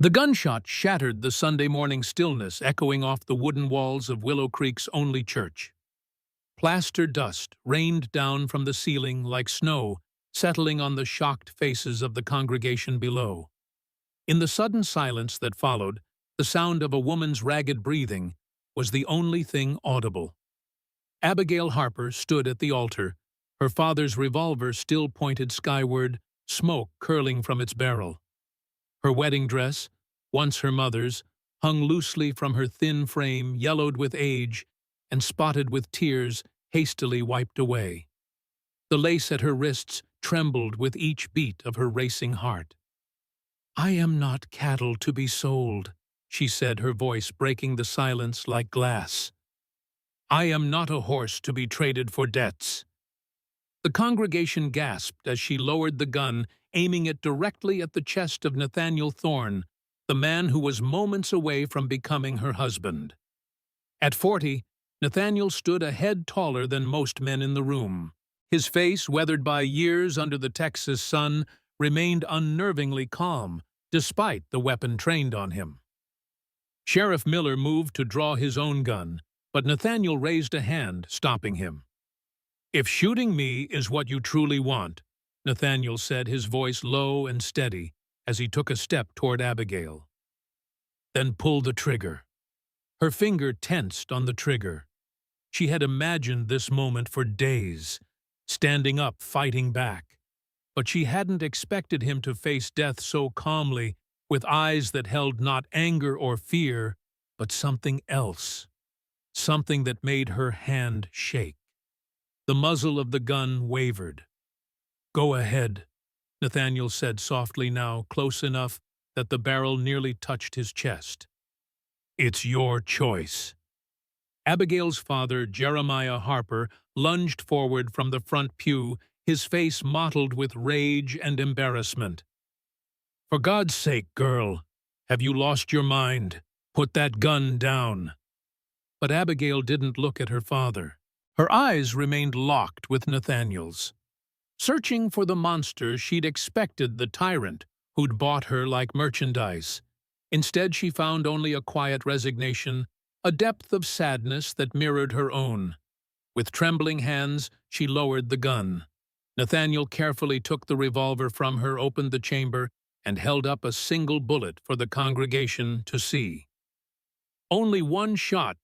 The gunshot shattered the Sunday morning stillness echoing off the wooden walls of Willow Creek's only church. Plaster dust rained down from the ceiling like snow, settling on the shocked faces of the congregation below. In the sudden silence that followed, the sound of a woman's ragged breathing was the only thing audible. Abigail Harper stood at the altar, her father's revolver still pointed skyward, smoke curling from its barrel. Her wedding dress, once her mother's, hung loosely from her thin frame, yellowed with age and spotted with tears hastily wiped away. The lace at her wrists trembled with each beat of her racing heart. "I am not cattle to be sold," she said, her voice breaking the silence like glass. "I am not a horse to be traded for debts." The congregation gasped as she lowered the gun, aiming it directly at the chest of Nathaniel Thorne, the man who was moments away from becoming her husband. At 40, Nathaniel stood a head taller than most men in the room. His face, weathered by years under the Texas sun, remained unnervingly calm, despite the weapon trained on him. Sheriff Miller moved to draw his own gun, but Nathaniel raised a hand, stopping him. "If shooting me is what you truly want," Nathaniel said, his voice low and steady, as he took a step toward Abigail, "then pull the trigger." Her finger tensed on the trigger. She had imagined this moment for days, standing up, fighting back. But she hadn't expected him to face death so calmly, with eyes that held not anger or fear, but something else, something that made her hand shake. The muzzle of the gun wavered. "Go ahead," Nathaniel said softly now, close enough that the barrel nearly touched his chest. "It's your choice." Abigail's father, Jeremiah Harper, lunged forward from the front pew, his face mottled with rage and embarrassment. "For God's sake, girl, have you lost your mind? Put that gun down." But Abigail didn't look at her father. Her eyes remained locked with Nathaniel's. Searching for the monster she'd expected, the tyrant who'd bought her like merchandise. Instead, she found only a quiet resignation, a depth of sadness that mirrored her own. With trembling hands, she lowered the gun. Nathaniel carefully took the revolver from her, opened the chamber, and held up a single bullet for the congregation to see. "Only one shot,"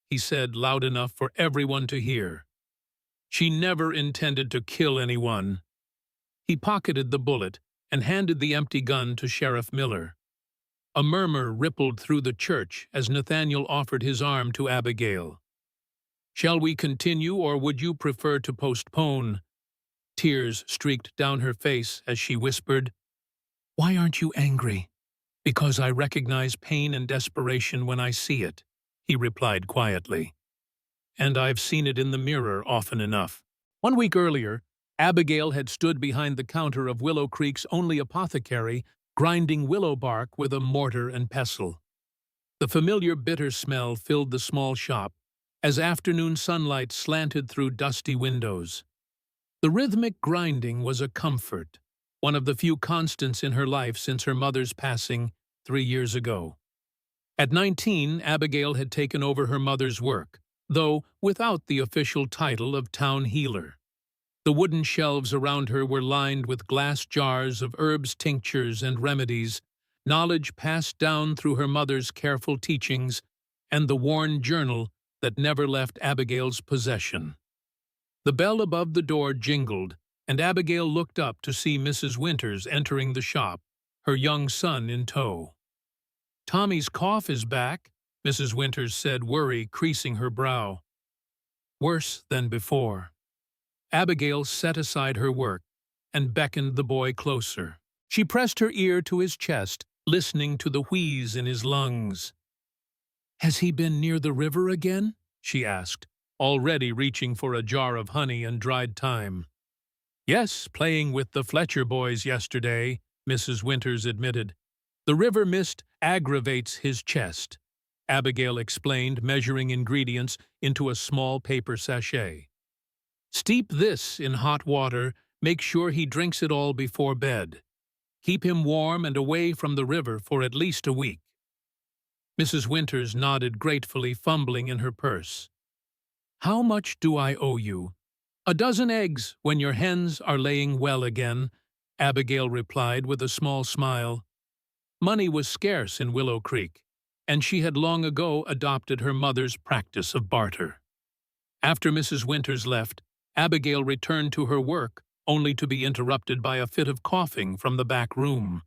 he said loud enough for everyone to hear. "She never intended to kill anyone." He pocketed the bullet and handed the empty gun to Sheriff Miller. A murmur rippled through the church as Nathaniel offered his arm to Abigail. "Shall we continue, or would you prefer to postpone?" Tears streaked down her face as she whispered, "Why aren't you angry?" "Because I recognize pain and desperation when I see it," he replied quietly. "And I've seen it in the mirror often enough." 1 week earlier, Abigail had stood behind the counter of Willow Creek's only apothecary, grinding willow bark with a mortar and pestle. The familiar bitter smell filled the small shop as afternoon sunlight slanted through dusty windows. The rhythmic grinding was a comfort, one of the few constants in her life since her mother's passing 3 years ago. At 19, Abigail had taken over her mother's work, though without the official title of town healer. The wooden shelves around her were lined with glass jars of herbs, tinctures, and remedies, knowledge passed down through her mother's careful teachings, and the worn journal that never left Abigail's possession. The bell above the door jingled, and Abigail looked up to see Mrs. Winters entering the shop, her young son in tow. "Tommy's cough is back," Mrs. Winters said, worry creasing her brow. "Worse than before." Abigail set aside her work and beckoned the boy closer. She pressed her ear to his chest, listening to the wheeze in his lungs. "Has he been near the river again?" she asked, already reaching for a jar of honey and dried thyme. "Yes, playing with the Fletcher boys yesterday," Mrs. Winters admitted. "The river mist aggravates his chest," Abigail explained, measuring ingredients into a small paper sachet. "Steep this in hot water, make sure he drinks it all before bed. Keep him warm and away from the river for at least a week. Mrs. Winters nodded gratefully, fumbling in her purse. How much do I owe you? A dozen eggs when your hens are laying well again, Abigail replied with a small smile. Money was scarce in Willow Creek, and she had long ago adopted her mother's practice of barter. After Mrs. Winters left, Abigail returned to her work, only to be interrupted by a fit of coughing from the back room.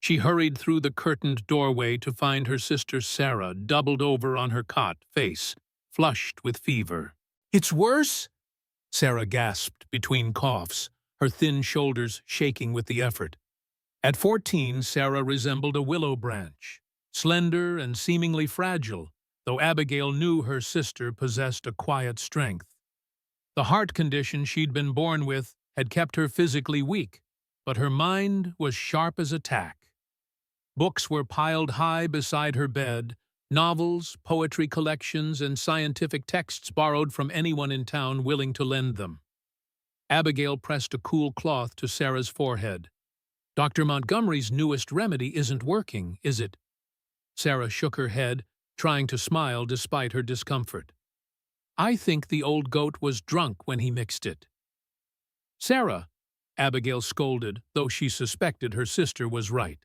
She hurried through the curtained doorway to find her sister Sarah doubled over on her cot, face flushed with fever. "It's worse?" Sarah gasped between coughs, her thin shoulders shaking with the effort. At 14, Sarah resembled a willow branch, slender and seemingly fragile, though Abigail knew her sister possessed a quiet strength. The heart condition she'd been born with had kept her physically weak, but her mind was sharp as a tack. Books were piled high beside her bed, novels, poetry collections, and scientific texts borrowed from anyone in town willing to lend them. Abigail pressed a cool cloth to Sarah's forehead. "Dr. Montgomery's newest remedy isn't working, is it?" Sarah shook her head, trying to smile despite her discomfort. "I think the old goat was drunk when he mixed it." "Sarah," Abigail scolded, though she suspected her sister was right.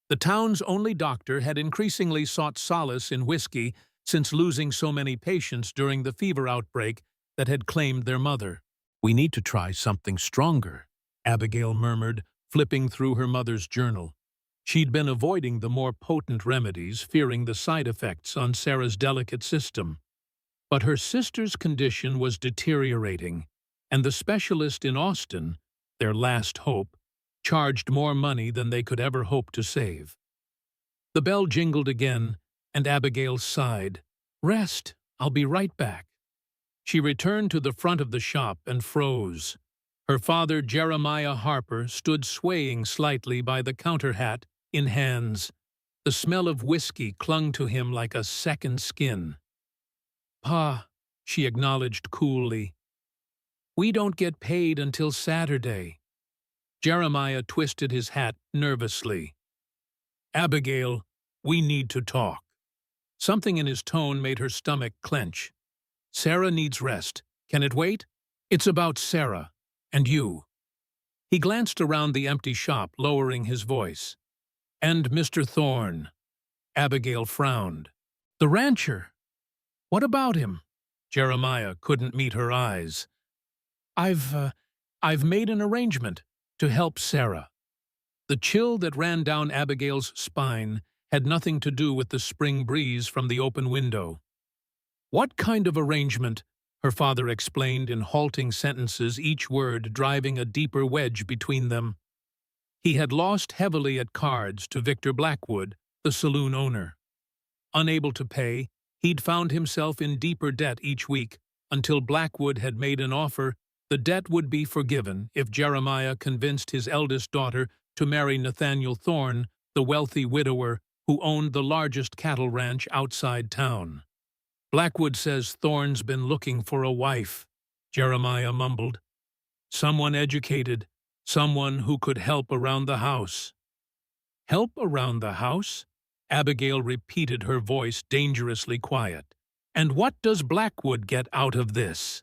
The town's only doctor had increasingly sought solace in whiskey since losing so many patients during the fever outbreak that had claimed their mother. "We need to try something stronger," Abigail murmured, flipping through her mother's journal. She'd been avoiding the more potent remedies, fearing the side effects on Sarah's delicate system. But her sister's condition was deteriorating, and the specialist in Austin, their last hope, charged more money than they could ever hope to save. The bell jingled again, and Abigail sighed. "Rest, I'll be right back." She returned to the front of the shop and froze. Her father, Jeremiah Harper, stood swaying slightly by the counter, hat in hands. The smell of whiskey clung to him like a second skin. "Pa," she acknowledged coolly, "we don't get paid until Saturday." Jeremiah twisted his hat nervously. "Abigail, we need to talk." Something in his tone made her stomach clench. "Sarah needs rest. Can it wait? It's about Sarah. And you." He glanced around the empty shop, lowering his voice. "And Mr. Thorne." Abigail frowned. "The rancher. What about him?" Jeremiah couldn't meet her eyes. I've made an arrangement to help Sarah." The chill that ran down Abigail's spine had nothing to do with the spring breeze from the open window. "What kind of arrangement?" her father explained in halting sentences, each word driving a deeper wedge between them. He had lost heavily at cards to Victor Blackwood, the saloon owner. Unable to pay, he'd found himself in deeper debt each week, until Blackwood had made an offer the debt would be forgiven if Jeremiah convinced his eldest daughter to marry Nathaniel Thorne, the wealthy widower who owned the largest cattle ranch outside town. "Blackwood says Thorne's been looking for a wife," Jeremiah mumbled. "Someone educated, someone who could help around the house." "Help around the house?" Abigail repeated, her voice dangerously quiet. "And what does Blackwood get out of this?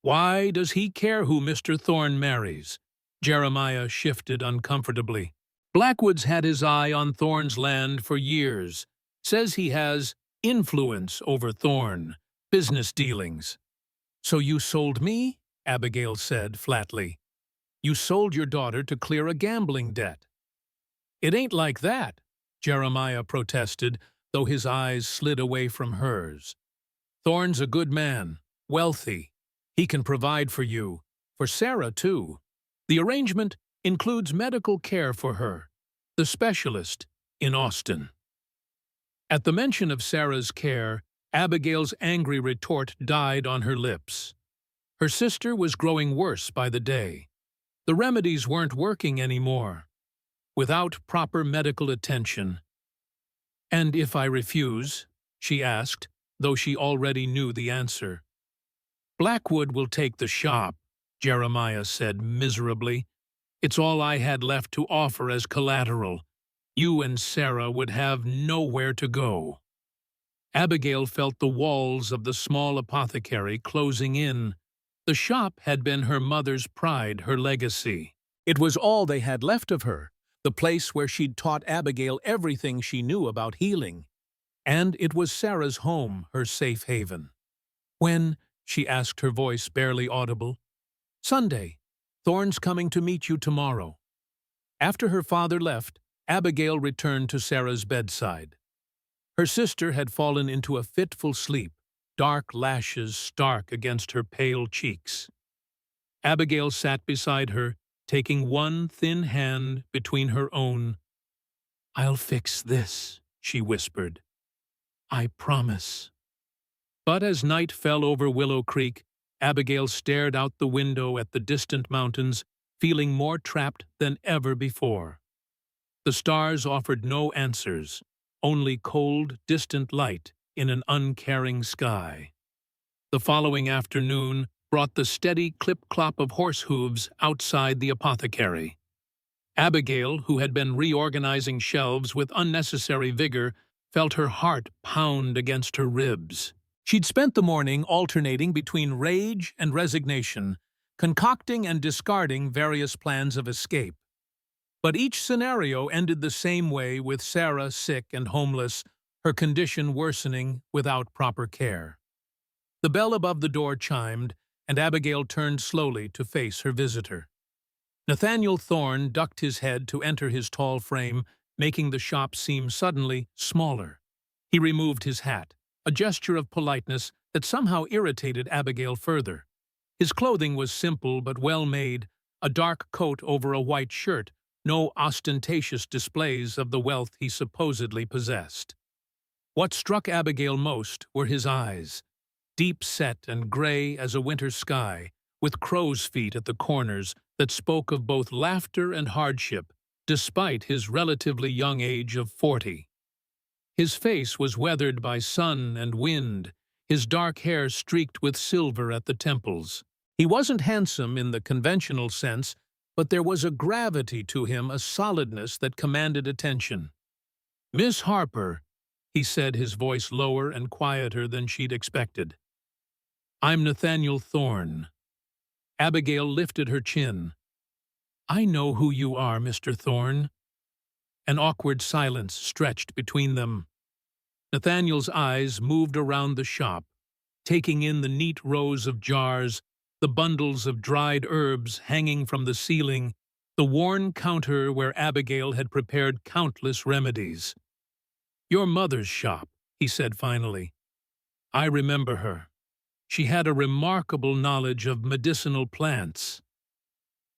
Why does he care who Mr. Thorne marries?" Jeremiah shifted uncomfortably. "Blackwood's had his eye on Thorne's land for years. Says he has influence over Thorne, business dealings." "So you sold me?" Abigail said flatly. "You sold your daughter to clear a gambling debt." "It ain't like that," Jeremiah protested, though his eyes slid away from hers. "Thorne's a good man, wealthy. He can provide for you, for Sarah too. The arrangement includes medical care for her, the specialist in Austin." At the mention of Sarah's care, Abigail's angry retort died on her lips. Her sister was growing worse by the day. The remedies weren't working anymore. Without proper medical attention. "And if I refuse?" she asked, though she already knew the answer. "Blackwood will take the shop," Jeremiah said miserably. It's all I had left to offer as collateral. You and Sarah would have nowhere to go." Abigail felt the walls of the small apothecary closing in. The shop had been her mother's pride, her legacy. It was all they had left of her, the place where she'd taught Abigail everything she knew about healing. And it was Sarah's home, her safe haven. "When?" she asked, her voice barely audible. "Sunday. Thorne's coming to meet you tomorrow." After her father left, Abigail returned to Sarah's bedside. Her sister had fallen into a fitful sleep, dark lashes stark against her pale cheeks. Abigail sat beside her, taking one thin hand between her own. "I'll fix this," she whispered. "I promise." But as night fell over Willow Creek, Abigail stared out the window at the distant mountains, feeling more trapped than ever before. The stars offered no answers, only cold, distant light in an uncaring sky. The following afternoon brought the steady clip-clop of horse hooves outside the apothecary. Abigail, who had been reorganizing shelves with unnecessary vigor, felt her heart pound against her ribs. She'd spent the morning alternating between rage and resignation, concocting and discarding various plans of escape. But each scenario ended the same way, with Sarah sick and homeless, her condition worsening without proper care. The bell above the door chimed, and Abigail turned slowly to face her visitor. Nathaniel Thorne ducked his head to enter his tall frame, making the shop seem suddenly smaller. He removed his hat, a gesture of politeness that somehow irritated Abigail further. His clothing was simple but well-made, a dark coat over a white shirt, no ostentatious displays of the wealth he supposedly possessed. What struck Abigail most were his eyes, deep-set and gray as a winter sky, with crow's feet at the corners that spoke of both laughter and hardship, despite his relatively young age of 40. His face was weathered by sun and wind, his dark hair streaked with silver at the temples. He wasn't handsome in the conventional sense, but there was a gravity to him, a solidness that commanded attention. "Miss Harper," he said, his voice lower and quieter than she'd expected. "I'm Nathaniel Thorne." Abigail lifted her chin. "I know who you are, Mr. Thorne." An awkward silence stretched between them. Nathaniel's eyes moved around the shop, taking in the neat rows of jars, the bundles of dried herbs hanging from the ceiling, the worn counter where Abigail had prepared countless remedies. "Your mother's shop," he said finally. "I remember her. She had a remarkable knowledge of medicinal plants."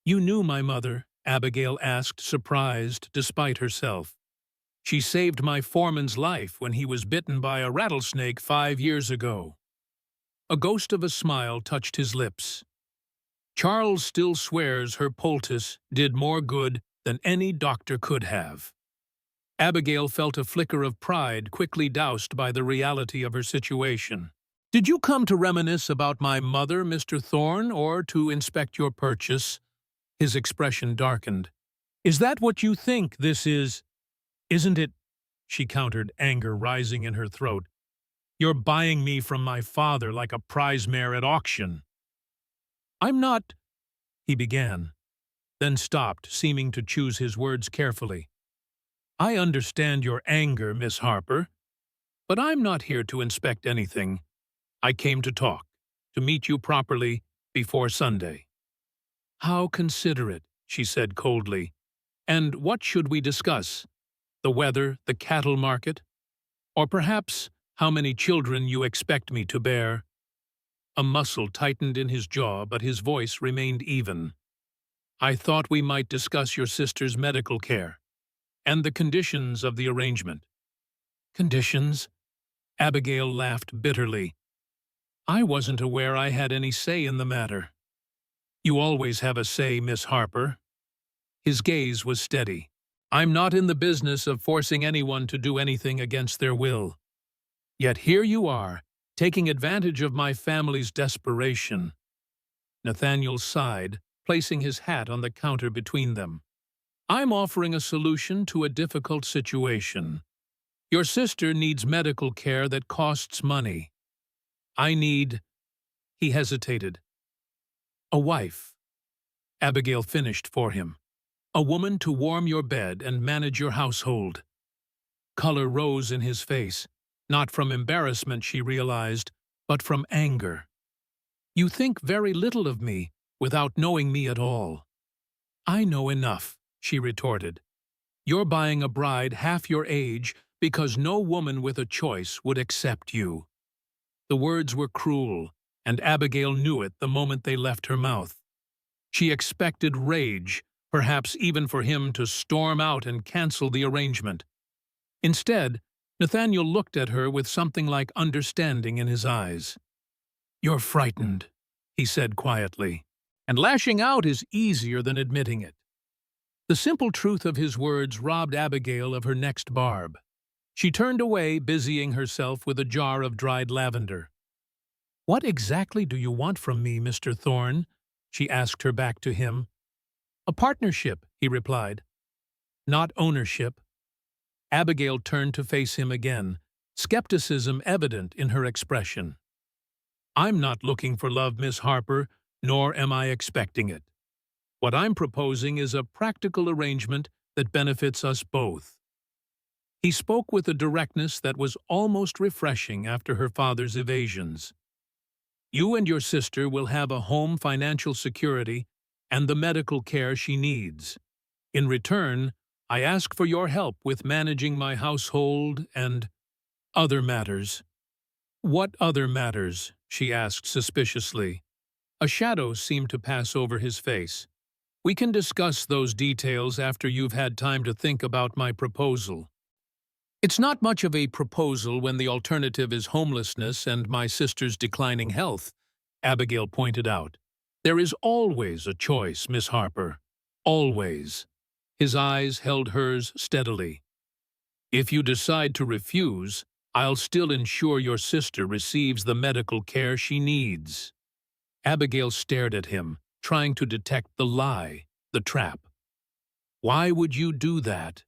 "You knew my mother?" Abigail asked, surprised despite herself. "She saved my foreman's life when he was bitten by a rattlesnake 5 years ago." A ghost of a smile touched his lips. "Charles still swears her poultice did more good than any doctor could have." Abigail felt a flicker of pride quickly doused by the reality of her situation. "Did you come to reminisce about my mother, Mr. Thorne, or to inspect your purchase?" His expression darkened. "Is that what you think this is?" "Isn't it?" she countered, anger rising in her throat. "You're buying me from my father like a prize mare at auction." "I'm not—" he began, then stopped, seeming to choose his words carefully. "I understand your anger, Miss Harper, but I'm not here to inspect anything. I came to talk, to meet you properly before Sunday." "How considerate," she said coldly. "And what should we discuss? The weather, the cattle market? Or perhaps how many children you expect me to bear?" A muscle tightened in his jaw, but his voice remained even. "I thought we might discuss your sister's medical care and the conditions of the arrangement." "Conditions?" Abigail laughed bitterly. "I wasn't aware I had any say in the matter." "You always have a say, Miss Harper." His gaze was steady. "I'm not in the business of forcing anyone to do anything against their will. Yet here you are, taking advantage of my family's desperation." Nathaniel sighed, placing his hat on the counter between them. I'm offering a solution to a difficult situation. Your sister needs medical care that costs money. I need— He hesitated. A wife. Abigail finished for him. A woman to warm your bed and manage your household. Color rose in his face, not from embarrassment, she realized, but from anger. You think very little of me without knowing me at all. I know enough, she retorted. You're buying a bride half your age because no woman with a choice would accept you. The words were cruel, and Abigail knew it the moment they left her mouth. She expected rage, perhaps even for him to storm out and cancel the arrangement. Instead, Nathaniel looked at her with something like understanding in his eyes. You're frightened, he said quietly, and lashing out is easier than admitting it. The simple truth of his words robbed Abigail of her next barb. She turned away, busying herself with a jar of dried lavender. What exactly do you want from me, Mr. Thorne? She asked her back to him. A partnership, he replied. Not ownership. Abigail turned to face him again, skepticism evident in her expression. I'm not looking for love, Miss Harper, nor am I expecting it. What I'm proposing is a practical arrangement that benefits us both. He spoke with a directness that was almost refreshing after her father's evasions. You and your sister will have a home financial security and the medical care she needs. In return, I ask for your help with managing my household and other matters. What other matters? She asked suspiciously. A shadow seemed to pass over his face. We can discuss those details after you've had time to think about my proposal. It's not much of a proposal when the alternative is homelessness and my sister's declining health, Abigail pointed out. There is always a choice, Miss Harper. Always. His eyes held hers steadily. If you decide to refuse, I'll still ensure your sister receives the medical care she needs. Abigail stared at him, trying to detect the lie, the trap. Why would you do that?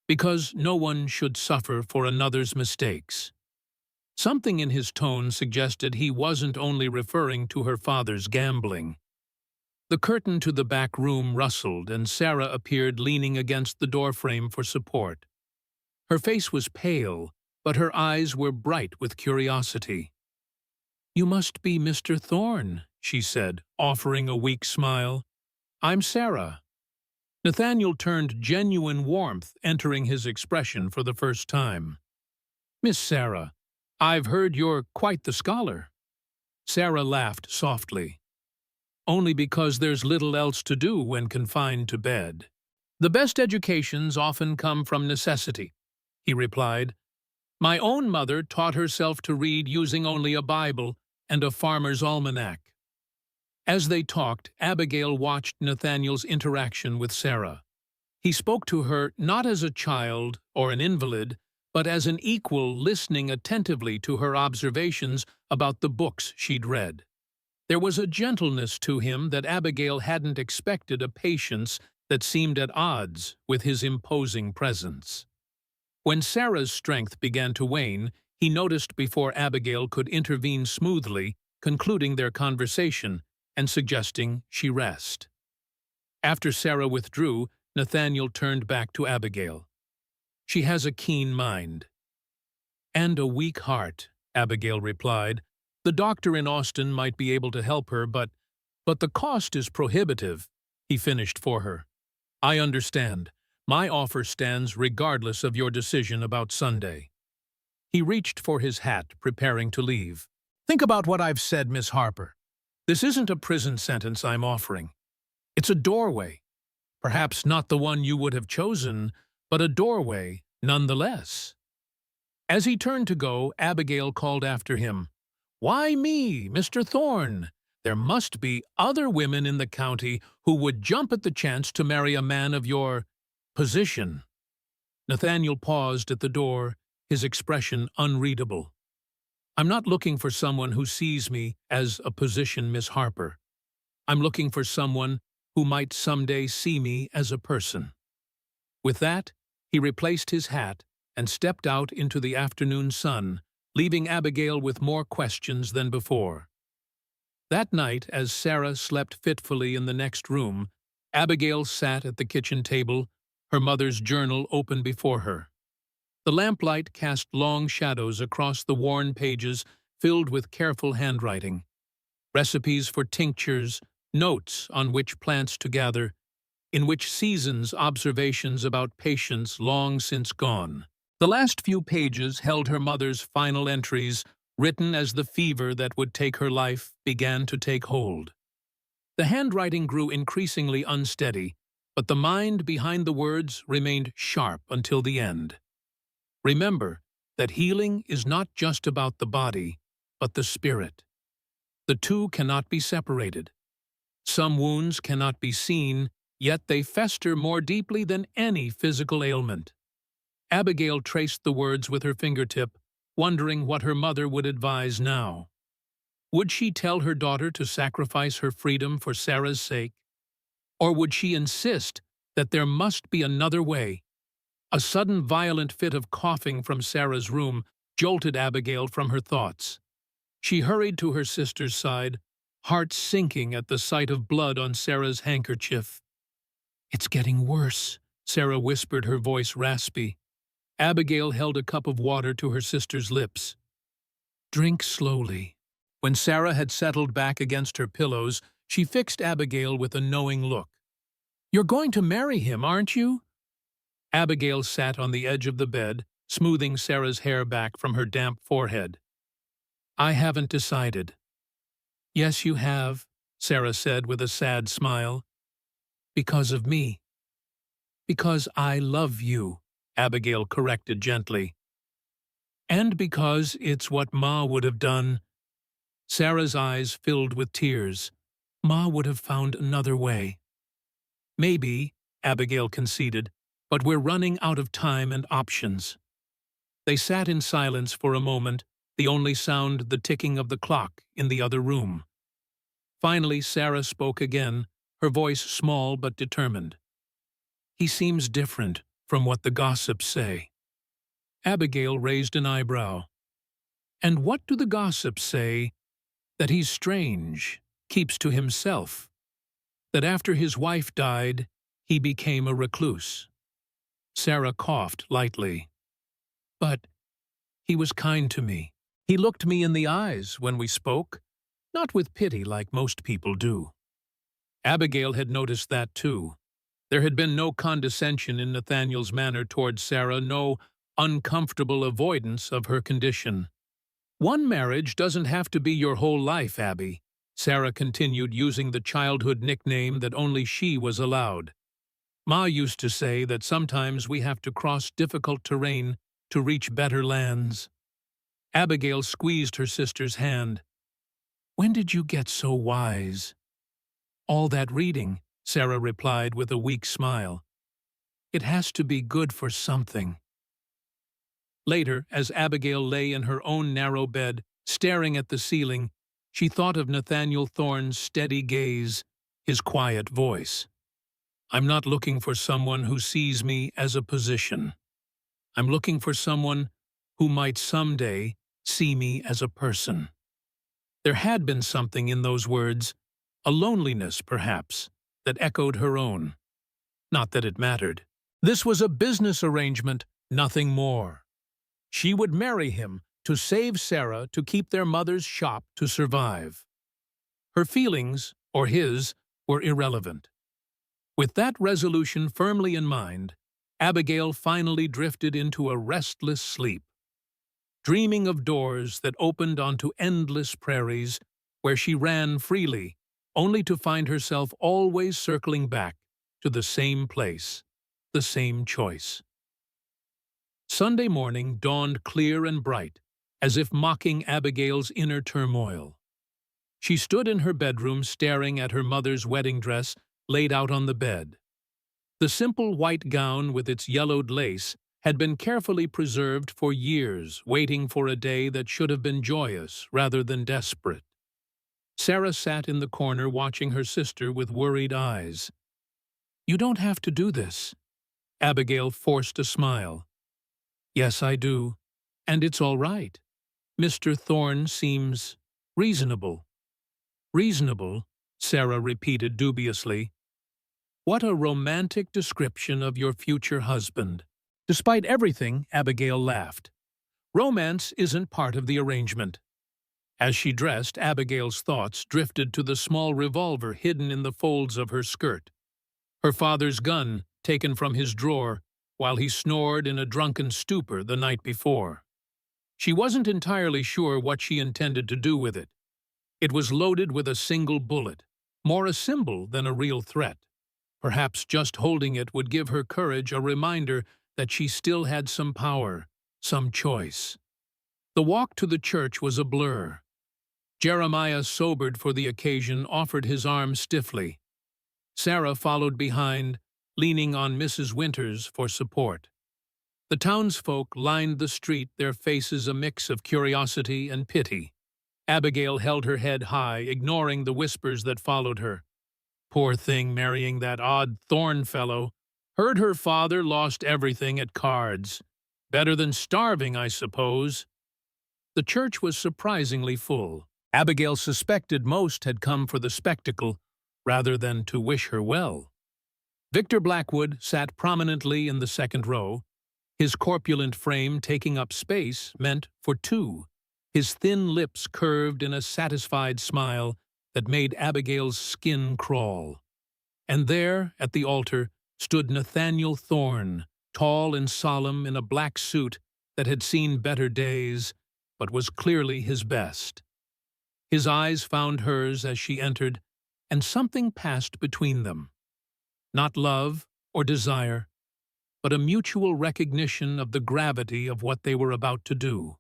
Because no one should suffer for another's mistakes. Something in his tone suggested he wasn't only referring to her father's gambling. The curtain to the back room rustled, and Sarah appeared leaning against the doorframe for support. Her face was pale, but her eyes were bright with curiosity. You must be Mr. Thorne, she said, offering a weak smile. I'm Sarah. Nathaniel turned genuine warmth, entering his expression for the first time. Miss Sarah, I've heard you're quite the scholar. Sarah laughed softly. Only because there's little else to do when confined to bed. The best educations often come from necessity, he replied. My own mother taught herself to read using only a Bible and a farmer's almanac. As they talked, Abigail watched Nathaniel's interaction with Sarah. He spoke to her not as a child or an invalid, but as an equal, listening attentively to her observations about the books she'd read. There was a gentleness to him that Abigail hadn't expected, a patience that seemed at odds with his imposing presence. When Sarah's strength began to wane, he noticed before Abigail could intervene smoothly, concluding their conversation and suggesting she rest. After Sarah withdrew, Nathaniel turned back to Abigail. She has a keen mind. And a weak heart, Abigail replied. The doctor in Austin might be able to help her, but the cost is prohibitive, he finished for her. I understand. My offer stands regardless of your decision about Sunday. He reached for his hat, preparing to leave. Think about what I've said, Miss Harper. This isn't a prison sentence I'm offering. It's a doorway. Perhaps not the one you would have chosen, but a doorway nonetheless. As he turned to go, Abigail called after him. Why me, Mr. Thorne? There must be other women in the county who would jump at the chance to marry a man of your position. Nathaniel paused at the door, his expression unreadable. I'm not looking for someone who sees me as a position, Miss Harper. I'm looking for someone who might someday see me as a person. With that, he replaced his hat and stepped out into the afternoon sun, leaving Abigail with more questions than before. That night, as Sarah slept fitfully in the next room, Abigail sat at the kitchen table, her mother's journal open before her. The lamplight cast long shadows across the worn pages filled with careful handwriting, recipes for tinctures, notes on which plants to gather, in which seasons observations about patients long since gone. The last few pages held her mother's final entries, written as the fever that would take her life began to take hold. The handwriting grew increasingly unsteady, but the mind behind the words remained sharp until the end. Remember that healing is not just about the body, but the spirit. The two cannot be separated. Some wounds cannot be seen, yet they fester more deeply than any physical ailment. Abigail traced the words with her fingertip, wondering what her mother would advise now. Would she tell her daughter to sacrifice her freedom for Sarah's sake? Or would she insist that there must be another way? A sudden violent fit of coughing from Sarah's room jolted Abigail from her thoughts. She hurried to her sister's side, heart sinking at the sight of blood on Sarah's handkerchief. "It's getting worse," Sarah whispered, her voice raspy. Abigail held a cup of water to her sister's lips. "Drink slowly." When Sarah had settled back against her pillows, she fixed Abigail with a knowing look. "You're going to marry him, aren't you?" Abigail sat on the edge of the bed, smoothing Sarah's hair back from her damp forehead. "I haven't decided." "Yes, you have," Sarah said with a sad smile. "Because of me." "Because I love you," Abigail corrected gently. "And because it's what Ma would have done." Sarah's eyes filled with tears. "Ma would have found another way." "Maybe," Abigail conceded, "but we're running out of time and options." They sat in silence for a moment, the only sound the ticking of the clock in the other room. Finally, Sarah spoke again, her voice small but determined. "He seems different from what the gossips say." Abigail raised an eyebrow. "And what do the gossips say? That he's strange, keeps to himself. That after his wife died, he became a recluse." Sarah coughed lightly. "But he was kind to me. He looked me in the eyes when we spoke, not with pity like most people do." Abigail had noticed that too. There had been no condescension in Nathaniel's manner towards Sarah, no uncomfortable avoidance of her condition. "One marriage doesn't have to be your whole life, Abby," Sarah continued, using the childhood nickname that only she was allowed. "Ma used to say that sometimes we have to cross difficult terrain to reach better lands." Abigail squeezed her sister's hand. "When did you get so wise?" "All that reading," Sarah replied with a weak smile. "It has to be good for something." Later, as Abigail lay in her own narrow bed, staring at the ceiling, she thought of Nathaniel Thorne's steady gaze, his quiet voice. "I'm not looking for someone who sees me as a position. I'm looking for someone who might someday see me as a person." There had been something in those words, a loneliness, perhaps, that echoed her own. Not that it mattered. This was a business arrangement, nothing more. She would marry him to save Sarah, to keep their mother's shop to survive. Her feelings, or his, were irrelevant. With that resolution firmly in mind, Abigail finally drifted into a restless sleep, dreaming of doors that opened onto endless prairies where she ran freely, only to find herself always circling back to the same place, the same choice. Sunday morning dawned clear and bright, as if mocking Abigail's inner turmoil. She stood in her bedroom staring at her mother's wedding dress laid out on the bed. The simple white gown with its yellowed lace had been carefully preserved for years, waiting for a day that should have been joyous rather than desperate. Sarah sat in the corner watching her sister with worried eyes. "You don't have to do this." Abigail forced a smile. "Yes, I do. And it's all right. Mr. Thorne seems reasonable." "Reasonable?" Sarah repeated dubiously. "What a romantic description of your future husband." Despite everything, Abigail laughed. Romance isn't part of the arrangement. As she dressed, Abigail's thoughts drifted to the small revolver hidden in the folds of her skirt. Her father's gun, taken from his drawer, while he snored in a drunken stupor the night before. She wasn't entirely sure what she intended to do with it. It was loaded with a single bullet, more a symbol than a real threat. Perhaps just holding it would give her courage, a reminder that she still had some power, some choice. The walk to the church was a blur. Jeremiah, sobered for the occasion, offered his arm stiffly. Sarah followed behind, leaning on Mrs. Winters for support. The townsfolk lined the street, their faces a mix of curiosity and pity. Abigail held her head high, ignoring the whispers that followed her. Poor thing, marrying that odd Thorne fellow. Heard her father lost everything at cards. Better than starving, I suppose. The church was surprisingly full. Abigail suspected most had come for the spectacle, rather than to wish her well. Victor Blackwood sat prominently in the second row, his corpulent frame taking up space meant for two, his thin lips curved in a satisfied smile that made Abigail's skin crawl. And there, at the altar, stood Nathaniel Thorne, tall and solemn in a black suit that had seen better days, but was clearly his best. His eyes found hers as she entered, and something passed between them. Not love or desire, but a mutual recognition of the gravity of what they were about to do.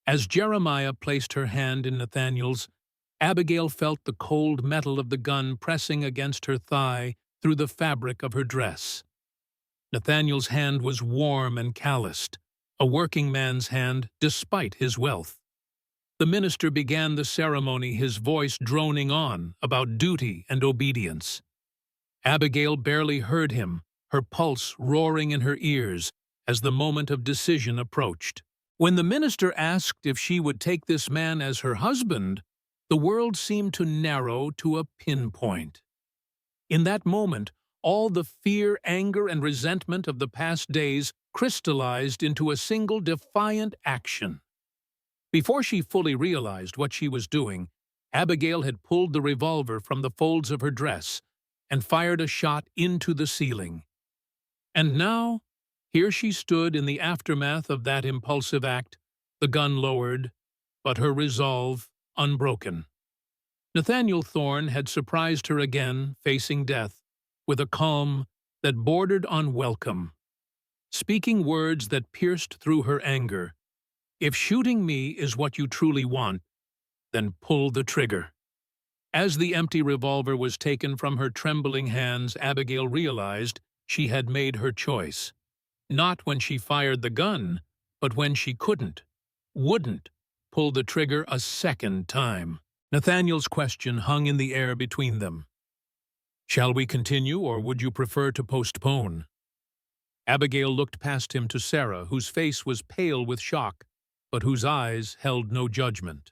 As Jeremiah placed her hand in Nathaniel's, Abigail felt the cold metal of the gun pressing against her thigh through the fabric of her dress. Nathaniel's hand was warm and calloused, a working man's hand despite his wealth. The minister began the ceremony, his voice droning on about duty and obedience. Abigail barely heard him, her pulse roaring in her ears as the moment of decision approached. When the minister asked if she would take this man as her husband, the world seemed to narrow to a pinpoint. In that moment, all the fear, anger, and resentment of the past days crystallized into a single defiant action. Before she fully realized what she was doing, Abigail had pulled the revolver from the folds of her dress and fired a shot into the ceiling. And now, here she stood in the aftermath of that impulsive act, the gun lowered, but her resolve unbroken. Nathaniel Thorne had surprised her again, facing death, with a calm that bordered on welcome, speaking words that pierced through her anger. "If shooting me is what you truly want, then pull the trigger." As the empty revolver was taken from her trembling hands, Abigail realized she had made her choice. Not when she fired the gun, but when she wouldn't, pull the trigger a second time. Nathaniel's question hung in the air between them. "Shall we continue, or would you prefer to postpone?" Abigail looked past him to Sarah, whose face was pale with shock, but whose eyes held no judgment.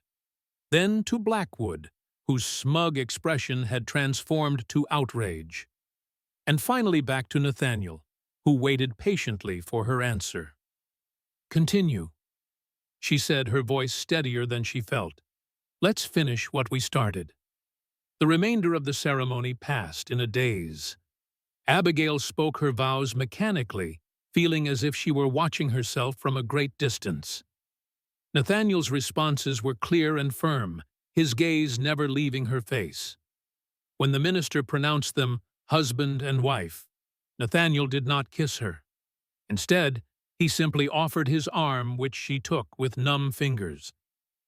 Then to Blackwood, whose smug expression had transformed to outrage. And finally back to Nathaniel, who waited patiently for her answer. "Continue," she said, her voice steadier than she felt. "Let's finish what we started." The remainder of the ceremony passed in a daze. Abigail spoke her vows mechanically, feeling as if she were watching herself from a great distance. Nathaniel's responses were clear and firm, his gaze never leaving her face. When the minister pronounced them husband and wife, Nathaniel did not kiss her. Instead, he simply offered his arm, which she took with numb fingers.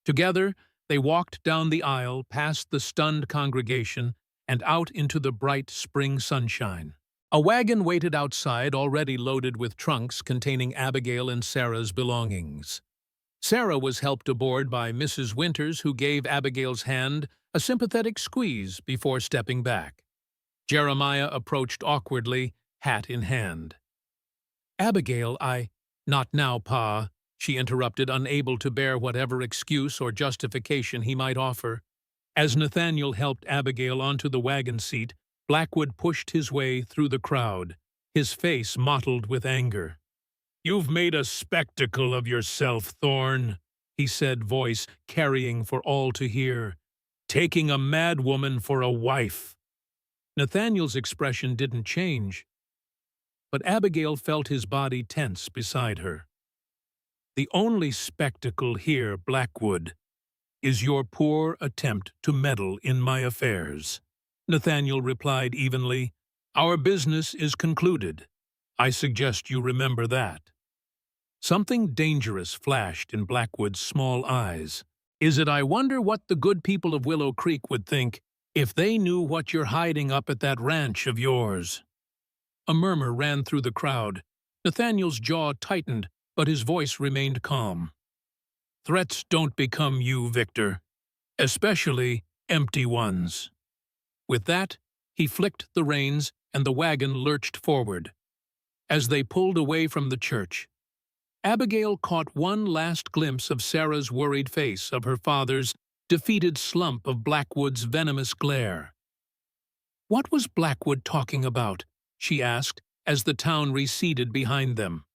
Together, they walked down the aisle, past the stunned congregation, and out into the bright spring sunshine. A wagon waited outside, already loaded with trunks containing Abigail and Sarah's belongings. Sarah was helped aboard by Mrs. Winters, who gave Abigail's hand a sympathetic squeeze before stepping back. Jeremiah approached awkwardly, hat in hand. "Abigail, Not now, Pa," she interrupted, unable to bear whatever excuse or justification he might offer. As Nathaniel helped Abigail onto the wagon seat, Blackwood pushed his way through the crowd, his face mottled with anger. "You've made a spectacle of yourself, Thorne," he said, voice carrying for all to hear. "Taking a mad woman for a wife." Nathaniel's expression didn't change, but Abigail felt his body tense beside her. "The only spectacle here, Blackwood, is your poor attempt to meddle in my affairs," Nathaniel replied evenly. "Our business is concluded. I suggest you remember that." Something dangerous flashed in Blackwood's small eyes. I wonder what the good people of Willow Creek would think if they knew what you're hiding up at that ranch of yours." A murmur ran through the crowd. Nathaniel's jaw tightened, but his voice remained calm. "Threats don't become you, Victor, especially empty ones." With that, he flicked the reins and the wagon lurched forward. As they pulled away from the church, Abigail caught one last glimpse of Sarah's worried face, of her father's defeated slump, of Blackwood's venomous glare. "What was Blackwood talking about?" she asked, as the town receded behind them.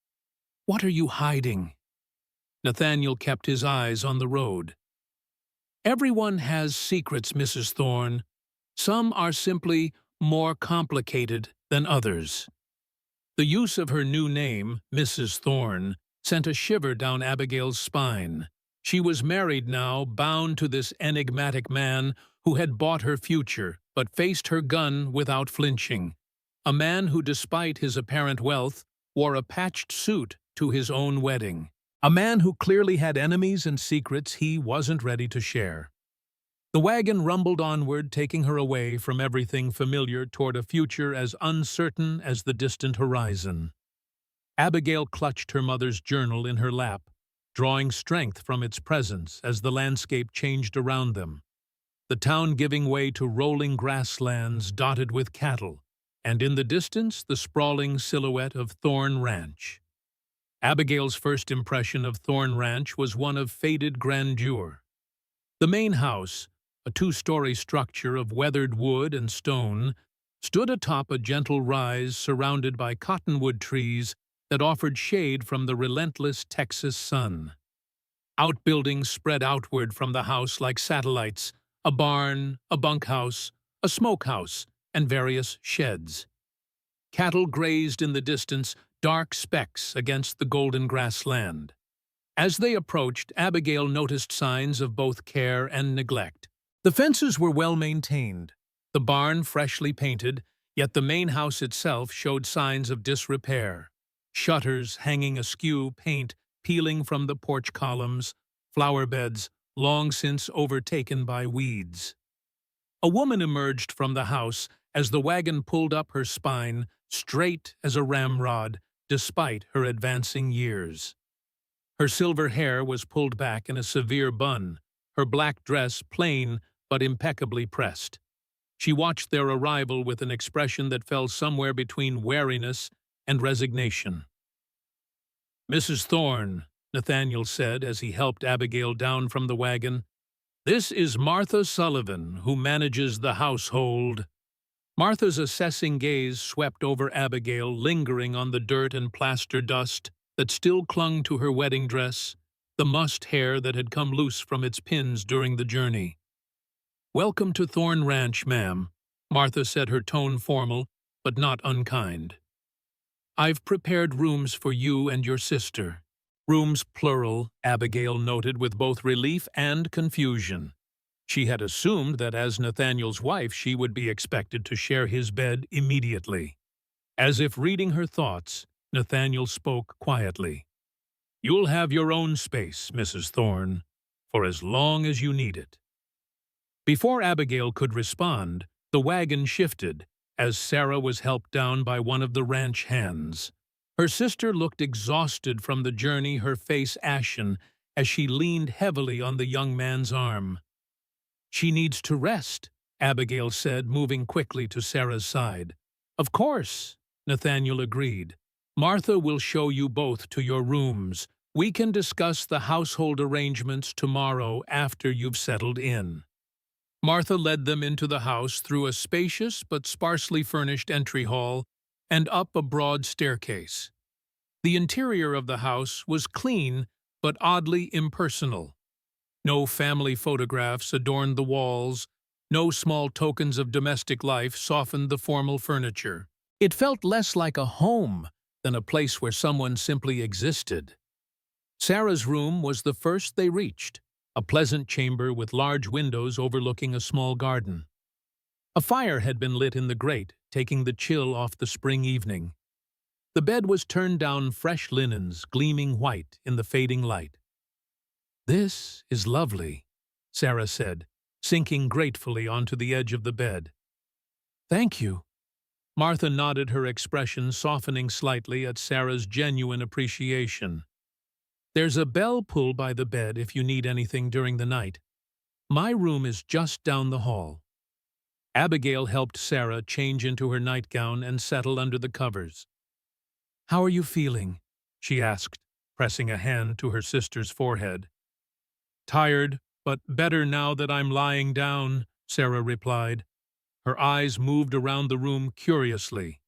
"What are you hiding?" Nathaniel kept his eyes on the road. "Everyone has secrets, Mrs. Thorne. Some are simply more complicated than others." The use of her new name, Mrs. Thorne, sent a shiver down Abigail's spine. She was married now, bound to this enigmatic man who had bought her future, but faced her gun without flinching. A man who, despite his apparent wealth, wore a patched suit to his own wedding. A man who clearly had enemies and secrets he wasn't ready to share. The wagon rumbled onward, taking her away from everything familiar toward a future as uncertain as the distant horizon. Abigail clutched her mother's journal in her lap, drawing strength from its presence as the landscape changed around them. The town giving way to rolling grasslands dotted with cattle, and in the distance the sprawling silhouette of Thorne Ranch. Abigail's first impression of Thorne Ranch was one of faded grandeur. The main house, a two-story structure of weathered wood and stone, stood atop a gentle rise surrounded by cottonwood trees that offered shade from the relentless Texas sun. Outbuildings spread outward from the house like satellites, a barn, a bunkhouse, a smokehouse, and various sheds. Cattle grazed in the distance, dark specks against the golden grassland. As they approached, Abigail noticed signs of both care and neglect. The fences were well maintained, the barn freshly painted, yet the main house itself showed signs of disrepair. Shutters hanging askew, paint peeling from the porch columns, flower beds long since overtaken by weeds. A woman emerged from the house as the wagon pulled up her spine, straight as a ramrod, despite her advancing years. Her silver hair was pulled back in a severe bun, her black dress plain but impeccably pressed. She watched their arrival with an expression that fell somewhere between wariness and resignation. "Mrs. Thorne," Nathaniel said as he helped Abigail down from the wagon, "this is Martha Sullivan, who manages the household." Martha's assessing gaze swept over Abigail, lingering on the dirt and plaster dust that still clung to her wedding dress, the mussed hair that had come loose from its pins during the journey. "Welcome to Thorne Ranch, ma'am," Martha said, her tone formal, but not unkind. "I've prepared rooms for you and your sister." Rooms plural, Abigail noted with both relief and confusion. She had assumed that as Nathaniel's wife she would be expected to share his bed immediately. As if reading her thoughts, Nathaniel spoke quietly. "You'll have your own space, Mrs. Thorne, for as long as you need it." Before Abigail could respond, the wagon shifted, as Sarah was helped down by one of the ranch hands. Her sister looked exhausted from the journey, her face ashen, as she leaned heavily on the young man's arm. "She needs to rest," Abigail said, moving quickly to Sarah's side. "Of course," Nathaniel agreed. "Martha will show you both to your rooms. We can discuss the household arrangements tomorrow after you've settled in." Martha led them into the house through a spacious but sparsely furnished entry hall and up a broad staircase. The interior of the house was clean but oddly impersonal. No family photographs adorned the walls, no small tokens of domestic life softened the formal furniture. It felt less like a home than a place where someone simply existed. Sarah's room was the first they reached, a pleasant chamber with large windows overlooking a small garden. A fire had been lit in the grate, taking the chill off the spring evening. The bed was turned down, fresh linens gleaming white in the fading light. "This is lovely," Sarah said, sinking gratefully onto the edge of the bed. "Thank you." Martha nodded, her expression softening slightly at Sarah's genuine appreciation. "There's a bell pull by the bed if you need anything during the night. My room is just down the hall." Abigail helped Sarah change into her nightgown and settle under the covers. "How are you feeling?" she asked, pressing a hand to her sister's forehead. "Tired, but better now that I'm lying down," Sarah replied. Her eyes moved around the room curiously.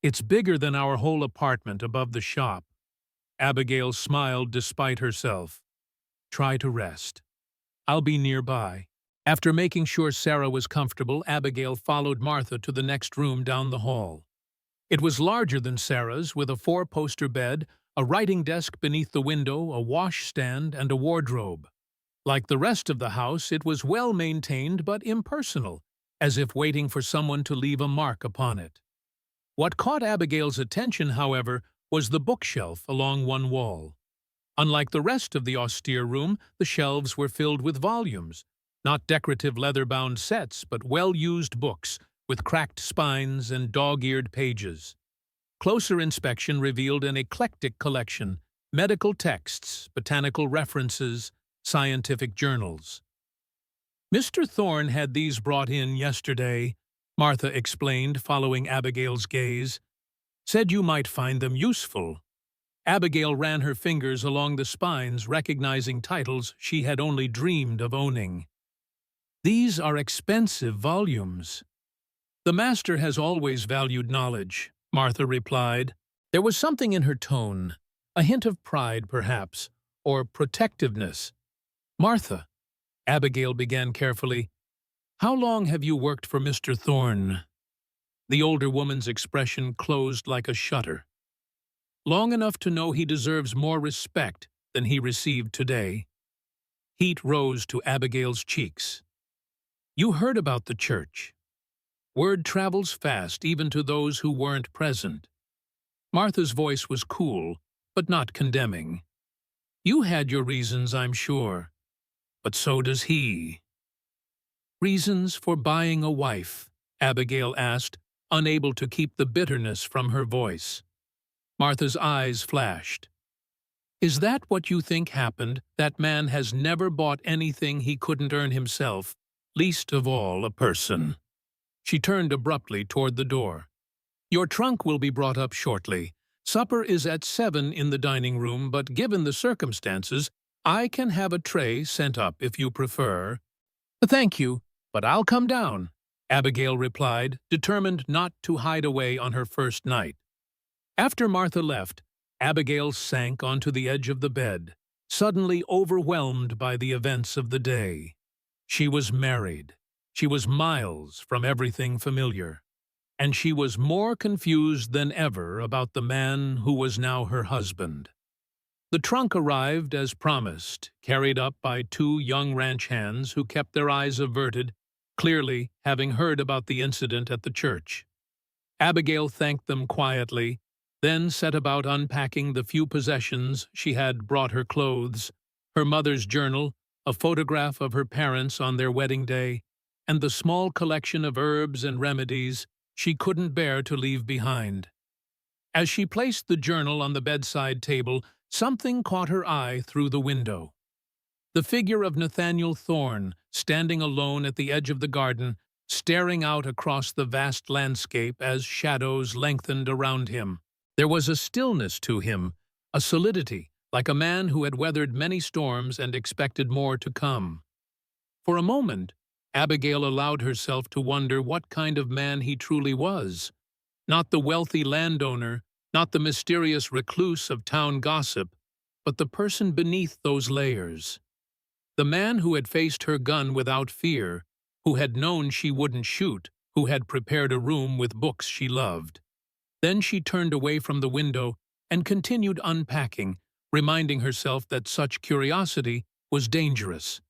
"It's bigger than our whole apartment above the shop." Abigail smiled despite herself. "Try to rest. I'll be nearby." After making sure Sarah was comfortable, Abigail followed Martha to the next room down the hall. It was larger than Sarah's, with a four-poster bed, a writing desk beneath the window, a washstand, and a wardrobe. Like the rest of the house, it was well-maintained but impersonal, as if waiting for someone to leave a mark upon it. What caught Abigail's attention, however, was the bookshelf along one wall. Unlike the rest of the austere room, the shelves were filled with volumes, not decorative leather-bound sets, but well-used books with cracked spines and dog-eared pages. Closer inspection revealed an eclectic collection: medical texts, botanical references, scientific journals. "Mr. Thorne had these brought in yesterday," Martha explained, following Abigail's gaze. "Said you might find them useful." Abigail ran her fingers along the spines, recognizing titles she had only dreamed of owning. "These are expensive volumes." "The master has always valued knowledge," Martha replied. There was something in her tone, a hint of pride, perhaps, or protectiveness. "Martha," Abigail began carefully, "how long have you worked for Mr. Thorne?" The older woman's expression closed like a shutter. "Long enough to know he deserves more respect than he received today." Heat rose to Abigail's cheeks. "You heard about the church. Word travels fast, even to those who weren't present." Martha's voice was cool, but not condemning. "You had your reasons, I'm sure. But so does he." "Reasons for buying a wife?" Abigail asked, unable to keep the bitterness from her voice. Martha's eyes flashed. "Is that what you think happened? That man has never bought anything he couldn't earn himself, least of all a person." She turned abruptly toward the door. "Your trunk will be brought up shortly. Supper is at 7 in the dining room, but given the circumstances, I can have a tray sent up if you prefer." "Thank you, but I'll come down," Abigail replied, determined not to hide away on her first night. After Martha left, Abigail sank onto the edge of the bed, suddenly overwhelmed by the events of the day. She was married. She was miles from everything familiar. And she was more confused than ever about the man who was now her husband. The trunk arrived as promised, carried up by two young ranch hands who kept their eyes averted, clearly having heard about the incident at the church. Abigail thanked them quietly, then set about unpacking the few possessions she had brought: her clothes, her mother's journal, a photograph of her parents on their wedding day, and the small collection of herbs and remedies she couldn't bear to leave behind. As she placed the journal on the bedside table, something caught her eye through the window. The figure of Nathaniel Thorne, standing alone at the edge of the garden, staring out across the vast landscape as shadows lengthened around him. There was a stillness to him, a solidity, like a man who had weathered many storms and expected more to come. For a moment, Abigail allowed herself to wonder what kind of man he truly was. Not the wealthy landowner, not the mysterious recluse of town gossip, but the person beneath those layers. The man who had faced her gun without fear, who had known she wouldn't shoot, who had prepared a room with books she loved. Then she turned away from the window and continued unpacking, reminding herself that such curiosity was dangerous.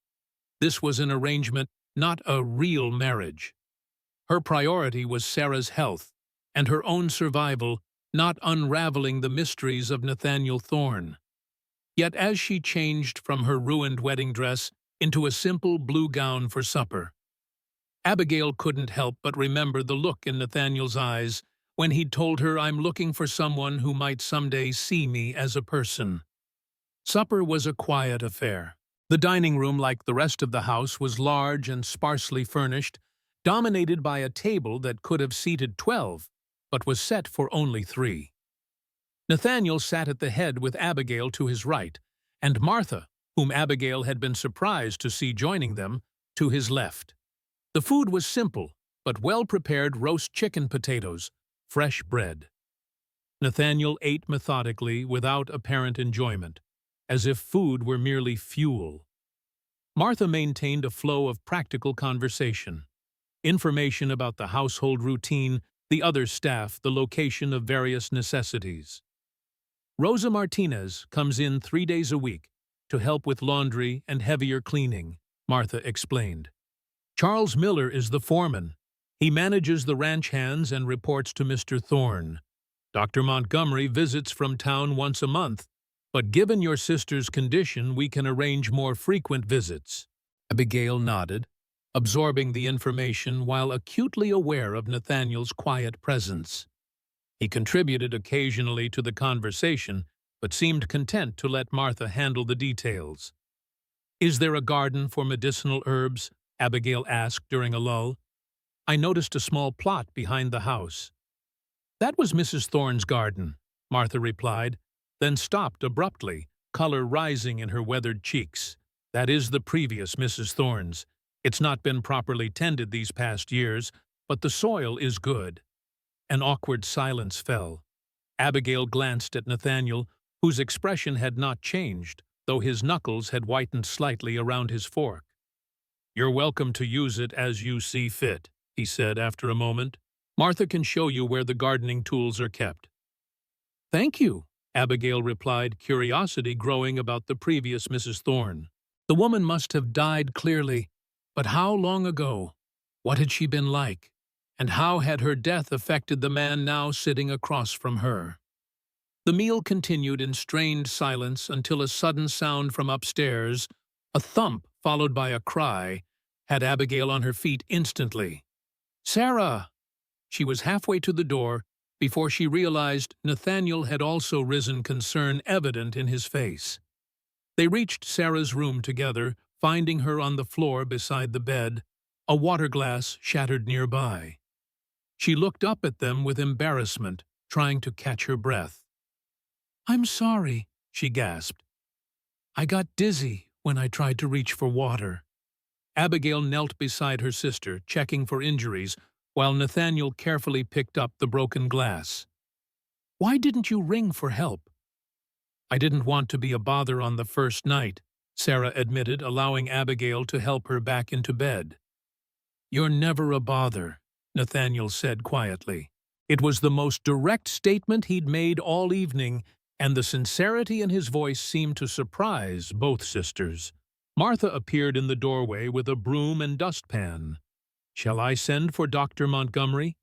This was an arrangement, not a real marriage. Her priority was Sarah's health and her own survival, not unraveling the mysteries of Nathaniel Thorne. Yet as she changed from her ruined wedding dress into a simple blue gown for supper, Abigail couldn't help but remember the look in Nathaniel's eyes when he'd told her, "I'm looking for someone who might someday see me as a person." Supper was a quiet affair. The dining room, like the rest of the house, was large and sparsely furnished, dominated by a table that could have seated 12, but was set for only 3. Nathaniel sat at the head with Abigail to his right, and Martha, whom Abigail had been surprised to see joining them, to his left. The food was simple, but well-prepared roast chicken potatoes, fresh bread. Nathaniel ate methodically, without apparent enjoyment, as if food were merely fuel. Martha maintained a flow of practical conversation, information about the household routine, the other staff, the location of various necessities. Rosa Martinez comes in 3 days a week to help with laundry and heavier cleaning, Martha explained. Charles Miller is the foreman. He manages the ranch hands and reports to Mr. Thorne. Dr. Montgomery visits from town once a month, but given your sister's condition, we can arrange more frequent visits. Abigail nodded, absorbing the information while acutely aware of Nathaniel's quiet presence. He contributed occasionally to the conversation, but seemed content to let Martha handle the details. "Is there a garden for medicinal herbs?" Abigail asked during a lull. "I noticed a small plot behind the house." "That was Mrs. Thorne's garden," Martha replied, then stopped abruptly, color rising in her weathered cheeks. "That is the previous Mrs. Thorne's. It's not been properly tended these past years, but the soil is good." An awkward silence fell. Abigail glanced at Nathaniel, whose expression had not changed, though his knuckles had whitened slightly around his fork. "You're welcome to use it as you see fit," he said after a moment. "Martha can show you where the gardening tools are kept." "Thank you," Abigail replied, curiosity growing about the previous Mrs. Thorne. The woman must have died clearly, but how long ago? What had she been like? And how had her death affected the man now sitting across from her? The meal continued in strained silence until a sudden sound from upstairs, a thump followed by a cry, had Abigail on her feet instantly. "Sarah!" She was halfway to the door before she realized Nathaniel had also risen, concern evident in his face. They reached Sarah's room together, finding her on the floor beside the bed, a water glass shattered nearby. She looked up at them with embarrassment, trying to catch her breath. "I'm sorry," she gasped. "I got dizzy when I tried to reach for water." Abigail knelt beside her sister, checking for injuries, while Nathaniel carefully picked up the broken glass. "Why didn't you ring for help?" "I didn't want to be a bother on the first night," Sarah admitted, allowing Abigail to help her back into bed. "You're never a bother," Nathaniel said quietly. It was the most direct statement he'd made all evening, and the sincerity in his voice seemed to surprise both sisters. Martha appeared in the doorway with a broom and dustpan. "Shall I send for Dr. Montgomery?"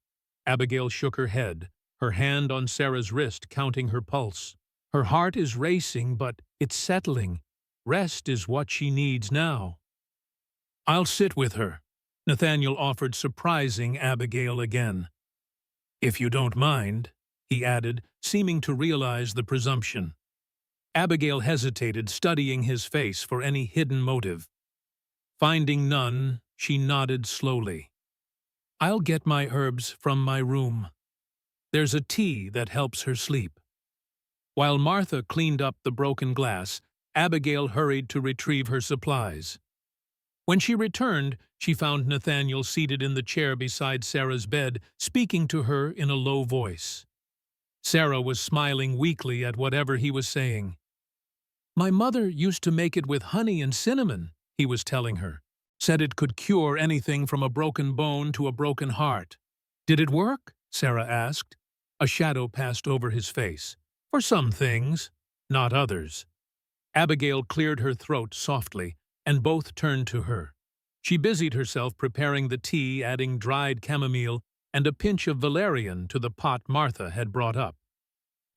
Abigail shook her head, her hand on Sarah's wrist, counting her pulse. "Her heart is racing, but it's settling. Rest is what she needs now." "I'll sit with her," Nathaniel offered, surprising Abigail again. "If you don't mind," he added, seeming to realize the presumption. Abigail hesitated, studying his face for any hidden motive. Finding none, she nodded slowly. "I'll get my herbs from my room. There's a tea that helps her sleep." While Martha cleaned up the broken glass, Abigail hurried to retrieve her supplies. When she returned, she found Nathaniel seated in the chair beside Sarah's bed, speaking to her in a low voice. Sarah was smiling weakly at whatever he was saying. "My mother used to make it with honey and cinnamon," he was telling her. "Said it could cure anything from a broken bone to a broken heart." "Did it work?" Sarah asked. A shadow passed over his face. "For some things, not others." Abigail cleared her throat softly, and both turned to her. She busied herself preparing the tea, adding dried chamomile and a pinch of valerian to the pot Martha had brought up.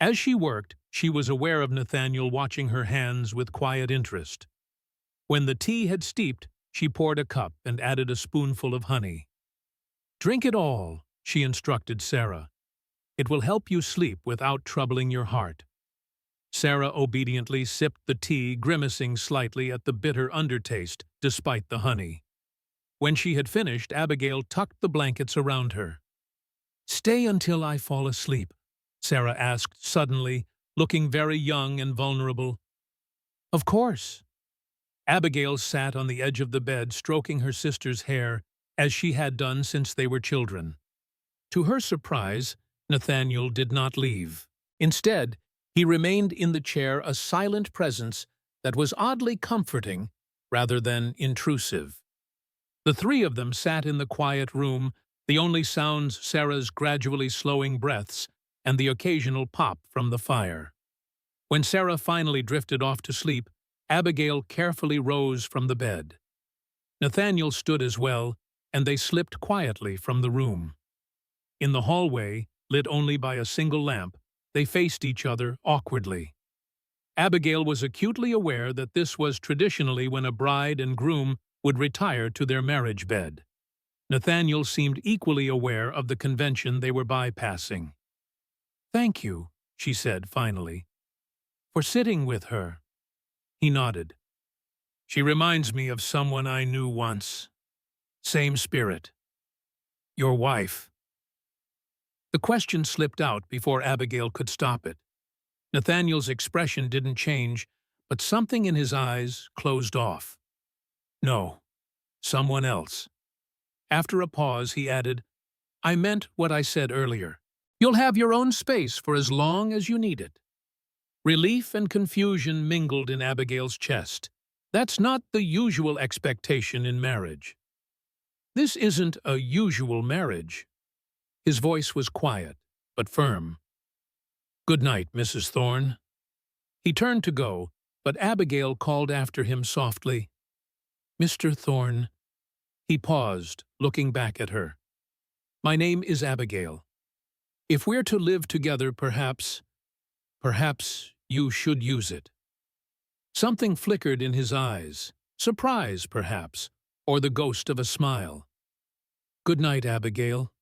As she worked, she was aware of Nathaniel watching her hands with quiet interest. When the tea had steeped, she poured a cup and added a spoonful of honey. "Drink it all," she instructed Sarah. "It will help you sleep without troubling your heart." Sarah obediently sipped the tea, grimacing slightly at the bitter undertaste despite the honey. When she had finished, Abigail tucked the blankets around her. "Stay until I fall asleep," Sarah asked suddenly, looking very young and vulnerable. "Of course." Abigail sat on the edge of the bed, stroking her sister's hair, as she had done since they were children. To her surprise, Nathaniel did not leave. Instead, he remained in the chair, a silent presence that was oddly comforting rather than intrusive. The three of them sat in the quiet room, the only sounds Sarah's gradually slowing breaths and the occasional pop from the fire. When Sarah finally drifted off to sleep, Abigail carefully rose from the bed. Nathaniel stood as well, and they slipped quietly from the room. In the hallway, lit only by a single lamp, they faced each other awkwardly. Abigail was acutely aware that this was traditionally when a bride and groom would retire to their marriage bed. Nathaniel seemed equally aware of the convention they were bypassing. "Thank you," she said finally, "for sitting with her." He nodded. "She reminds me of someone I knew once. Same spirit. Your wife." The question slipped out before Abigail could stop it. Nathaniel's expression didn't change, but something in his eyes closed off. "No, someone else." After a pause, he added, "I meant what I said earlier. You'll have your own space for as long as you need it." Relief and confusion mingled in Abigail's chest. That's not the usual expectation in marriage. "This isn't a usual marriage." His voice was quiet, but firm. "Good night, Mrs. Thorne." He turned to go, but Abigail called after him softly, "Mr. Thorne." He paused, looking back at her. "My name is Abigail. If we're to live together, perhaps you should use it." Something flickered in his eyes, surprise, perhaps, or the ghost of a smile. "Good night, Abigail."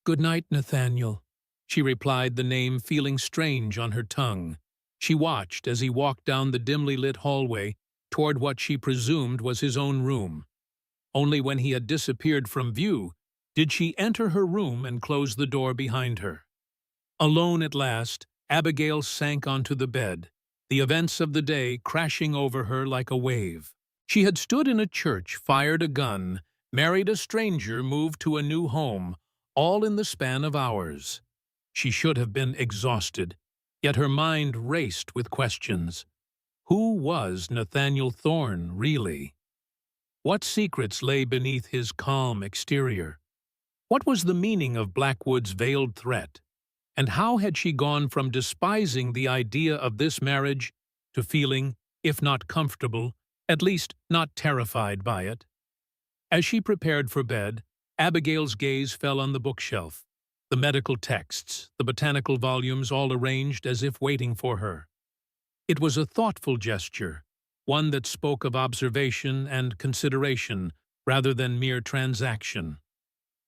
"Good night, Nathaniel," she replied, the name feeling strange on her tongue. She watched as he walked down the dimly lit hallway toward what she presumed was his own room. Only when he had disappeared from view did she enter her room and close the door behind her. Alone at last, Abigail sank onto the bed, the events of the day crashing over her like a wave. She had stood in a church, fired a gun, married a stranger, moved to a new home, all in the span of hours. She should have been exhausted, yet her mind raced with questions. Who was Nathaniel Thorne, really? What secrets lay beneath his calm exterior? What was the meaning of Blackwood's veiled threat? And how had she gone from despising the idea of this marriage to feeling, if not comfortable, at least not terrified by it? As she prepared for bed, Abigail's gaze fell on the bookshelf, the medical texts, the botanical volumes all arranged as if waiting for her. It was a thoughtful gesture, one that spoke of observation and consideration rather than mere transaction.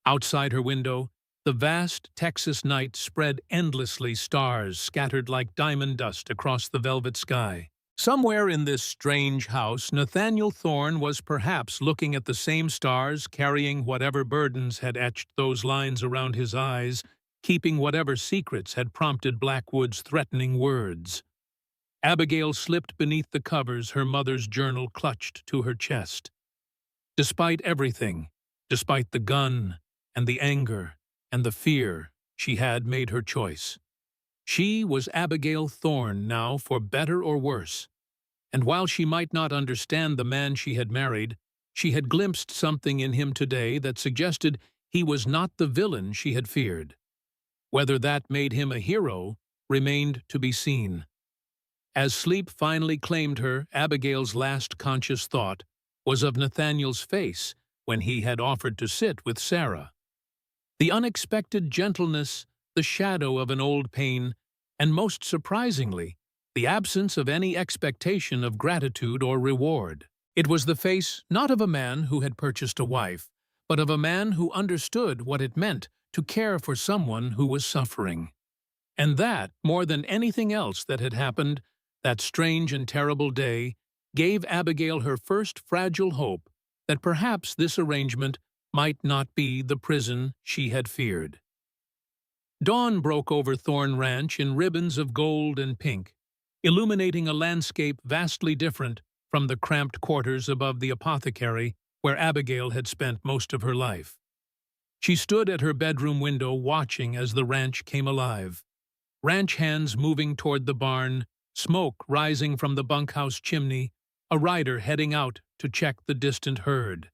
Outside her window, The vast Texas night spread endlessly, stars scattered like diamond dust across the velvet sky. Somewhere in this strange house, Nathaniel Thorne was perhaps looking at the same stars, carrying whatever burdens had etched those lines around his eyes, keeping whatever secrets had prompted Blackwood's threatening words. Abigail slipped beneath the covers, her mother's journal clutched to her chest. Despite everything, despite the gun and the anger and the fear, she had made her choice. She was Abigail Thorne now, for better or worse. And while she might not understand the man she had married, she had glimpsed something in him today that suggested he was not the villain she had feared. Whether that made him a hero remained to be seen. As sleep finally claimed her, Abigail's last conscious thought was of Nathaniel's face when he had offered to sit with Sarah. The unexpected gentleness, the shadow of an old pain, and most surprisingly, the absence of any expectation of gratitude or reward. It was the face not of a man who had purchased a wife, but of a man who understood what it meant to care for someone who was suffering. And that, more than anything else that had happened that strange and terrible day, gave Abigail her first fragile hope that perhaps this arrangement might not be the prison she had feared. Dawn broke over Thorne Ranch in ribbons of gold and pink, illuminating a landscape vastly different from the cramped quarters above the apothecary where Abigail had spent most of her life. She stood at her bedroom window watching as the ranch came alive. Ranch hands moving toward the barn, smoke rising from the bunkhouse chimney, a rider heading out to check the distant herd.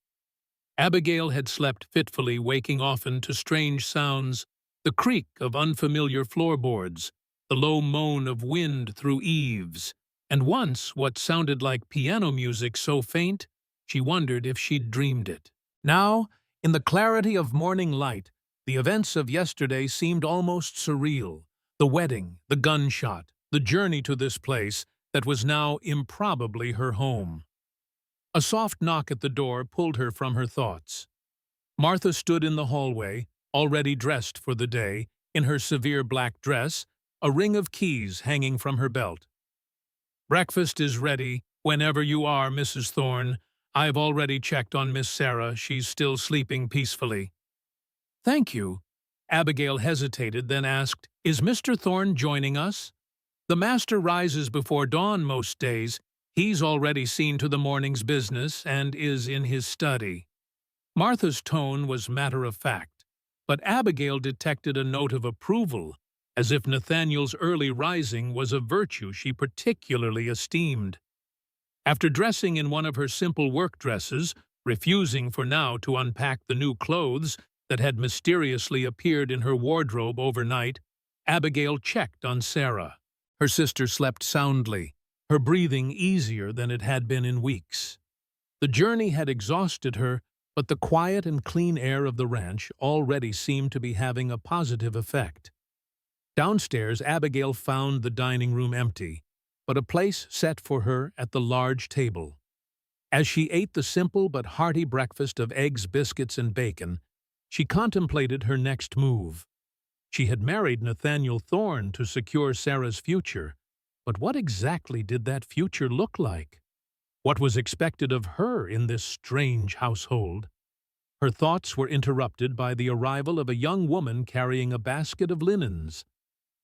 Abigail had slept fitfully, waking often to strange sounds, the creak of unfamiliar floorboards, the low moan of wind through eaves, and once what sounded like piano music so faint she wondered if she'd dreamed it. Now, in the clarity of morning light, the events of yesterday seemed almost surreal. The wedding, the gunshot, the journey to this place that was now improbably her home. A soft knock at the door pulled her from her thoughts. Martha stood in the hallway, already dressed for the day, in her severe black dress, a ring of keys hanging from her belt. "Breakfast is ready, whenever you are, Mrs. Thorne. I've already checked on Miss Sarah. She's still sleeping peacefully." "Thank you." Abigail hesitated, then asked, "Is Mr. Thorne joining us?" "The master rises before dawn most days. He's already seen to the morning's business and is in his study." Martha's tone was matter-of-fact, but Abigail detected a note of approval, as if Nathaniel's early rising was a virtue she particularly esteemed. After dressing in one of her simple work dresses, refusing for now to unpack the new clothes that had mysteriously appeared in her wardrobe overnight, Abigail checked on Sarah. Her sister slept soundly, her breathing easier than it had been in weeks. The journey had exhausted her, but the quiet and clean air of the ranch already seemed to be having a positive effect. Downstairs, Abigail found the dining room empty, but a place set for her at the large table. As she ate the simple but hearty breakfast of eggs, biscuits, and bacon, she contemplated her next move. She had married Nathaniel Thorne to secure Sarah's future, but what exactly did that future look like? What was expected of her in this strange household? Her thoughts were interrupted by the arrival of a young woman carrying a basket of linens.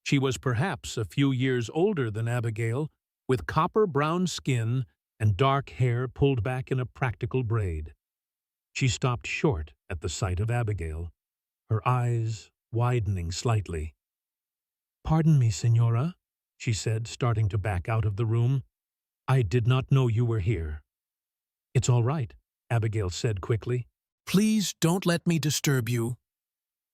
She was perhaps a few years older than Abigail, with copper-brown skin and dark hair pulled back in a practical braid. She stopped short at the sight of Abigail, her eyes widening slightly. "Pardon me, Signora," she said, starting to back out of the room. "I did not know you were here." "It's all right," Abigail said quickly. "Please don't let me disturb you."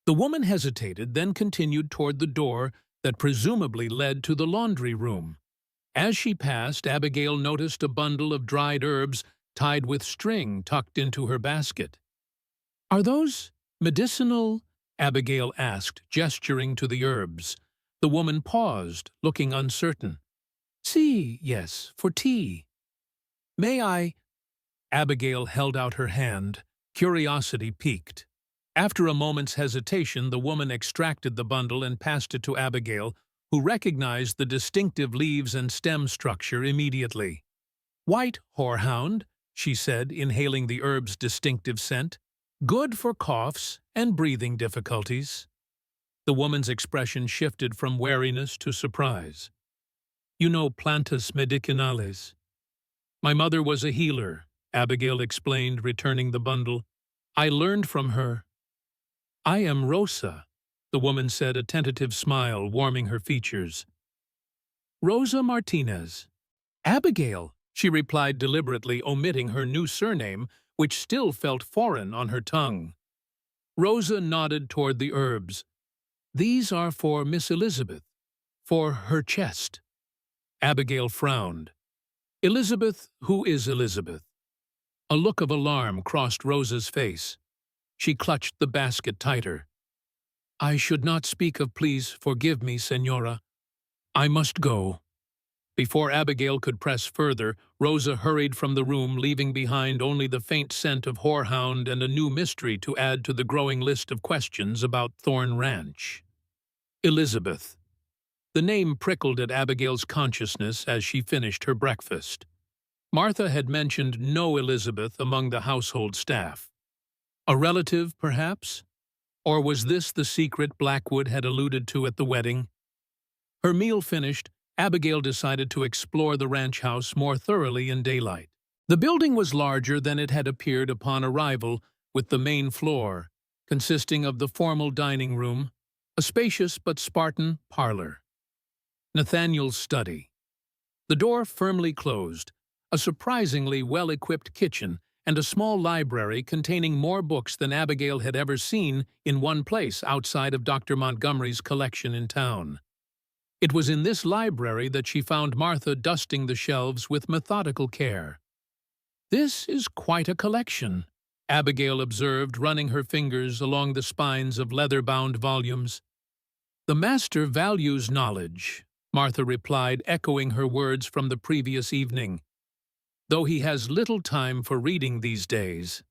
The woman hesitated, then continued toward the door that presumably led to the laundry room. As she passed, Abigail noticed a bundle of dried herbs tied with string tucked into her basket. "Are those medicinal?" Abigail asked, gesturing to the herbs. The woman paused, looking uncertain. "See, yes, for tea." "May I?" Abigail held out her hand, curiosity piqued. After a moment's hesitation, the woman extracted the bundle and passed it to Abigail, who recognized the distinctive leaves and stem structure immediately. "White horehound," she said, inhaling the herb's distinctive scent. "Good for coughs and breathing difficulties." The woman's expression shifted from wariness to surprise. "You know plantas medicinales." "My mother was a healer," Abigail explained, returning the bundle. "I learned from her." "I am Rosa," the woman said, a tentative smile warming her features. "Rosa Martinez." "Abigail," she replied deliberately, omitting her new surname, which still felt foreign on her tongue. Rosa nodded toward the herbs. "These are for Miss Elizabeth, for her chest." Abigail frowned. "Elizabeth, who is Elizabeth?" A look of alarm crossed Rosa's face. She clutched the basket tighter. "I should not speak of, please forgive me, Senora. I must go." Before Abigail could press further, Rosa hurried from the room, leaving behind only the faint scent of horehound and a new mystery to add to the growing list of questions about Thorn Ranch. Elizabeth. The name prickled at Abigail's consciousness as she finished her breakfast. Martha had mentioned no Elizabeth among the household staff. A relative, perhaps? Or was this the secret Blackwood had alluded to at the wedding? Her meal finished, Abigail decided to explore the ranch house more thoroughly in daylight. The building was larger than it had appeared upon arrival, with the main floor, consisting of the formal dining room, a spacious but Spartan parlor. Nathaniel's study. The door firmly closed, a surprisingly well-equipped kitchen, and a small library containing more books than Abigail had ever seen in one place outside of Dr. Montgomery's collection in town. It was in this library that she found Martha dusting the shelves with methodical care. "This is quite a collection," Abigail observed, running her fingers along the spines of leather-bound volumes. "The master values knowledge," Martha replied, echoing her words from the previous evening, "though he has little time for reading these days."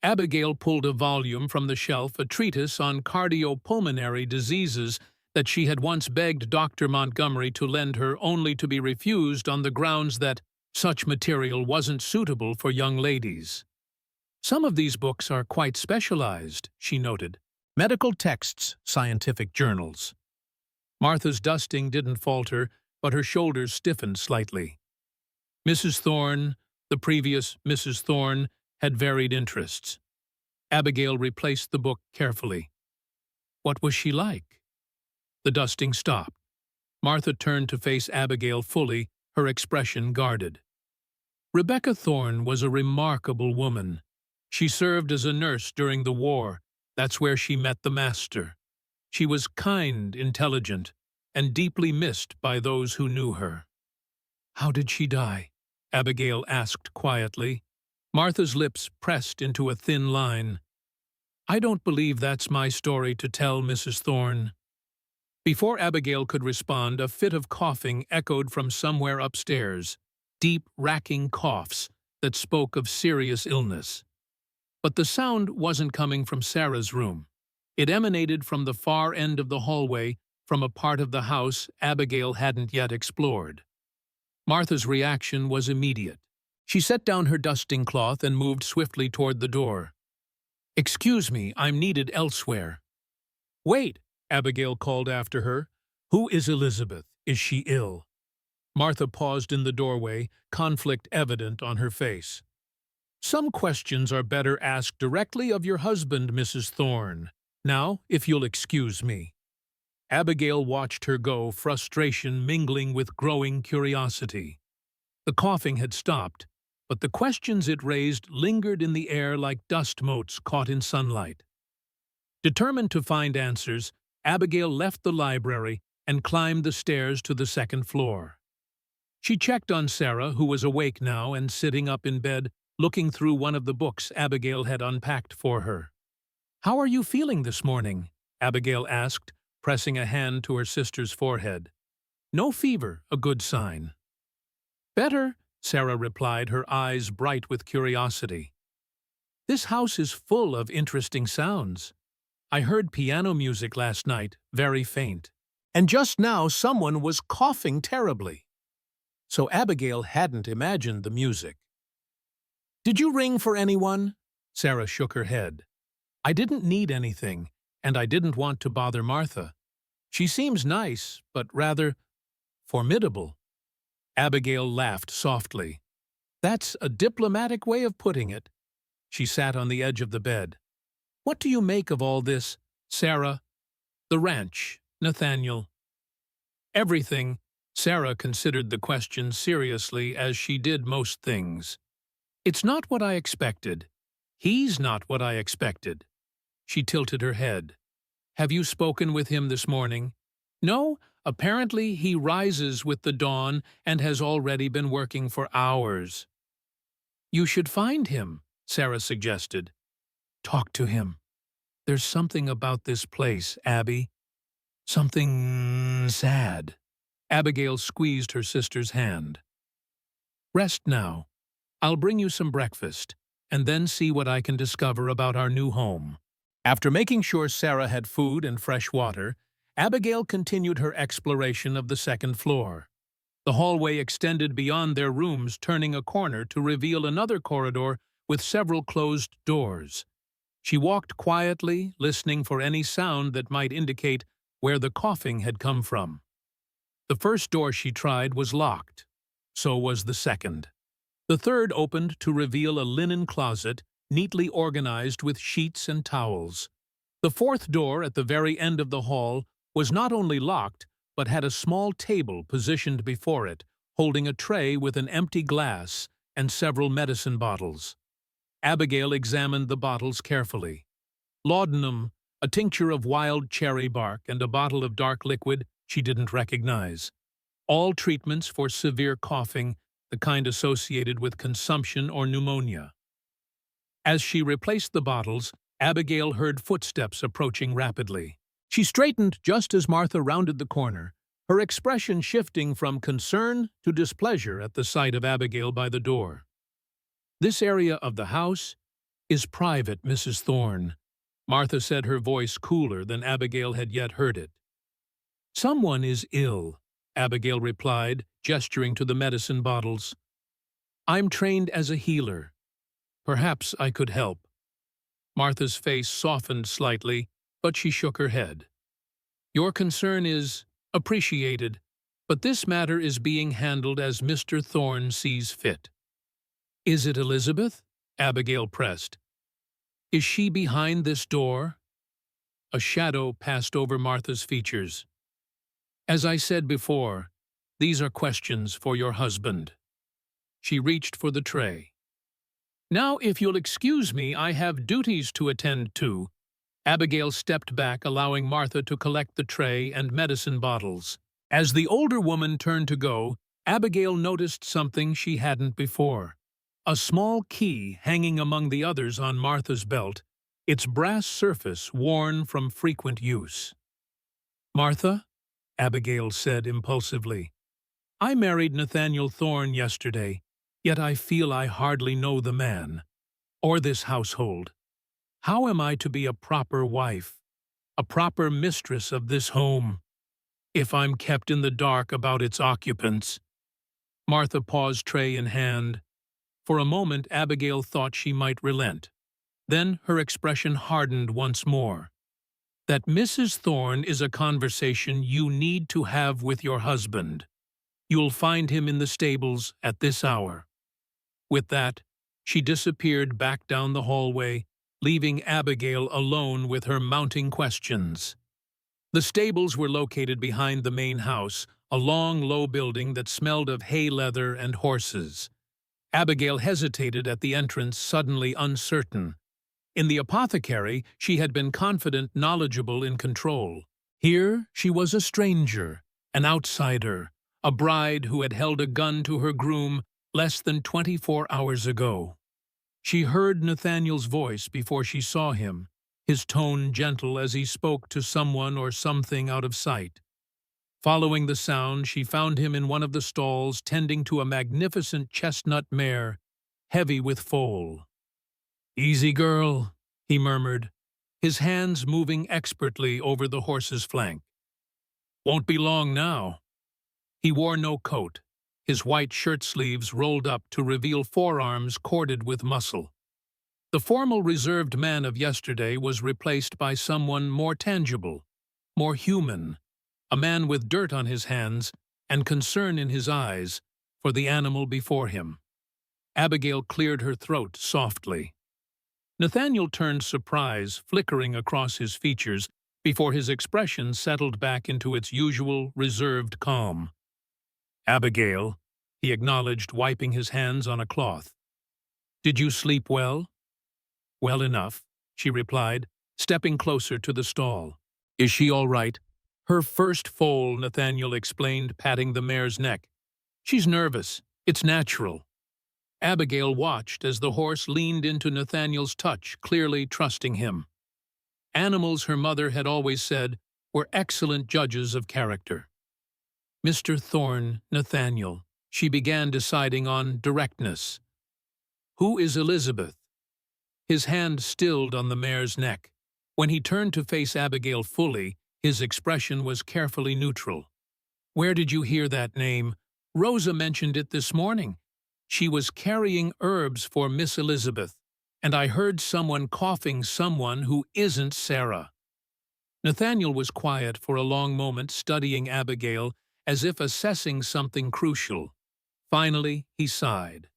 Abigail pulled a volume from the shelf, a treatise on cardiopulmonary diseases that she had once begged Dr. Montgomery to lend her, only to be refused on the grounds that such material wasn't suitable for young ladies. "Some of these books are quite specialized," she noted. "Medical texts, scientific journals." Martha's dusting didn't falter, but her shoulders stiffened slightly. Mrs. Thorne, the previous Mrs. Thorne, had varied interests. Abigail replaced the book carefully. What was she like? The dusting stopped. Martha turned to face Abigail fully, her expression guarded. Rebecca Thorne was a remarkable woman. She served as a nurse during the war. That's where she met the master. She was kind, intelligent, and deeply missed by those who knew her. "How did she die?" Abigail asked quietly. Martha's lips pressed into a thin line. "I don't believe that's my story to tell, Mrs. Thorne." Before Abigail could respond, a fit of coughing echoed from somewhere upstairs, deep, racking coughs that spoke of serious illness. But the sound wasn't coming from Sarah's room. It emanated from the far end of the hallway, from a part of the house Abigail hadn't yet explored. Martha's reaction was immediate. She set down her dusting cloth and moved swiftly toward the door. "Excuse me, I'm needed elsewhere." "Wait," Abigail called after her. "Who is Elizabeth? Is she ill?" Martha paused in the doorway, conflict evident on her face. "Some questions are better asked directly of your husband, Mrs. Thorne. Now, if you'll excuse me." Abigail watched her go, frustration mingling with growing curiosity. The coughing had stopped, but the questions it raised lingered in the air like dust motes caught in sunlight. Determined to find answers, Abigail left the library and climbed the stairs to the second floor. She checked on Sarah, who was awake now and sitting up in bed, looking through one of the books Abigail had unpacked for her. "How are you feeling this morning?" Abigail asked, pressing a hand to her sister's forehead. "No fever, a good sign." "Better," Sarah replied, her eyes bright with curiosity. This house is full of interesting sounds. I heard piano music last night, very faint. And just now someone was coughing terribly. So Abigail hadn't imagined the music. Did you ring for anyone? Sarah shook her head. I didn't need anything, and I didn't want to bother Martha. She seems nice, but rather formidable. Abigail laughed softly. That's a diplomatic way of putting it. She sat on the edge of the bed. What do you make of all this, Sarah? The ranch, Nathaniel. Everything. Sarah considered the question seriously, as she did most things. It's not what I expected. He's not what I expected. She tilted her head. Have you spoken with him this morning? No, apparently he rises with the dawn and has already been working for hours. You should find him, Sarah suggested. Talk to him. There's something about this place, Abby. Something sad. Abigail squeezed her sister's hand. Rest now. I'll bring you some breakfast, and then see what I can discover about our new home. After making sure Sarah had food and fresh water, Abigail continued her exploration of the second floor. The hallway extended beyond their rooms, turning a corner to reveal another corridor with several closed doors. She walked quietly, listening for any sound that might indicate where the coughing had come from. The first door she tried was locked. So was the second. The third opened to reveal a linen closet, neatly organized with sheets and towels. The fourth door at the very end of the hall was not only locked, but had a small table positioned before it, holding a tray with an empty glass and several medicine bottles. Abigail examined the bottles carefully. Laudanum, a tincture of wild cherry bark, and a bottle of dark liquid she didn't recognize. All treatments for severe coughing, the kind associated with consumption or pneumonia. As she replaced the bottles, Abigail heard footsteps approaching rapidly. She straightened just as Martha rounded the corner, her expression shifting from concern to displeasure at the sight of Abigail by the door. This area of the house is private, Mrs. Thorne, Martha said, her voice cooler than Abigail had yet heard it. Someone is ill, Abigail replied, gesturing to the medicine bottles. I'm trained as a healer. Perhaps I could help. Martha's face softened slightly, but she shook her head. Your concern is appreciated, but this matter is being handled as Mr. Thorne sees fit. Is it Elizabeth? Abigail pressed. Is she behind this door? A shadow passed over Martha's features. As I said before, these are questions for your husband. She reached for the tray. Now, if you'll excuse me, I have duties to attend to. Abigail stepped back, allowing Martha to collect the tray and medicine bottles. As the older woman turned to go, Abigail noticed something she hadn't before. A small key hanging among the others on Martha's belt, its brass surface worn from frequent use. Martha, Abigail said impulsively, I married Nathaniel Thorne yesterday, yet I feel I hardly know the man, or this household. How am I to be a proper wife, a proper mistress of this home, if I'm kept in the dark about its occupants? Martha paused, tray in hand. For a moment, Abigail thought she might relent. Then her expression hardened once more. That Mrs. Thorne is a conversation you need to have with your husband. You'll find him in the stables at this hour. With that, she disappeared back down the hallway, leaving Abigail alone with her mounting questions. The stables were located behind the main house, a long, low building that smelled of hay leather and horses. Abigail hesitated at the entrance, suddenly uncertain. In the apothecary, she had been confident, knowledgeable, in control. Here, she was a stranger, an outsider, a bride who had held a gun to her groom less than 24 hours ago. She heard Nathaniel's voice before she saw him, his tone gentle as he spoke to someone or something out of sight. Following the sound, she found him in one of the stalls tending to a magnificent chestnut mare, heavy with foal. Easy, girl, he murmured, his hands moving expertly over the horse's flank. Won't be long now. He wore no coat, his white shirt sleeves rolled up to reveal forearms corded with muscle. The formal reserved man of yesterday was replaced by someone more tangible, more human, a man with dirt on his hands and concern in his eyes for the animal before him. Abigail cleared her throat softly. Nathaniel turned surprise flickering across his features before his expression settled back into its usual reserved calm. "Abigail," he acknowledged, wiping his hands on a cloth. "Did you sleep well?" "Well enough," she replied, stepping closer to the stall. "Is she all right?" "Her first foal," Nathaniel explained, patting the mare's neck. "She's nervous. It's natural." Abigail watched as the horse leaned into Nathaniel's touch, clearly trusting him. Animals, her mother had always said, were excellent judges of character. "Mr. Thorne, Nathaniel," she began, deciding on directness. "Who is Elizabeth?" His hand stilled on the mare's neck. When he turned to face Abigail fully, his expression was carefully neutral. "Where did you hear that name? Rosa mentioned it this morning. She was carrying herbs for Miss Elizabeth, and I heard someone coughing someone who isn't Sarah." Nathaniel was quiet for a long moment, studying Abigail as if assessing something crucial. Finally, he sighed.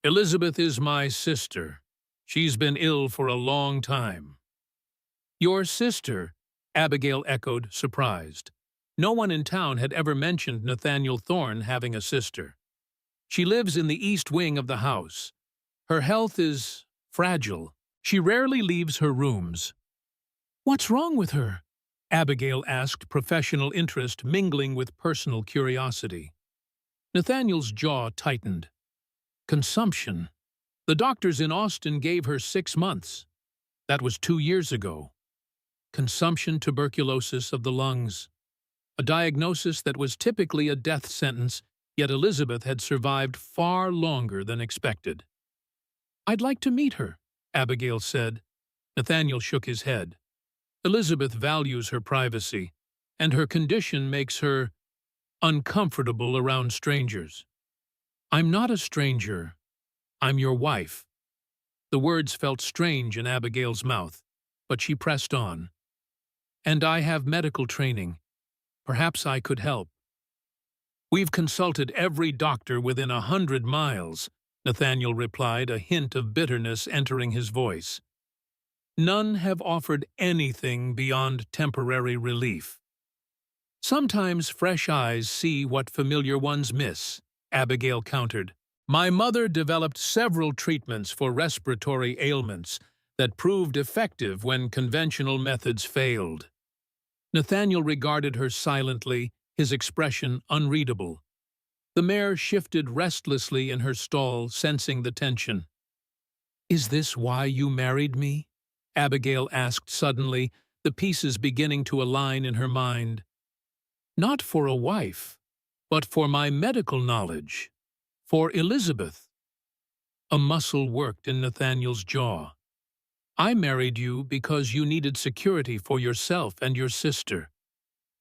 "Elizabeth is my sister. She's been ill for a long time." "Your sister?" Abigail echoed, surprised. No one in town had ever mentioned Nathaniel Thorne having a sister. "She lives in the east wing of the house. Her health is fragile. She rarely leaves her rooms." "What's wrong with her?" Abigail asked, professional interest mingling with personal curiosity. Nathaniel's jaw tightened. "Consumption. The doctors in Austin gave her 6 months. That was 2 years ago. Consumption, tuberculosis of the lungs. A diagnosis that was typically a death sentence, yet Elizabeth had survived far longer than expected." "I'd like to meet her," Abigail said. Nathaniel shook his head. "Elizabeth values her privacy, and her condition makes her uncomfortable around strangers." "I'm not a stranger. I'm your wife." The words felt strange in Abigail's mouth, but she pressed on. "And I have medical training. Perhaps I could help." "We've consulted every doctor within 100 miles, Nathaniel replied, a hint of bitterness entering his voice. "None have offered anything beyond temporary relief." "Sometimes fresh eyes see what familiar ones miss," Abigail countered. "My mother developed several treatments for respiratory ailments that proved effective when conventional methods failed." Nathaniel regarded her silently, his expression unreadable. The mare shifted restlessly in her stall, sensing the tension. "Is this why you married me?" Abigail asked suddenly, the pieces beginning to align in her mind. "Not for a wife, but for my medical knowledge. For Elizabeth." A muscle worked in Nathaniel's jaw. "I married you because you needed security for yourself and your sister.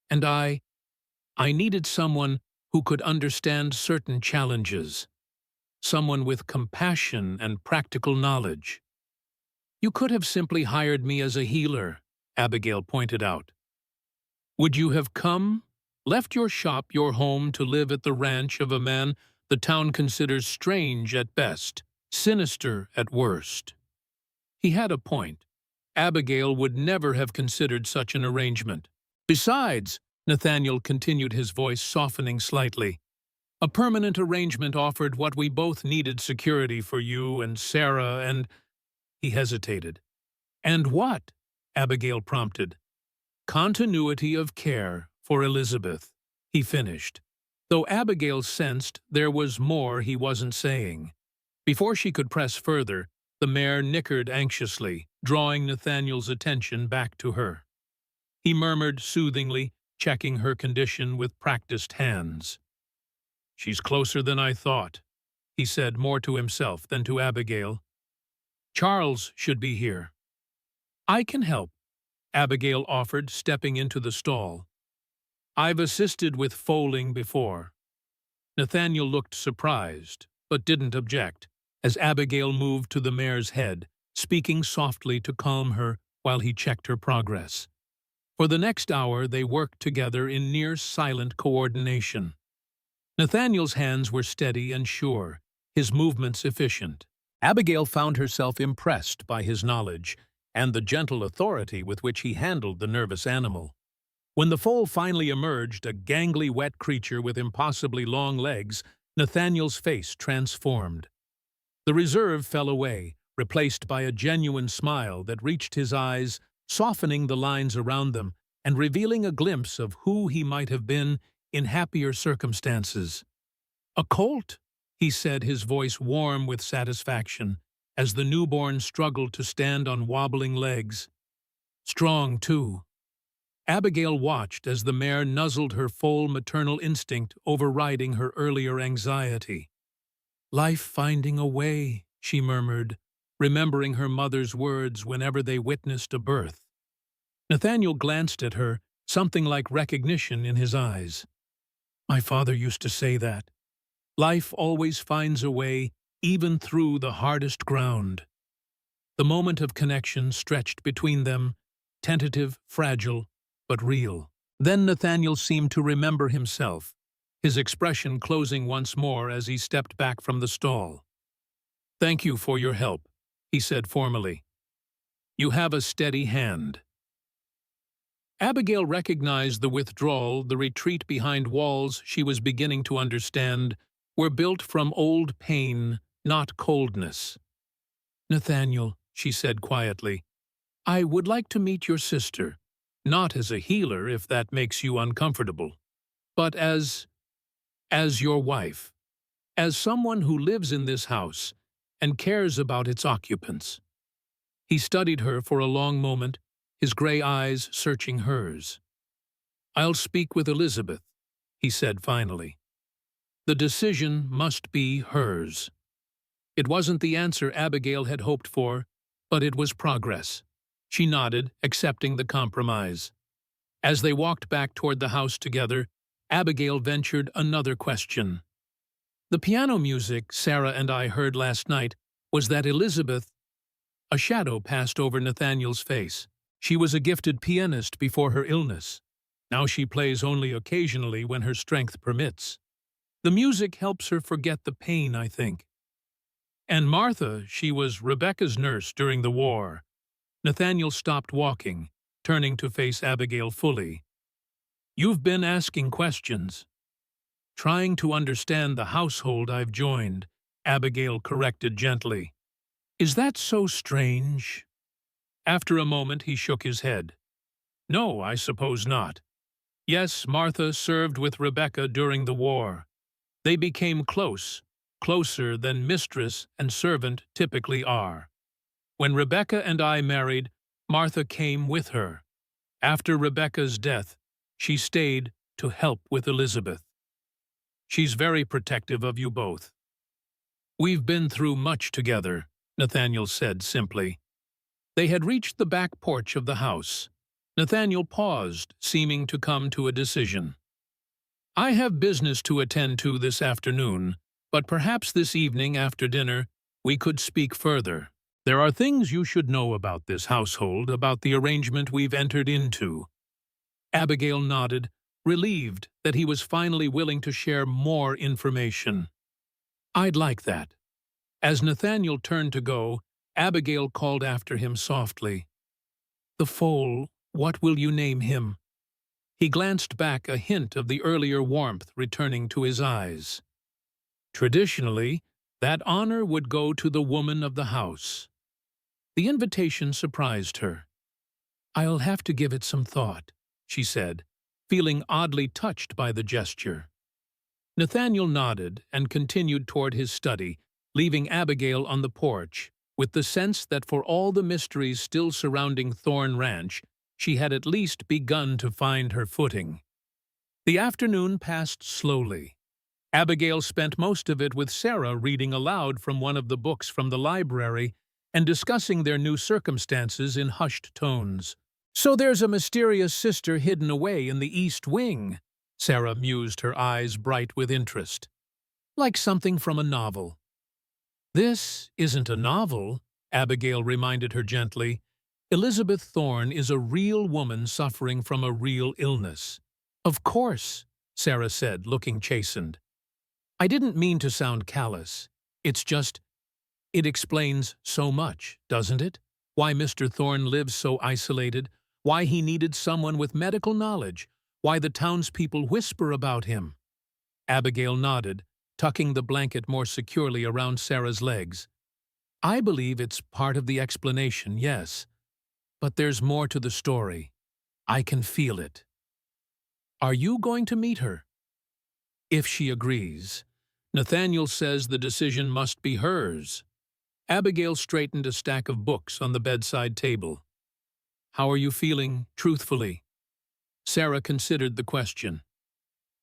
And I needed someone who could understand certain challenges. Someone with compassion and practical knowledge." "You could have simply hired me as a healer," Abigail pointed out. "Would you have left your shop, your home, to live at the ranch of a man the town considers strange at best, sinister at worst?" He had a point. Abigail would never have considered such an arrangement. "Besides," Nathaniel continued, his voice softening slightly, "a permanent arrangement offered what we both needed: security for you and Sarah and—" He hesitated. "And what?" Abigail prompted. "Continuity of care for Elizabeth," he finished, though Abigail sensed there was more he wasn't saying. Before she could press further, the mare nickered anxiously, drawing Nathaniel's attention back to her. He murmured soothingly, checking her condition with practiced hands. "She's closer than I thought," he said, more to himself than to Abigail. Charles should be here. I can help, Abigail offered, stepping into the stall. I've assisted with foaling before. Nathaniel looked surprised, but didn't object, as Abigail moved to the mare's head, speaking softly to calm her while he checked her progress. For the next hour they worked together in near-silent coordination. Nathaniel's hands were steady and sure, his movements efficient. Abigail found herself impressed by his knowledge and the gentle authority with which he handled the nervous animal. When the foal finally emerged, a gangly wet creature with impossibly long legs, Nathaniel's face transformed. The reserve fell away, replaced by a genuine smile that reached his eyes, softening the lines around them and revealing a glimpse of who he might have been in happier circumstances. "A colt," he said, his voice warm with satisfaction, as the newborn struggled to stand on wobbling legs. "Strong, too." Abigail watched as the mare nuzzled her full maternal instinct, overriding her earlier anxiety. "Life finding a way," she murmured, remembering her mother's words whenever they witnessed a birth. Nathaniel glanced at her, something like recognition in his eyes. "My father used to say that. Life always finds a way, even through the hardest ground." The moment of connection stretched between them, tentative, fragile, but real. Then Nathaniel seemed to remember himself, his expression closing once more as he stepped back from the stall. "Thank you for your help," he said formally. "You have a steady hand." Abigail recognized the withdrawal, the retreat behind walls she was beginning to understand, were built from old pain, not coldness. "Nathaniel," she said quietly, "I would like to meet your sister, not as a healer if that makes you uncomfortable, but as your wife, as someone who lives in this house and cares about its occupants." He studied her for a long moment, his gray eyes searching hers. "I'll speak with Elizabeth," he said finally. "The decision must be hers." It wasn't the answer Abigail had hoped for, but it was progress. She nodded, accepting the compromise. As they walked back toward the house together, Abigail ventured another question. "The piano music Sarah and I heard last night, was that Elizabeth—" A shadow passed over Nathaniel's face. "She was a gifted pianist before her illness. Now she plays only occasionally when her strength permits. The music helps her forget the pain, I think. And Martha, she was Rebecca's nurse during the war." Nathaniel stopped walking, turning to face Abigail fully. "You've been asking questions." "Trying to understand the household I've joined," Abigail corrected gently. "Is that so strange?" After a moment he shook his head. "No, I suppose not. Yes, Martha served with Rebecca during the war. They became close, closer than mistress and servant typically are. When Rebecca and I married, Martha came with her. After Rebecca's death, she stayed to help with Elizabeth. She's very protective of you both." "We've been through much together," Nathaniel said simply. They had reached the back porch of the house. Nathaniel paused, seeming to come to a decision. "I have business to attend to this afternoon, but perhaps this evening after dinner we could speak further. There are things you should know about this household, about the arrangement we've entered into." Abigail nodded, relieved that he was finally willing to share more information. "I'd like that." As Nathaniel turned to go, Abigail called after him softly. "The foal, what will you name him?" He glanced back, a hint of the earlier warmth returning to his eyes. Traditionally, that honor would go to the woman of the house. The invitation surprised her. "I'll have to give it some thought," she said, feeling oddly touched by the gesture. Nathaniel nodded and continued toward his study, leaving Abigail on the porch, with the sense that for all the mysteries still surrounding Thorn Ranch, she had at least begun to find her footing. The afternoon passed slowly. Abigail spent most of it with Sarah reading aloud from one of the books from the library, and discussing their new circumstances in hushed tones. "So there's a mysterious sister hidden away in the East Wing," Sarah mused, her eyes bright with interest. "Like something from a novel." "This isn't a novel," Abigail reminded her gently. "Elizabeth Thorne is a real woman suffering from a real illness." "Of course," Sarah said, looking chastened. "I didn't mean to sound callous. It's just, it explains so much, doesn't it? Why Mr. Thorne lives so isolated, why he needed someone with medical knowledge, why the townspeople whisper about him." Abigail nodded, tucking the blanket more securely around Sarah's legs. "I believe it's part of the explanation, yes. But there's more to the story. I can feel it." "Are you going to meet her?" "If she agrees. Nathaniel says the decision must be hers." Abigail straightened a stack of books on the bedside table. "How are you feeling, truthfully?" Sarah considered the question.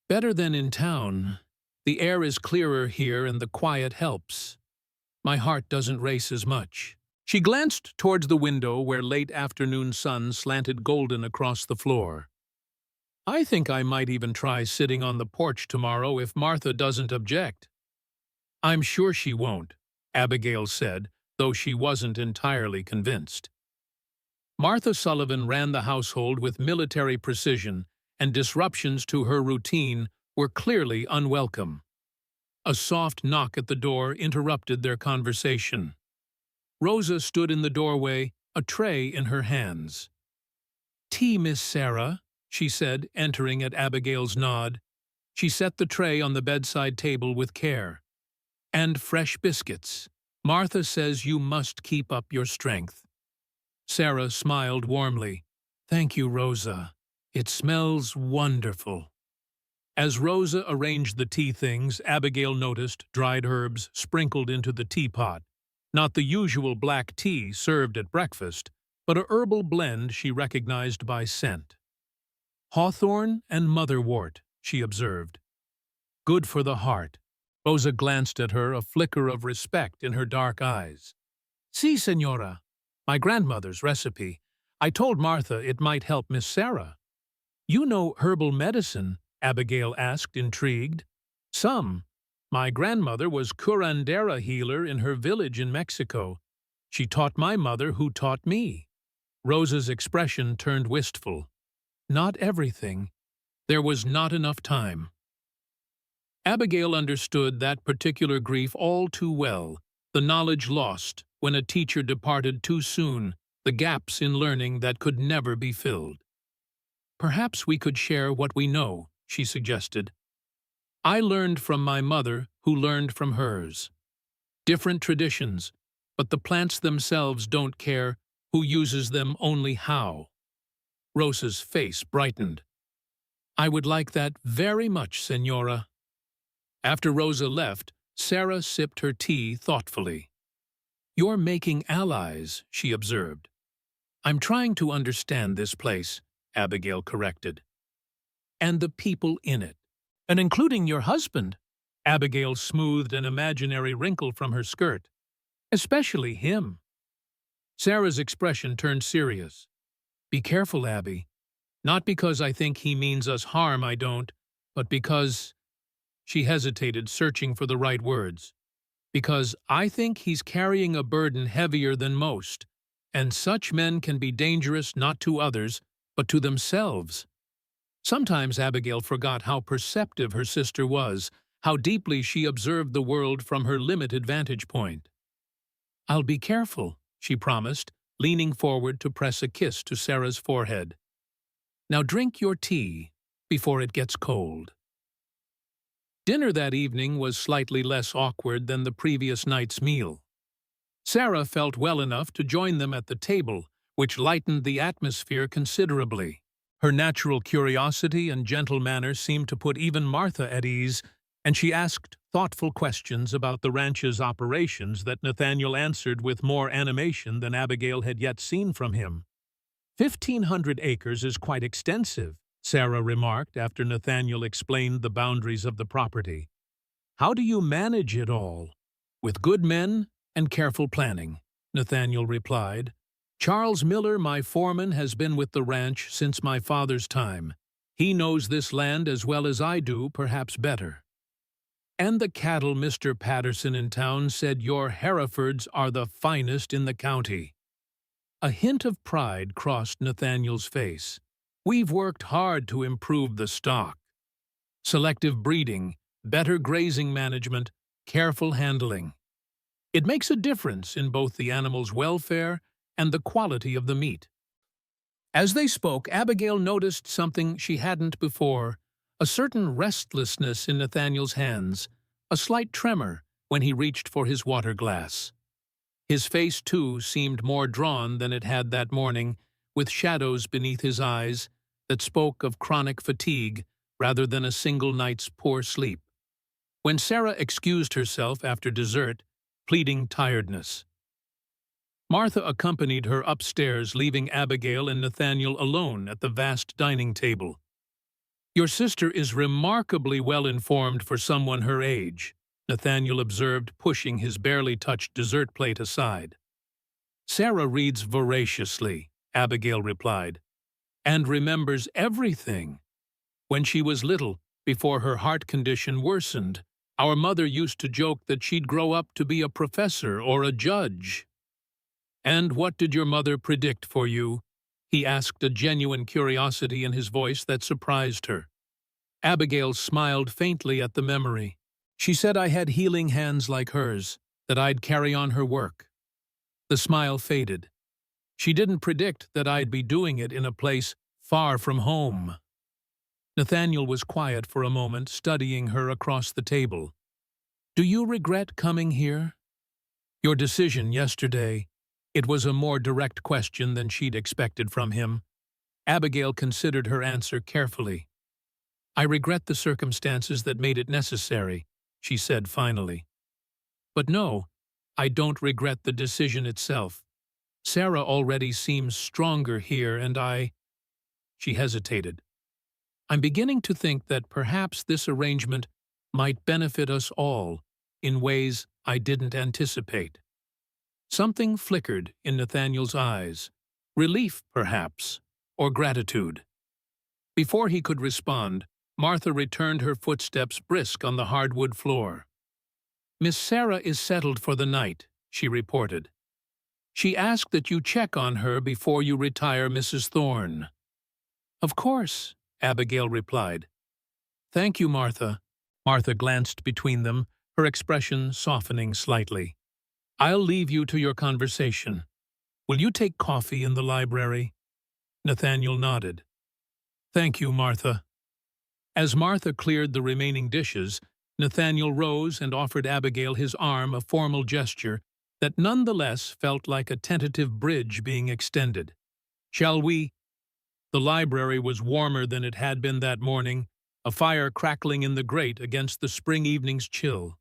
"Better than in town. The air is clearer here and the quiet helps. My heart doesn't race as much." She glanced towards the window where late afternoon sun slanted golden across the floor. "I think I might even try sitting on the porch tomorrow if Martha doesn't object." "I'm sure she won't," Abigail said, though she wasn't entirely convinced. Martha Sullivan ran the household with military precision, and disruptions to her routine were clearly unwelcome. A soft knock at the door interrupted their conversation. Rosa stood in the doorway, a tray in her hands. "Tea, Miss Sarah," she said, entering at Abigail's nod. She set the tray on the bedside table with care. "And fresh biscuits. Martha says you must keep up your strength." Sarah smiled warmly. "Thank you, Rosa. It smells wonderful." As Rosa arranged the tea things, Abigail noticed dried herbs sprinkled into the teapot. Not the usual black tea served at breakfast, but a herbal blend she recognized by scent. "Hawthorn and motherwort," she observed. "Good for the heart." Rosa glanced at her, a flicker of respect in her dark eyes. "Si, Senora. My grandmother's recipe. I told Martha it might help Miss Sarah." "You know herbal medicine?" Abigail asked, intrigued. "Some. My grandmother was curandera healer in her village in Mexico. She taught my mother, who taught me." Rosa's expression turned wistful. "Not everything. There was not enough time." Abigail understood that particular grief all too well, the knowledge lost when a teacher departed too soon, the gaps in learning that could never be filled. "Perhaps we could share what we know," she suggested. "I learned from my mother, who learned from hers. Different traditions, but the plants themselves don't care who uses them, only how." Rosa's face brightened. "I would like that very much, Senora." After Rosa left, Sarah sipped her tea thoughtfully. "You're making allies," she observed. "I'm trying to understand this place," Abigail corrected. "And the people in it. And including your husband." Abigail smoothed an imaginary wrinkle from her skirt. "Especially him." Sarah's expression turned serious. "Be careful, Abby. Not because I think he means us harm, I don't, but because—" She hesitated, searching for the right words. "Because I think he's carrying a burden heavier than most, and such men can be dangerous not to others, but to themselves." Sometimes Abigail forgot how perceptive her sister was, how deeply she observed the world from her limited vantage point. "I'll be careful," she promised, leaning forward to press a kiss to Sarah's forehead. "Now drink your tea before it gets cold." Dinner that evening was slightly less awkward than the previous night's meal. Sarah felt well enough to join them at the table, which lightened the atmosphere considerably. Her natural curiosity and gentle manner seemed to put even Martha at ease, and she asked thoughtful questions about the ranch's operations that Nathaniel answered with more animation than Abigail had yet seen from him. 1,500 acres is quite extensive," Sarah remarked after Nathaniel explained the boundaries of the property. "How do you manage it all?" "With good men and careful planning." Nathaniel replied. "Charles Miller, my foreman, has been with the ranch since my father's time. He knows this land as well as I do, perhaps better. And the cattle Mr. Patterson in town said your Herefords are the finest in the county." A hint of pride crossed Nathaniel's face. "We've worked hard to improve the stock. Selective breeding, better grazing management, careful handling. It makes a difference in both the animal's welfare and the quality of the meat." As they spoke, Abigail noticed something she hadn't before, a certain restlessness in Nathaniel's hands, a slight tremor when he reached for his water glass. His face, too, seemed more drawn than it had that morning, with shadows beneath his eyes that spoke of chronic fatigue rather than a single night's poor sleep. When Sarah excused herself after dessert, pleading tiredness, Martha accompanied her upstairs, leaving Abigail and Nathaniel alone at the vast dining table. "Your sister is remarkably well informed for someone her age," Nathaniel observed, pushing his barely touched dessert plate aside. "Sarah reads voraciously," Abigail replied, "and remembers everything. When she was little, before her heart condition worsened, our mother used to joke that she'd grow up to be a professor or a judge." "And what did your mother predict for you?" he asked, a genuine curiosity in his voice that surprised her. Abigail smiled faintly at the memory. "She said I had healing hands like hers, that I'd carry on her work." The smile faded. "She didn't predict that I'd be doing it in a place far from home." Nathaniel was quiet for a moment, studying her across the table. "Do you regret coming here?" "Your decision yesterday." It was a more direct question than she'd expected from him. Abigail considered her answer carefully. "I regret the circumstances that made it necessary," she said finally. "But no, I don't regret the decision itself. Sarah already seems stronger here, and She hesitated. "I'm beginning to think that perhaps this arrangement might benefit us all in ways I didn't anticipate." Something flickered in Nathaniel's eyes. Relief, perhaps, or gratitude. Before he could respond, Martha returned, her footsteps brisk on the hardwood floor. "Miss Sarah is settled for the night," she reported. "She asked that you check on her before you retire, Mrs. Thorne." "Of course," Abigail replied. "Thank you, Martha." Martha glanced between them, her expression softening slightly. "I'll leave you to your conversation. Will you take coffee in the library?" Nathaniel nodded. "Thank you, Martha." As Martha cleared the remaining dishes, Nathaniel rose and offered Abigail his arm, a formal gesture that nonetheless felt like a tentative bridge being extended. "Shall we?" The library was warmer than it had been that morning, a fire crackling in the grate against the spring evening's chill.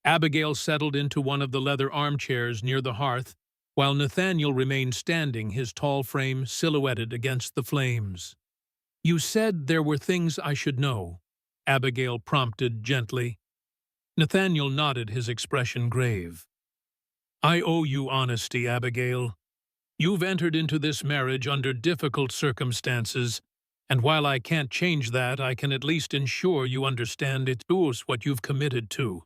Abigail settled into one of the leather armchairs near the hearth, while Nathaniel remained standing, his tall frame silhouetted against the flames. "You said there were things I should know," Abigail prompted gently. Nathaniel nodded, his expression grave. "I owe you honesty, Abigail. You've entered into this marriage under difficult circumstances, and while I can't change that, I can at least ensure you understand it's what you've committed to."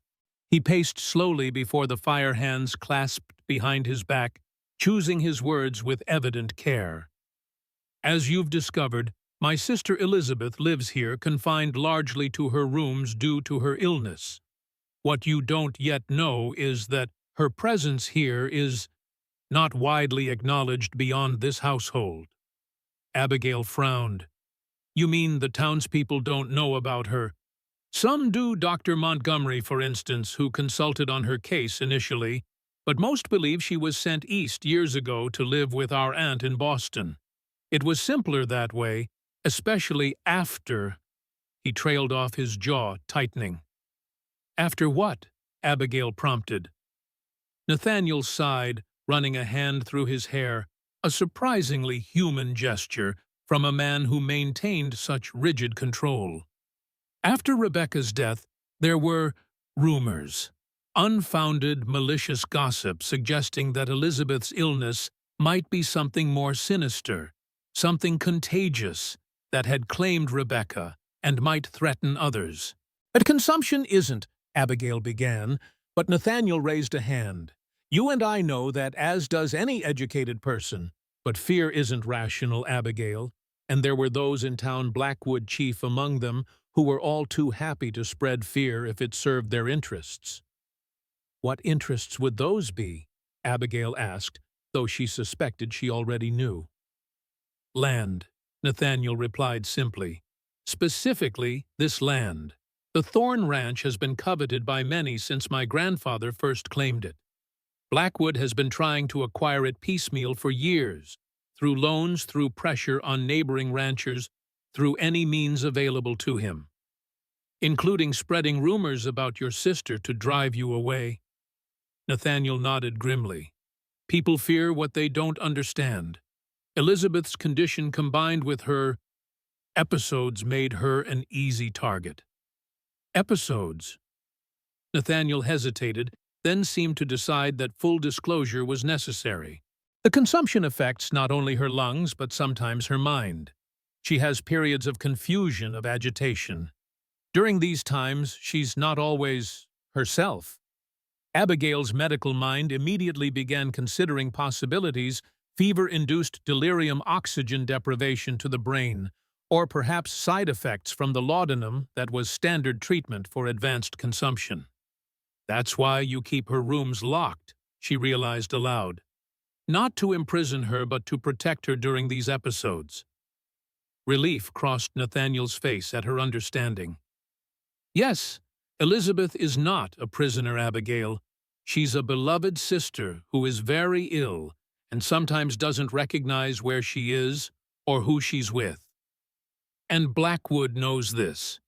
He paced slowly before the fire hands clasped behind his back, choosing his words with evident care. "As you've discovered, my sister Elizabeth lives here, confined largely to her rooms due to her illness. What you don't yet know is that her presence here is not widely acknowledged beyond this household." Abigail frowned. "You mean the townspeople don't know about her?" "Some do, Dr. Montgomery, for instance, who consulted on her case initially, but most believe she was sent east years ago to live with our aunt in Boston. It was simpler that way, especially after—" He trailed off, his jaw tightening. "After what?" Abigail prompted. Nathaniel sighed, running a hand through his hair, a surprisingly human gesture from a man who maintained such rigid control. "After Rebecca's death, there were rumors. unfounded, malicious gossip suggesting that Elizabeth's illness might be something more sinister, something contagious that had claimed Rebecca and might threaten others. "But consumption isn't," Abigail began, but Nathaniel raised a hand. "You and I know that, as does any educated person. But fear isn't rational, Abigail, and there were those in town, Blackwood chief among them, who were all too happy to spread fear if it served their interests." "What interests would those be?" Abigail asked, though she suspected she already knew. "Land," Nathaniel replied simply. "Specifically, this land. The Thorn Ranch has been coveted by many since my grandfather first claimed it. Blackwood has been trying to acquire it piecemeal for years, through loans, through pressure on neighboring ranchers, through any means available to him, including spreading rumors about your sister to drive you away." Nathaniel nodded grimly. "People fear what they don't understand. Elizabeth's condition combined with her episodes made her an easy target." "Episodes?" Nathaniel hesitated, then seemed to decide that full disclosure was necessary. "The consumption affects not only her lungs, but sometimes her mind. She has periods of confusion, of agitation. During these times, she's not always herself." Abigail's medical mind immediately began considering possibilities: fever-induced delirium, oxygen deprivation to the brain, or perhaps side effects from the laudanum that was standard treatment for advanced consumption. "That's why you keep her rooms locked," she realized aloud. "Not to imprison her, but to protect her during these episodes." Relief crossed Nathaniel's face at her understanding. "Yes, Elizabeth is not a prisoner, Abigail. She's a beloved sister who is very ill and sometimes doesn't recognize where she is or who she's with. And Blackwood knows this.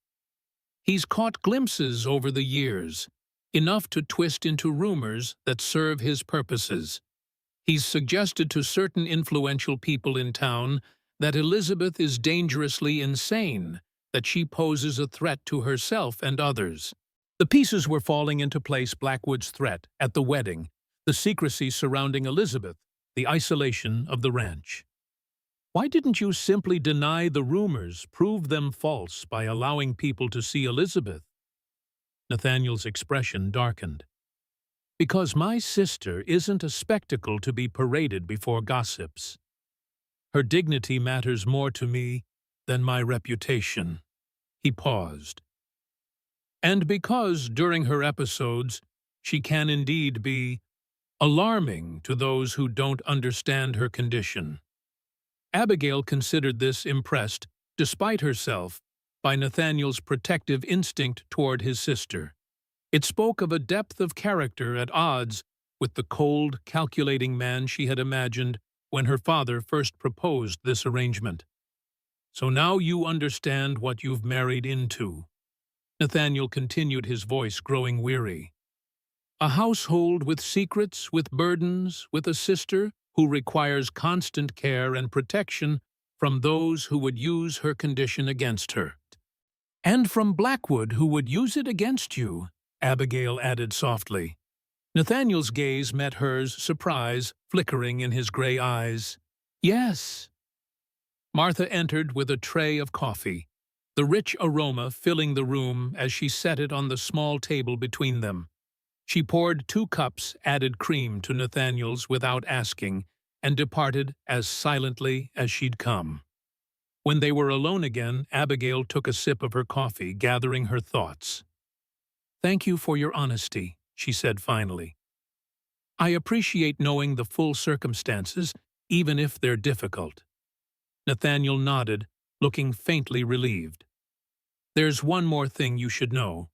He's caught glimpses over the years, enough to twist into rumors that serve his purposes. He's suggested to certain influential people in town that Elizabeth is dangerously insane, that she poses a threat to herself and others." The pieces were falling into place: Blackwood's threat at the wedding, the secrecy surrounding Elizabeth, the isolation of the ranch. "Why didn't you simply deny the rumors, prove them false by allowing people to see Elizabeth?" Nathaniel's expression darkened. "Because my sister isn't a spectacle to be paraded before gossips. Her dignity matters more to me than my reputation." He paused. "And because, during her episodes, she can indeed be alarming to those who don't understand her condition." Abigail considered this, impressed, despite herself, by Nathaniel's protective instinct toward his sister. It spoke of a depth of character at odds with the cold, calculating man she had imagined when her father first proposed this arrangement. "So now you understand what you've married into," Nathaniel continued, his voice growing weary. "A household with secrets, with burdens, with a sister who requires constant care and protection from those who would use her condition against her." "And from Blackwood, who would use it against you," Abigail added softly. Nathaniel's gaze met hers, surprise flickering in his gray eyes. "Yes." Martha entered with a tray of coffee, the rich aroma filling the room as she set it on the small table between them. She poured 2 cups, added cream to Nathaniel's without asking, and departed as silently as she'd come. When they were alone again, Abigail took a sip of her coffee, gathering her thoughts. "Thank you for your honesty," she said finally. "I appreciate knowing the full circumstances, even if they're difficult." Nathaniel nodded, looking faintly relieved. "There's one more thing you should know.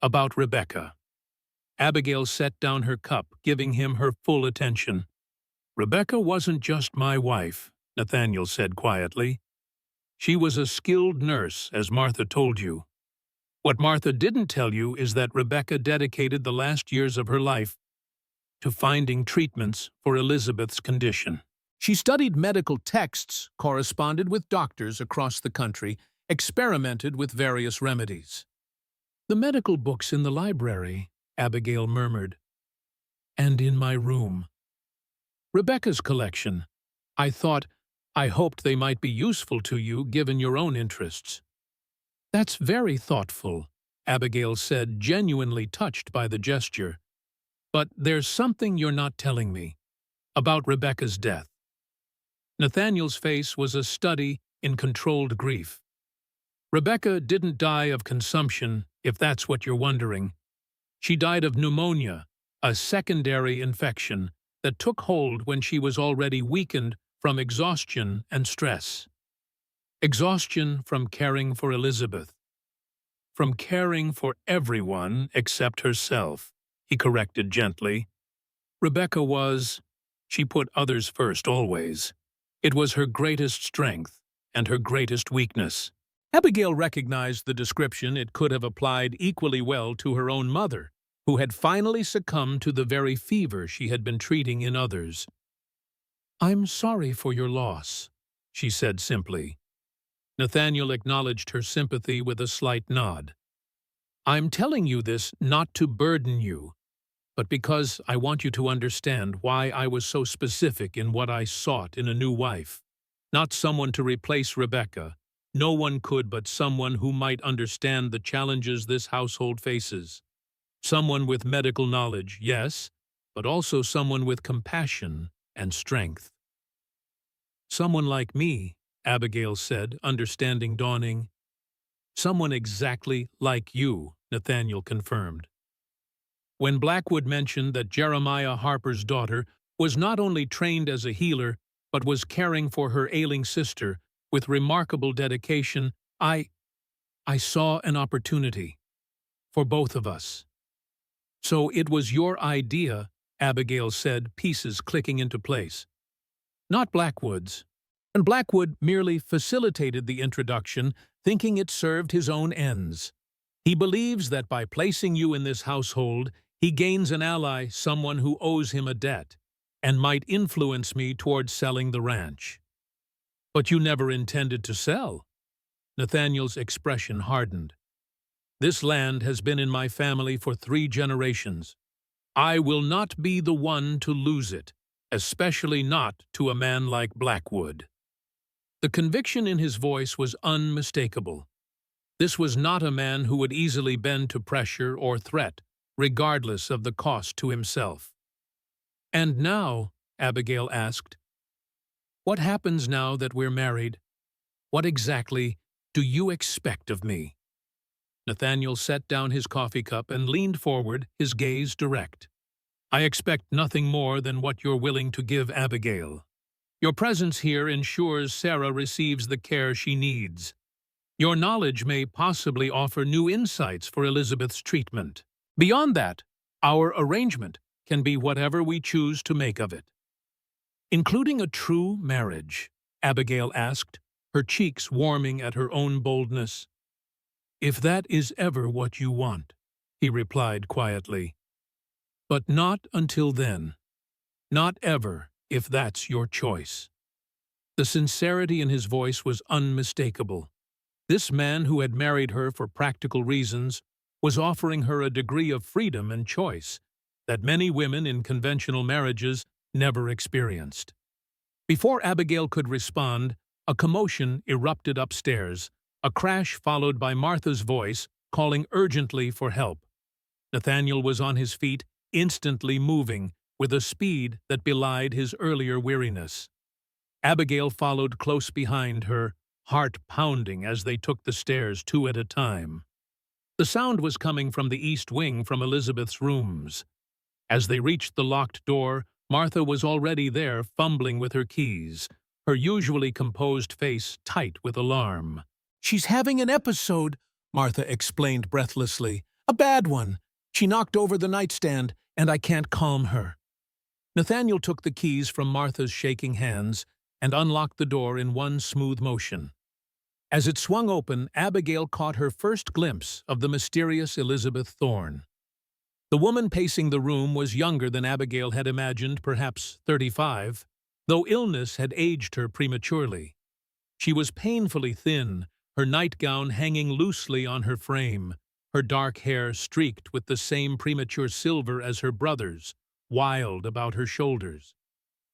About Rebecca." Abigail set down her cup, giving him her full attention. "Rebecca wasn't just my wife," Nathaniel said quietly. "She was a skilled nurse, as Martha told you. What Martha didn't tell you is that Rebecca dedicated the last years of her life to finding treatments for Elizabeth's condition. She studied medical texts, corresponded with doctors across the country, experimented with various remedies. The medical books in the library," Abigail murmured. And in my room. Rebecca's collection. I hoped they might be useful to you given your own interests. That's very thoughtful, Abigail said, genuinely touched by the gesture. But there's something you're not telling me. About Rebecca's death. Nathaniel's face was a study in controlled grief. Rebecca didn't die of consumption, if that's what you're wondering. She died of pneumonia, a secondary infection that took hold when she was already weakened from exhaustion and stress. Exhaustion from caring for Elizabeth. From caring for everyone except herself, he corrected gently. Rebecca was, she put others first always. It was her greatest strength and her greatest weakness. Abigail recognized the description. It could have applied equally well to her own mother, who had finally succumbed to the very fever she had been treating in others. I'm sorry for your loss, she said simply. Nathaniel acknowledged her sympathy with a slight nod. I'm telling you this not to burden you, but because I want you to understand why I was so specific in what I sought in a new wife. Not someone to replace Rebecca. No one could but someone who might understand the challenges this household faces. Someone with medical knowledge, yes, but also someone with compassion and strength. Someone like me, Abigail said, understanding dawning. Someone exactly like you, Nathaniel confirmed. When Blackwood mentioned that Jeremiah Harper's daughter was not only trained as a healer, but was caring for her ailing sister with remarkable dedication, I saw an opportunity for both of us. So it was your idea, Abigail said, pieces clicking into place. Not Blackwood's. And Blackwood merely facilitated the introduction, thinking it served his own ends. He believes that by placing you in this household, he gains an ally, someone who owes him a debt, and might influence me toward selling the ranch. But you never intended to sell. Nathaniel's expression hardened. This land has been in my family for 3 generations. I will not be the one to lose it, especially not to a man like Blackwood. The conviction in his voice was unmistakable. This was not a man who would easily bend to pressure or threat, regardless of the cost to himself. And now, Abigail asked, what happens now that we're married? What exactly do you expect of me? Nathaniel set down his coffee cup and leaned forward, his gaze direct. I expect nothing more than what you're willing to give Abigail. Your presence here ensures Sarah receives the care she needs. Your knowledge may possibly offer new insights for Elizabeth's treatment. Beyond that, our arrangement can be whatever we choose to make of it. Including a true marriage, Abigail asked, her cheeks warming at her own boldness. If that is ever what you want, he replied quietly. But not until then. Not ever, if that's your choice. The sincerity in his voice was unmistakable. This man who had married her for practical reasons was offering her a degree of freedom and choice that many women in conventional marriages never experienced. Before Abigail could respond, a commotion erupted upstairs, a crash followed by Martha's voice calling urgently for help. Nathaniel was on his feet, instantly moving, with a speed that belied his earlier weariness. Abigail followed close behind her, heart pounding as they took the stairs 2 at a time. The sound was coming from the east wing from Elizabeth's rooms. As they reached the locked door, Martha was already there, fumbling with her keys, her usually composed face tight with alarm. She's having an episode, Martha explained breathlessly. A bad one. She knocked over the nightstand, and I can't calm her. Nathaniel took the keys from Martha's shaking hands and unlocked the door in one smooth motion. As it swung open, Abigail caught her first glimpse of the mysterious Elizabeth Thorne. The woman pacing the room was younger than Abigail had imagined, perhaps 35, though illness had aged her prematurely. She was painfully thin, her nightgown hanging loosely on her frame, her dark hair streaked with the same premature silver as her brother's, wild about her shoulders.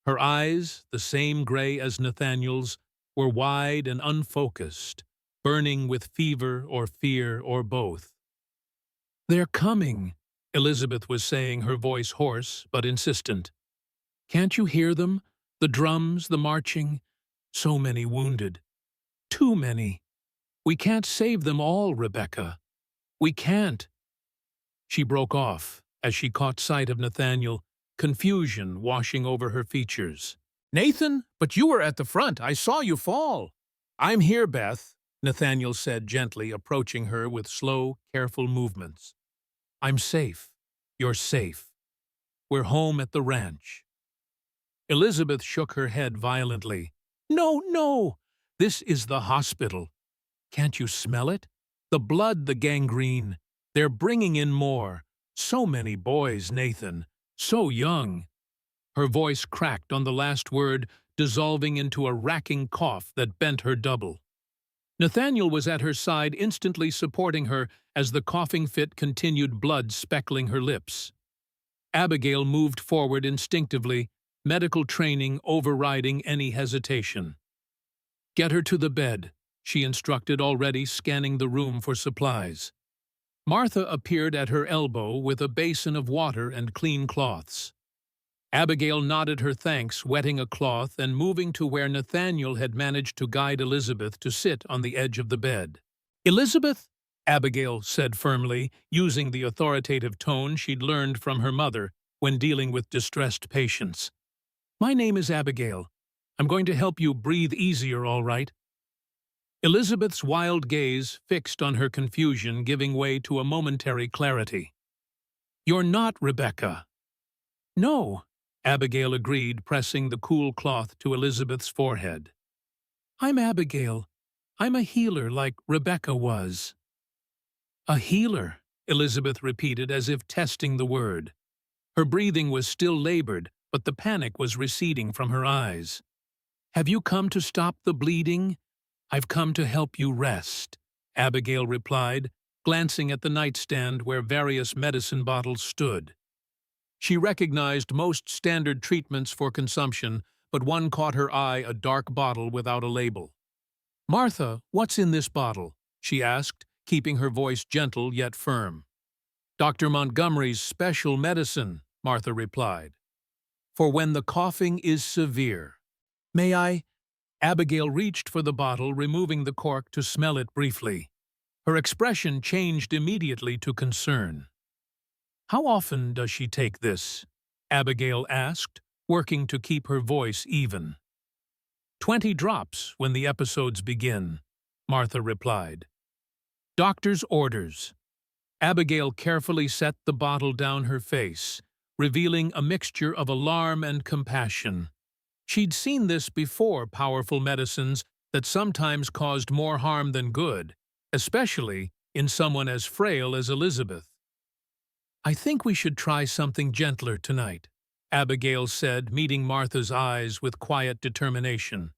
Her eyes, the same gray as Nathaniel's, were wide and unfocused, burning with fever or fear or both. "They're coming," Elizabeth was saying, her voice hoarse but insistent. "Can't you hear them? The drums, the marching. So many wounded. Too many. We can't save them all, Rebecca. We can't." She broke off as she caught sight of Nathaniel, confusion washing over her features. "Nathan, but you were at the front. I saw you fall." "I'm here, Beth," Nathaniel said gently, approaching her with slow, careful movements. "I'm safe. You're safe. We're home at the ranch." Elizabeth shook her head violently. "No, no! This is the hospital. Can't you smell it? The blood, the gangrene. They're bringing in more. So many boys, Nathan. So young." Her voice cracked on the last word, dissolving into a racking cough that bent her double. Nathaniel was at her side, instantly supporting her as the coughing fit continued, blood speckling her lips. Abigail moved forward instinctively, medical training overriding any hesitation. "Get her to the bed," she instructed, already scanning the room for supplies. Martha appeared at her elbow with a basin of water and clean cloths. Abigail nodded her thanks, wetting a cloth and moving to where Nathaniel had managed to guide Elizabeth to sit on the edge of the bed. "Elizabeth," Abigail said firmly, using the authoritative tone she'd learned from her mother when dealing with distressed patients. "My name is Abigail. I'm going to help you breathe easier, all right?" Elizabeth's wild gaze fixed on her confusion, giving way to a momentary clarity. "You're not Rebecca." "No," Abigail agreed, pressing the cool cloth to Elizabeth's forehead. "I'm Abigail. I'm a healer like Rebecca was." "A healer," Elizabeth repeated as if testing the word. Her breathing was still labored, but the panic was receding from her eyes. "Have you come to stop the bleeding?" "I've come to help you rest," Abigail replied, glancing at the nightstand where various medicine bottles stood. She recognized most standard treatments for consumption, but one caught her eye, a dark bottle without a label. "Martha, what's in this bottle?" she asked, keeping her voice gentle yet firm. "Dr. Montgomery's special medicine," Martha replied, "for when the coughing is severe." "May I?" Abigail reached for the bottle, removing the cork to smell it briefly. Her expression changed immediately to concern. "How often does she take this?" Abigail asked, working to keep her voice even. 20 drops when the episodes begin," Martha replied. "Doctor's orders." Abigail carefully set the bottle down her face, revealing a mixture of alarm and compassion. She'd seen this before, powerful medicines that sometimes caused more harm than good, especially in someone as frail as Elizabeth. "I think we should try something gentler tonight," Abigail said, meeting Martha's eyes with quiet determination.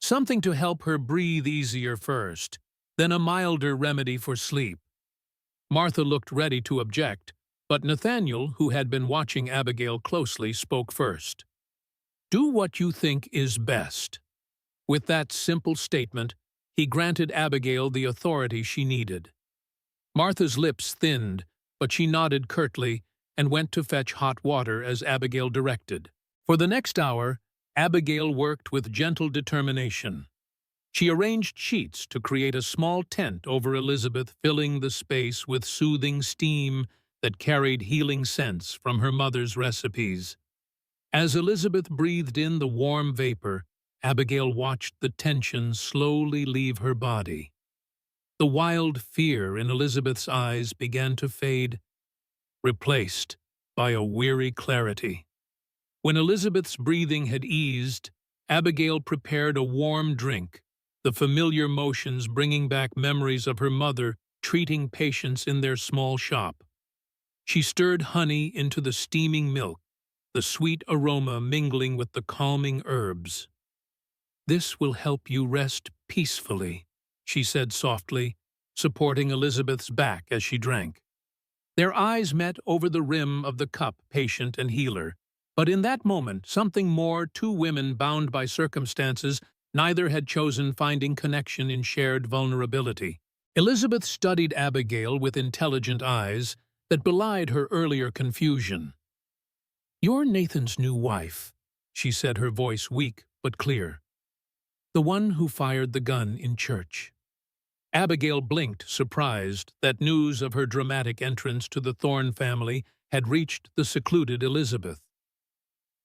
"Something to help her breathe easier first, then a milder remedy for sleep." Martha looked ready to object, but Nathaniel, who had been watching Abigail closely, spoke first. "Do what you think is best." With that simple statement, he granted Abigail the authority she needed. Martha's lips thinned, but she nodded curtly and went to fetch hot water as Abigail directed. For the next hour, Abigail worked with gentle determination. She arranged sheets to create a small tent over Elizabeth, filling the space with soothing steam that carried healing scents from her mother's recipes. As Elizabeth breathed in the warm vapor, Abigail watched the tension slowly leave her body. The wild fear in Elizabeth's eyes began to fade, replaced by a weary clarity. When Elizabeth's breathing had eased, Abigail prepared a warm drink, the familiar motions bringing back memories of her mother treating patients in their small shop. She stirred honey into the steaming milk, the sweet aroma mingling with the calming herbs. "This will help you rest peacefully," she said softly, supporting Elizabeth's back as she drank. Their eyes met over the rim of the cup, patient and healer. But in that moment, something more, two women bound by circumstances, neither had chosen finding connection in shared vulnerability. Elizabeth studied Abigail with intelligent eyes that belied her earlier confusion. "You're Nathan's new wife," she said, her voice weak but clear. "The one who fired the gun in church." Abigail blinked, surprised that news of her dramatic entrance to the Thorne family had reached the secluded Elizabeth.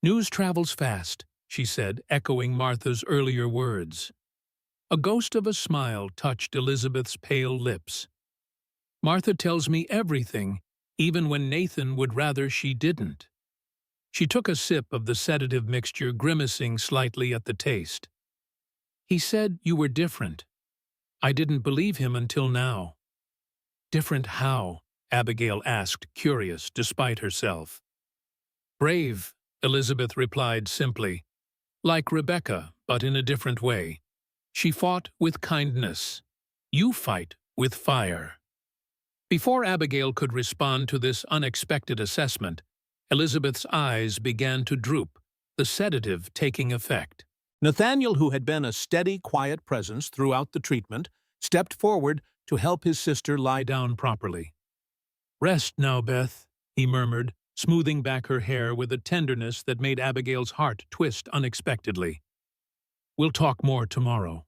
"News travels fast," she said, echoing Martha's earlier words. A ghost of a smile touched Elizabeth's pale lips. "Martha tells me everything, even when Nathan would rather she didn't." She took a sip of the sedative mixture, grimacing slightly at the taste. "He said you were different. I didn't believe him until now." "Different how?" Abigail asked, curious despite herself. "Brave," Elizabeth replied simply. "Like Rebecca, but in a different way. She fought with kindness. You fight with fire." Before Abigail could respond to this unexpected assessment, Elizabeth's eyes began to droop, the sedative taking effect. Nathaniel, who had been a steady, quiet presence throughout the treatment, stepped forward to help his sister lie down properly. "Rest now, Beth," he murmured, smoothing back her hair with a tenderness that made Abigail's heart twist unexpectedly. "We'll talk more tomorrow."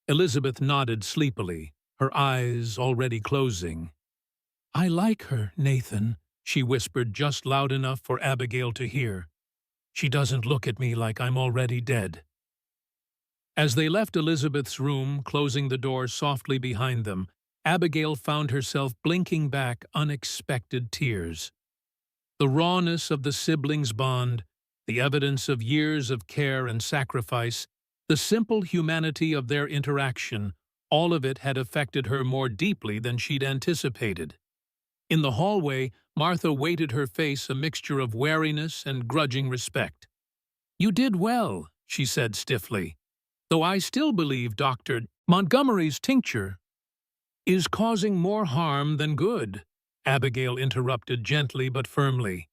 Elizabeth nodded sleepily, her eyes already closing. "I like her, Nathan," she whispered just loud enough for Abigail to hear. "She doesn't look at me like I'm already dead." As they left Elizabeth's room, closing the door softly behind them, Abigail found herself blinking back unexpected tears. The rawness of the siblings' bond, the evidence of years of care and sacrifice, the simple humanity of their interaction, all of it had affected her more deeply than she'd anticipated. In the hallway, Martha weighted her face a mixture of wariness and grudging respect. "You did well," she said stiffly, "though I still believe Dr. Montgomery's tincture is causing more harm than good," Abigail interrupted gently but firmly.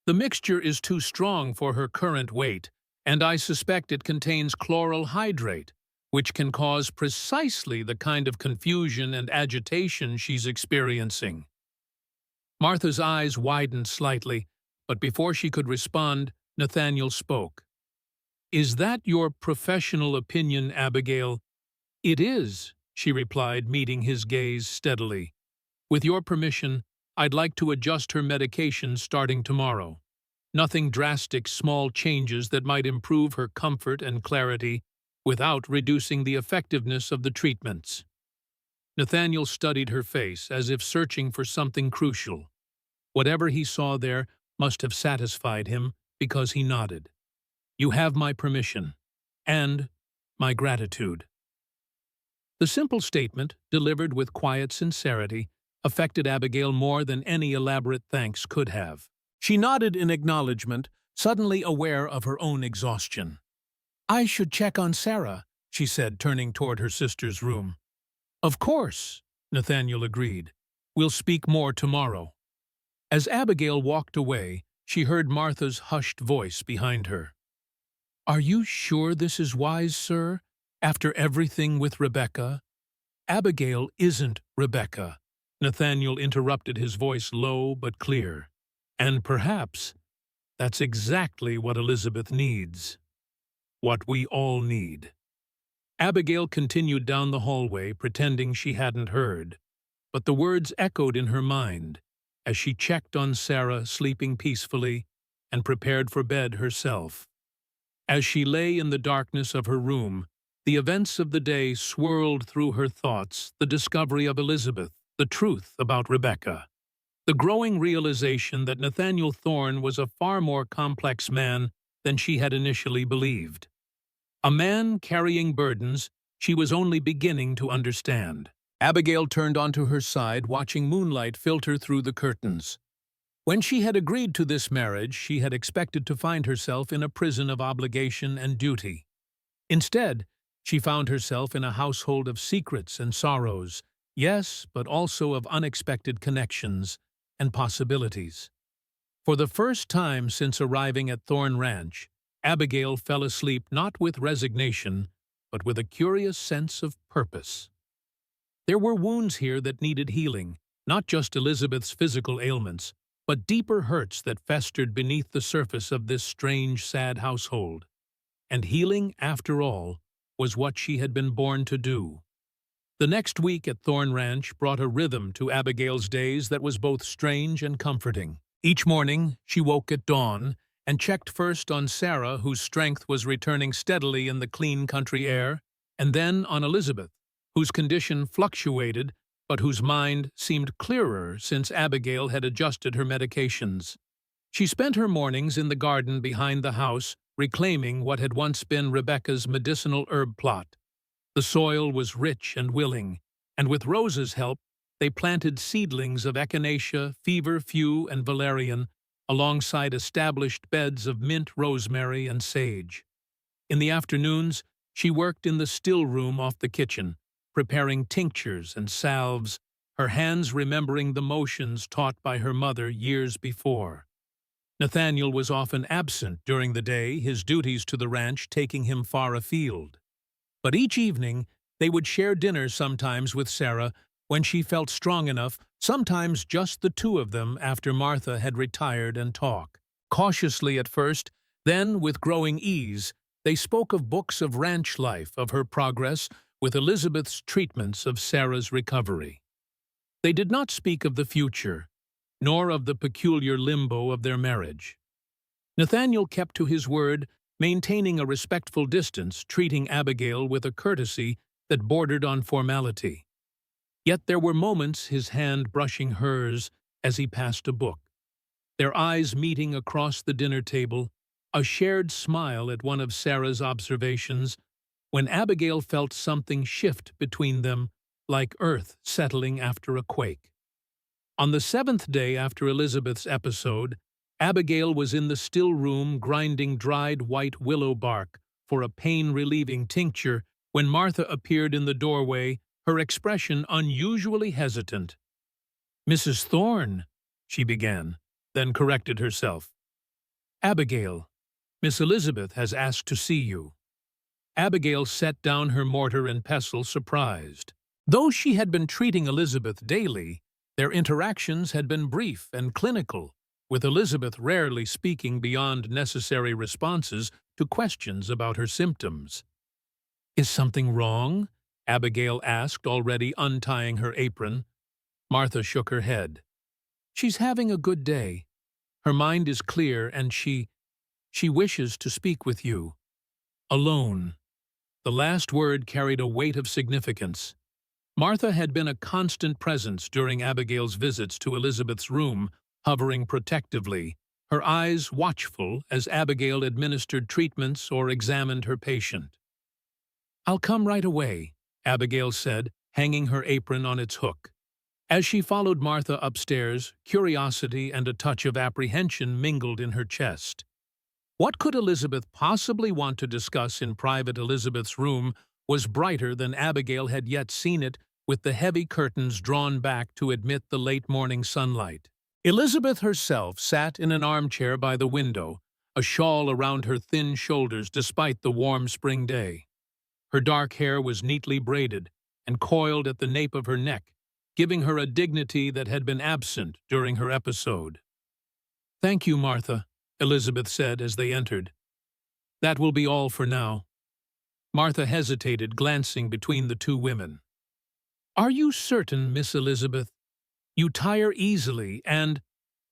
"The mixture is too strong for her current weight, and I suspect it contains chloral hydrate, which can cause precisely the kind of confusion and agitation she's experiencing." Martha's eyes widened slightly, but before she could respond, Nathaniel spoke. "Is that your professional opinion, Abigail?" "It is," she replied, meeting his gaze steadily. "With your permission, I'd like to adjust her medication starting tomorrow. Nothing drastic, small changes that might improve her comfort and clarity without reducing the effectiveness of the treatments." Nathaniel studied her face as if searching for something crucial. Whatever he saw there must have satisfied him because he nodded. "You have my permission and my gratitude." The simple statement, delivered with quiet sincerity, affected Abigail more than any elaborate thanks could have. She nodded in acknowledgement, suddenly aware of her own exhaustion. "I should check on Sarah," she said, turning toward her sister's room. "Of course," Nathaniel agreed. "We'll speak more tomorrow." As Abigail walked away, she heard Martha's hushed voice behind her. "Are you sure this is wise, sir, after everything with Rebecca?" "Abigail isn't Rebecca," Nathaniel interrupted, his voice low but clear. "And perhaps that's exactly what Elizabeth needs. What we all need." Abigail continued down the hallway, pretending she hadn't heard, but the words echoed in her mind as she checked on Sarah sleeping peacefully and prepared for bed herself. As she lay in the darkness of her room, the events of the day swirled through her thoughts: the discovery of Elizabeth, the truth about Rebecca, the growing realization that Nathaniel Thorne was a far more complex man than she had initially believed. A man carrying burdens she was only beginning to understand. Abigail turned onto her side, watching moonlight filter through the curtains. When she had agreed to this marriage, she had expected to find herself in a prison of obligation and duty. Instead, she found herself in a household of secrets and sorrows, Yes, but also of unexpected connections and possibilities. For the first time since arriving at Thorn Ranch, Abigail fell asleep not with resignation, but with a curious sense of purpose. There were wounds here that needed healing, not just Elizabeth's physical ailments, but deeper hurts that festered beneath the surface of this strange, sad household. And healing, after all, was what she had been born to do. The next week at Thorn Ranch brought a rhythm to Abigail's days that was both strange and comforting. Each morning, she woke at dawn and checked first on Sarah, whose strength was returning steadily in the clean country air, and then on Elizabeth, whose condition fluctuated but whose mind seemed clearer since Abigail had adjusted her medications. She spent her mornings in the garden behind the house, reclaiming what had once been Rebecca's medicinal herb plot. The soil was rich and willing, and with Rose's help, they planted seedlings of echinacea, feverfew, and valerian, alongside established beds of mint, rosemary, and sage. In the afternoons, she worked in the still room off the kitchen, preparing tinctures and salves, her hands remembering the motions taught by her mother years before. Nathaniel was often absent during the day, his duties to the ranch taking him far afield. But each evening, they would share dinner sometimes with Sarah when she felt strong enough, sometimes just the two of them after Martha had retired, and talk. Cautiously at first, then with growing ease, they spoke of books of ranch life, of her progress with Elizabeth's treatments of Sarah's recovery. They did not speak of the future, nor of the peculiar limbo of their marriage. Nathaniel kept to his word, maintaining a respectful distance, treating Abigail with a courtesy that bordered on formality. Yet there were moments, his hand brushing hers as he passed a book, their eyes meeting across the dinner table, a shared smile at one of Sarah's observations, when Abigail felt something shift between them, like earth settling after a quake. On the 7th day after Elizabeth's episode, Abigail was in the still room grinding dried white willow bark for a pain-relieving tincture when Martha appeared in the doorway, her expression unusually hesitant. "Mrs. Thorne," she began, then corrected herself. "Abigail, Miss Elizabeth has asked to see you." Abigail set down her mortar and pestle, surprised. Though she had been treating Elizabeth daily, their interactions had been brief and clinical, with Elizabeth rarely speaking beyond necessary responses to questions about her symptoms. "Is something wrong?" Abigail asked, already untying her apron. Martha shook her head. "She's having a good day. Her mind is clear, and she wishes to speak with you. Alone." The last word carried a weight of significance. Martha had been a constant presence during Abigail's visits to Elizabeth's room, hovering protectively, her eyes watchful as Abigail administered treatments or examined her patient. "I'll come right away," Abigail said, hanging her apron on its hook. As she followed Martha upstairs, curiosity and a touch of apprehension mingled in her chest. What could Elizabeth possibly want to discuss in private? Elizabeth's room was brighter than Abigail had yet seen it, with the heavy curtains drawn back to admit the late morning sunlight. Elizabeth herself sat in an armchair by the window, a shawl around her thin shoulders despite the warm spring day. Her dark hair was neatly braided and coiled at the nape of her neck, giving her a dignity that had been absent during her episode. "Thank you, Martha," Elizabeth said as they entered. "That will be all for now." Martha hesitated, glancing between the two women. "Are you certain, Miss Elizabeth? You tire easily, and—"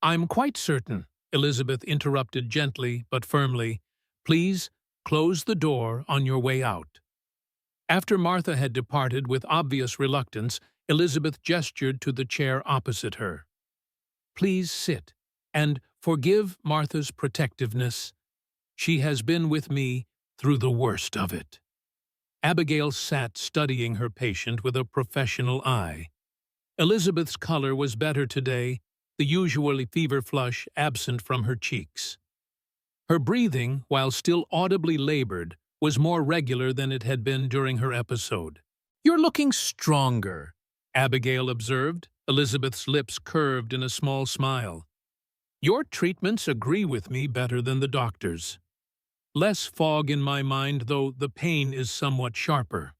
"I'm quite certain," Elizabeth interrupted gently but firmly. "Please close the door on your way out." After Martha had departed with obvious reluctance, Elizabeth gestured to the chair opposite her. "Please sit, and forgive Martha's protectiveness. She has been with me through the worst of it." Abigail sat studying her patient with a professional eye. Elizabeth's color was better today, the usually fever flush absent from her cheeks. Her breathing, while still audibly labored, was more regular than it had been during her episode. "You're looking stronger," Abigail observed, Elizabeth's lips curved in a small smile. Your treatments agree with me better than the doctor's. Less fog in my mind, though the pain is somewhat sharper.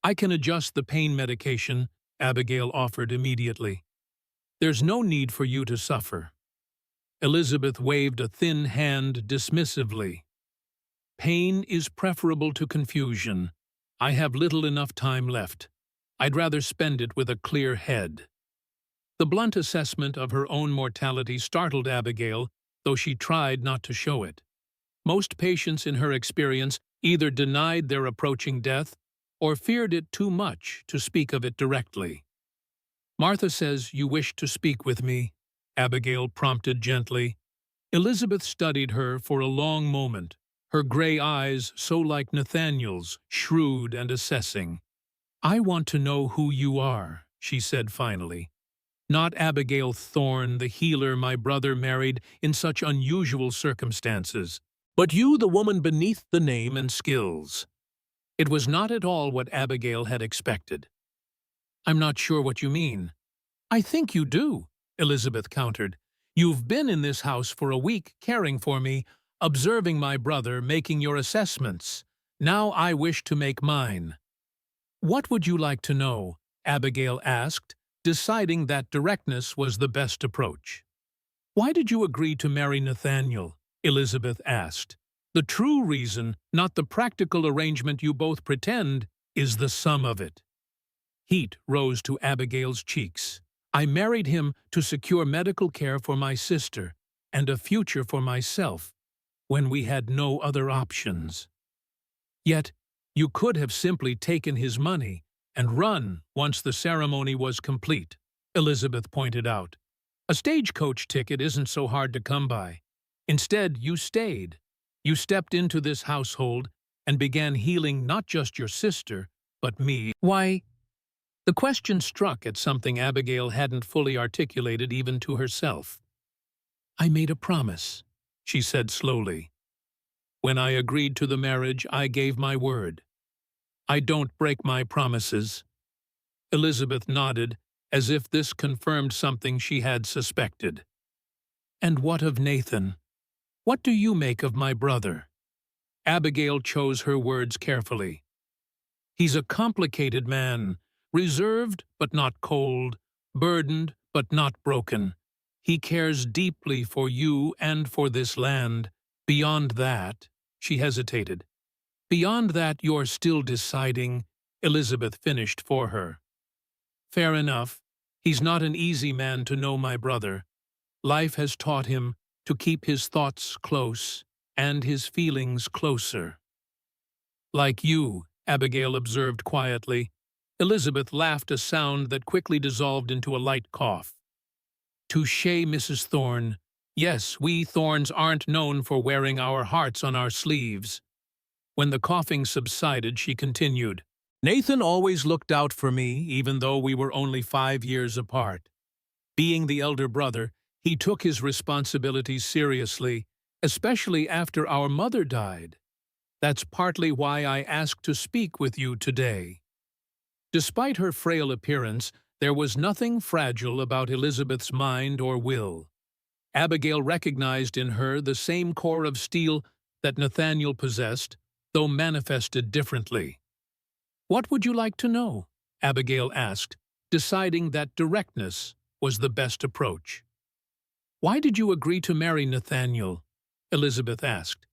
I can adjust the pain medication, Abigail offered immediately. There's no need for you to suffer. Elizabeth waved a thin hand dismissively. Pain is preferable to confusion. I have little enough time left. I'd rather spend it with a clear head. The blunt assessment of her own mortality startled Abigail, though she tried not to show it. Most patients in her experience either denied their approaching death or feared it too much to speak of it directly. Martha says you wish to speak with me, Abigail prompted gently. Elizabeth studied her for a long moment, her gray eyes so like Nathaniel's, shrewd and assessing. I want to know who you are, she said finally. Not Abigail Thorne, the healer my brother married in such unusual circumstances, but you, the woman beneath the name and skills. It was not at all what Abigail had expected. I'm not sure what you mean. I think you do, Elizabeth countered. You've been in this house for a week, caring for me, observing my brother, making your assessments. Now I wish to make mine. What would you like to know? Abigail asked, deciding that directness was the best approach. Why did you agree to marry Nathaniel? Elizabeth asked. The true reason, not the practical arrangement you both pretend, is the sum of it. Heat rose to Abigail's cheeks. I married him to secure medical care for my sister and a future for myself when we had no other options. Yet, you could have simply taken his money and run once the ceremony was complete, Elizabeth pointed out. A stagecoach ticket isn't so hard to come by. Instead, you stayed. You stepped into this household and began healing not just your sister, but me. Why? The question struck at something Abigail hadn't fully articulated even to herself. I made a promise, she said slowly. When I agreed to the marriage, I gave my word. I don't break my promises. Elizabeth nodded, as if this confirmed something she had suspected. And what of Nathan? What do you make of my brother? Abigail chose her words carefully. He's a complicated man, reserved but not cold, burdened but not broken. He cares deeply for you and for this land. Beyond that, she hesitated. Beyond that, you're still deciding, Elizabeth finished for her. Fair enough. He's not an easy man to know, my brother. Life has taught him to keep his thoughts close and his feelings closer. Like you, Abigail observed quietly. Elizabeth laughed, a sound that quickly dissolved into a light cough. Touché, Mrs. Thorne. Yes, we Thornes aren't known for wearing our hearts on our sleeves. When the coughing subsided, she continued. Nathan always looked out for me, even though we were only 5 years apart. Being the elder brother, he took his responsibilities seriously, especially after our mother died. That's partly why I asked to speak with you today. Despite her frail appearance, there was nothing fragile about Elizabeth's mind or will. Abigail recognized in her the same core of steel that Nathaniel possessed, though manifested differently. What would you like to know? Abigail asked, deciding that directness was the best approach. Why did you agree to marry Nathaniel? Elizabeth asked.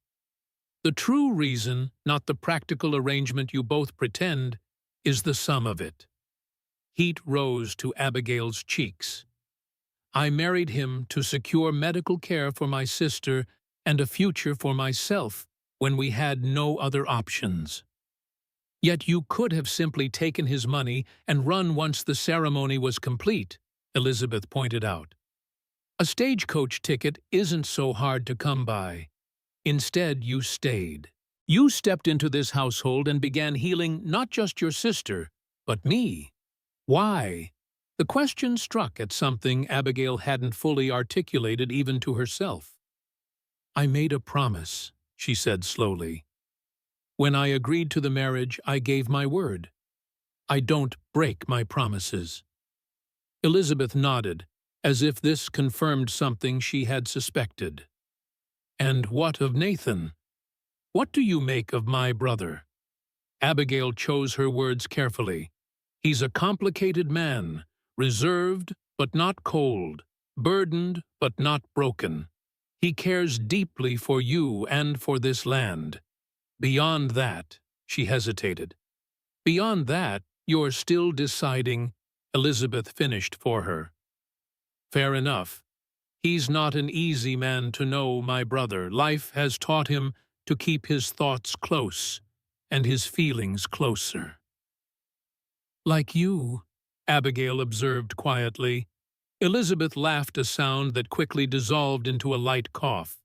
The true reason, not the practical arrangement you both pretend, is the sum of it. Heat rose to Abigail's cheeks. I married him to secure medical care for my sister and a future for myself when we had no other options. Yet you could have simply taken his money and run once the ceremony was complete, Elizabeth pointed out. A stagecoach ticket isn't so hard to come by. Instead, you stayed. You stepped into this household and began healing not just your sister, but me. Why? The question struck at something Abigail hadn't fully articulated even to herself. I made a promise, she said slowly. When I agreed to the marriage, I gave my word. I don't break my promises." Elizabeth nodded, as if this confirmed something she had suspected. "And what of Nathan? What do you make of my brother?" Abigail chose her words carefully. "He's a complicated man, reserved but not cold, burdened but not broken. He cares deeply for you and for this land. Beyond that," she hesitated. "Beyond that, you're still deciding," Elizabeth finished for her. "Fair enough. He's not an easy man to know, my brother. Life has taught him to keep his thoughts close and his feelings closer." "Like you," Abigail observed quietly. Elizabeth laughed a sound that quickly dissolved into a light cough.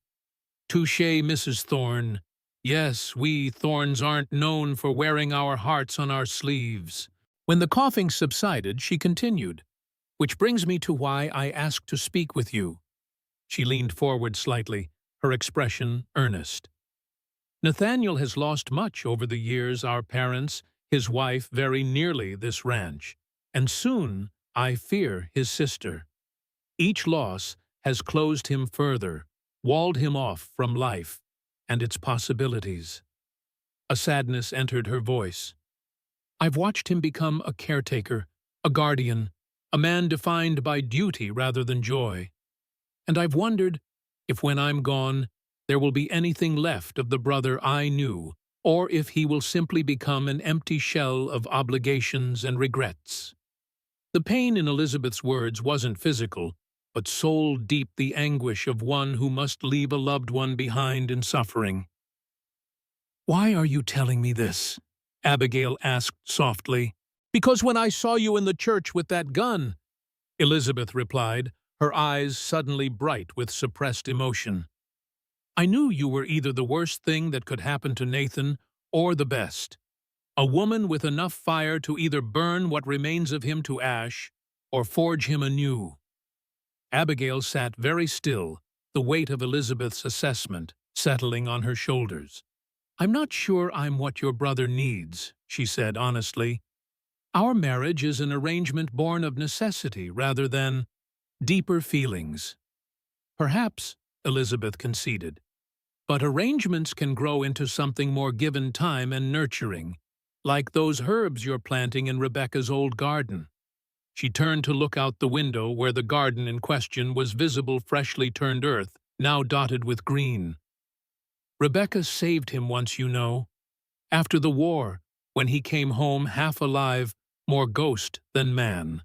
"Touché, Mrs. Thorne. Yes, we Thornes aren't known for wearing our hearts on our sleeves." When the coughing subsided, she continued, "Which brings me to why I asked to speak with you." She leaned forward slightly, her expression earnest. "Nathaniel has lost much over the years, our parents, his wife, very nearly this ranch, and soon, I fear, his sister. Each loss has closed him further, walled him off from life and its possibilities." A sadness entered her voice. "I've watched him become a caretaker, a guardian, a man defined by duty rather than joy. And I've wondered if when I'm gone, there will be anything left of the brother I knew, or if he will simply become an empty shell of obligations and regrets." The pain in Elizabeth's words wasn't physical, but soul-deep, the anguish of one who must leave a loved one behind in suffering. "Why are you telling me this?" Abigail asked softly. "Because when I saw you in the church with that gun," Elizabeth replied, her eyes suddenly bright with suppressed emotion. "I knew you were either the worst thing that could happen to Nathan or the best. A woman with enough fire to either burn what remains of him to ash or forge him anew." Abigail sat very still, the weight of Elizabeth's assessment settling on her shoulders. "I'm not sure I'm what your brother needs," she said honestly. "Our marriage is an arrangement born of necessity rather than deeper feelings." "Perhaps," Elizabeth conceded, "but arrangements can grow into something more given time and nurturing, like those herbs you're planting in Rebecca's old garden." She turned to look out the window where the garden in question was visible freshly turned earth, now dotted with green. "Rebecca saved him once, you know. After the war, when he came home half alive, more ghost than man.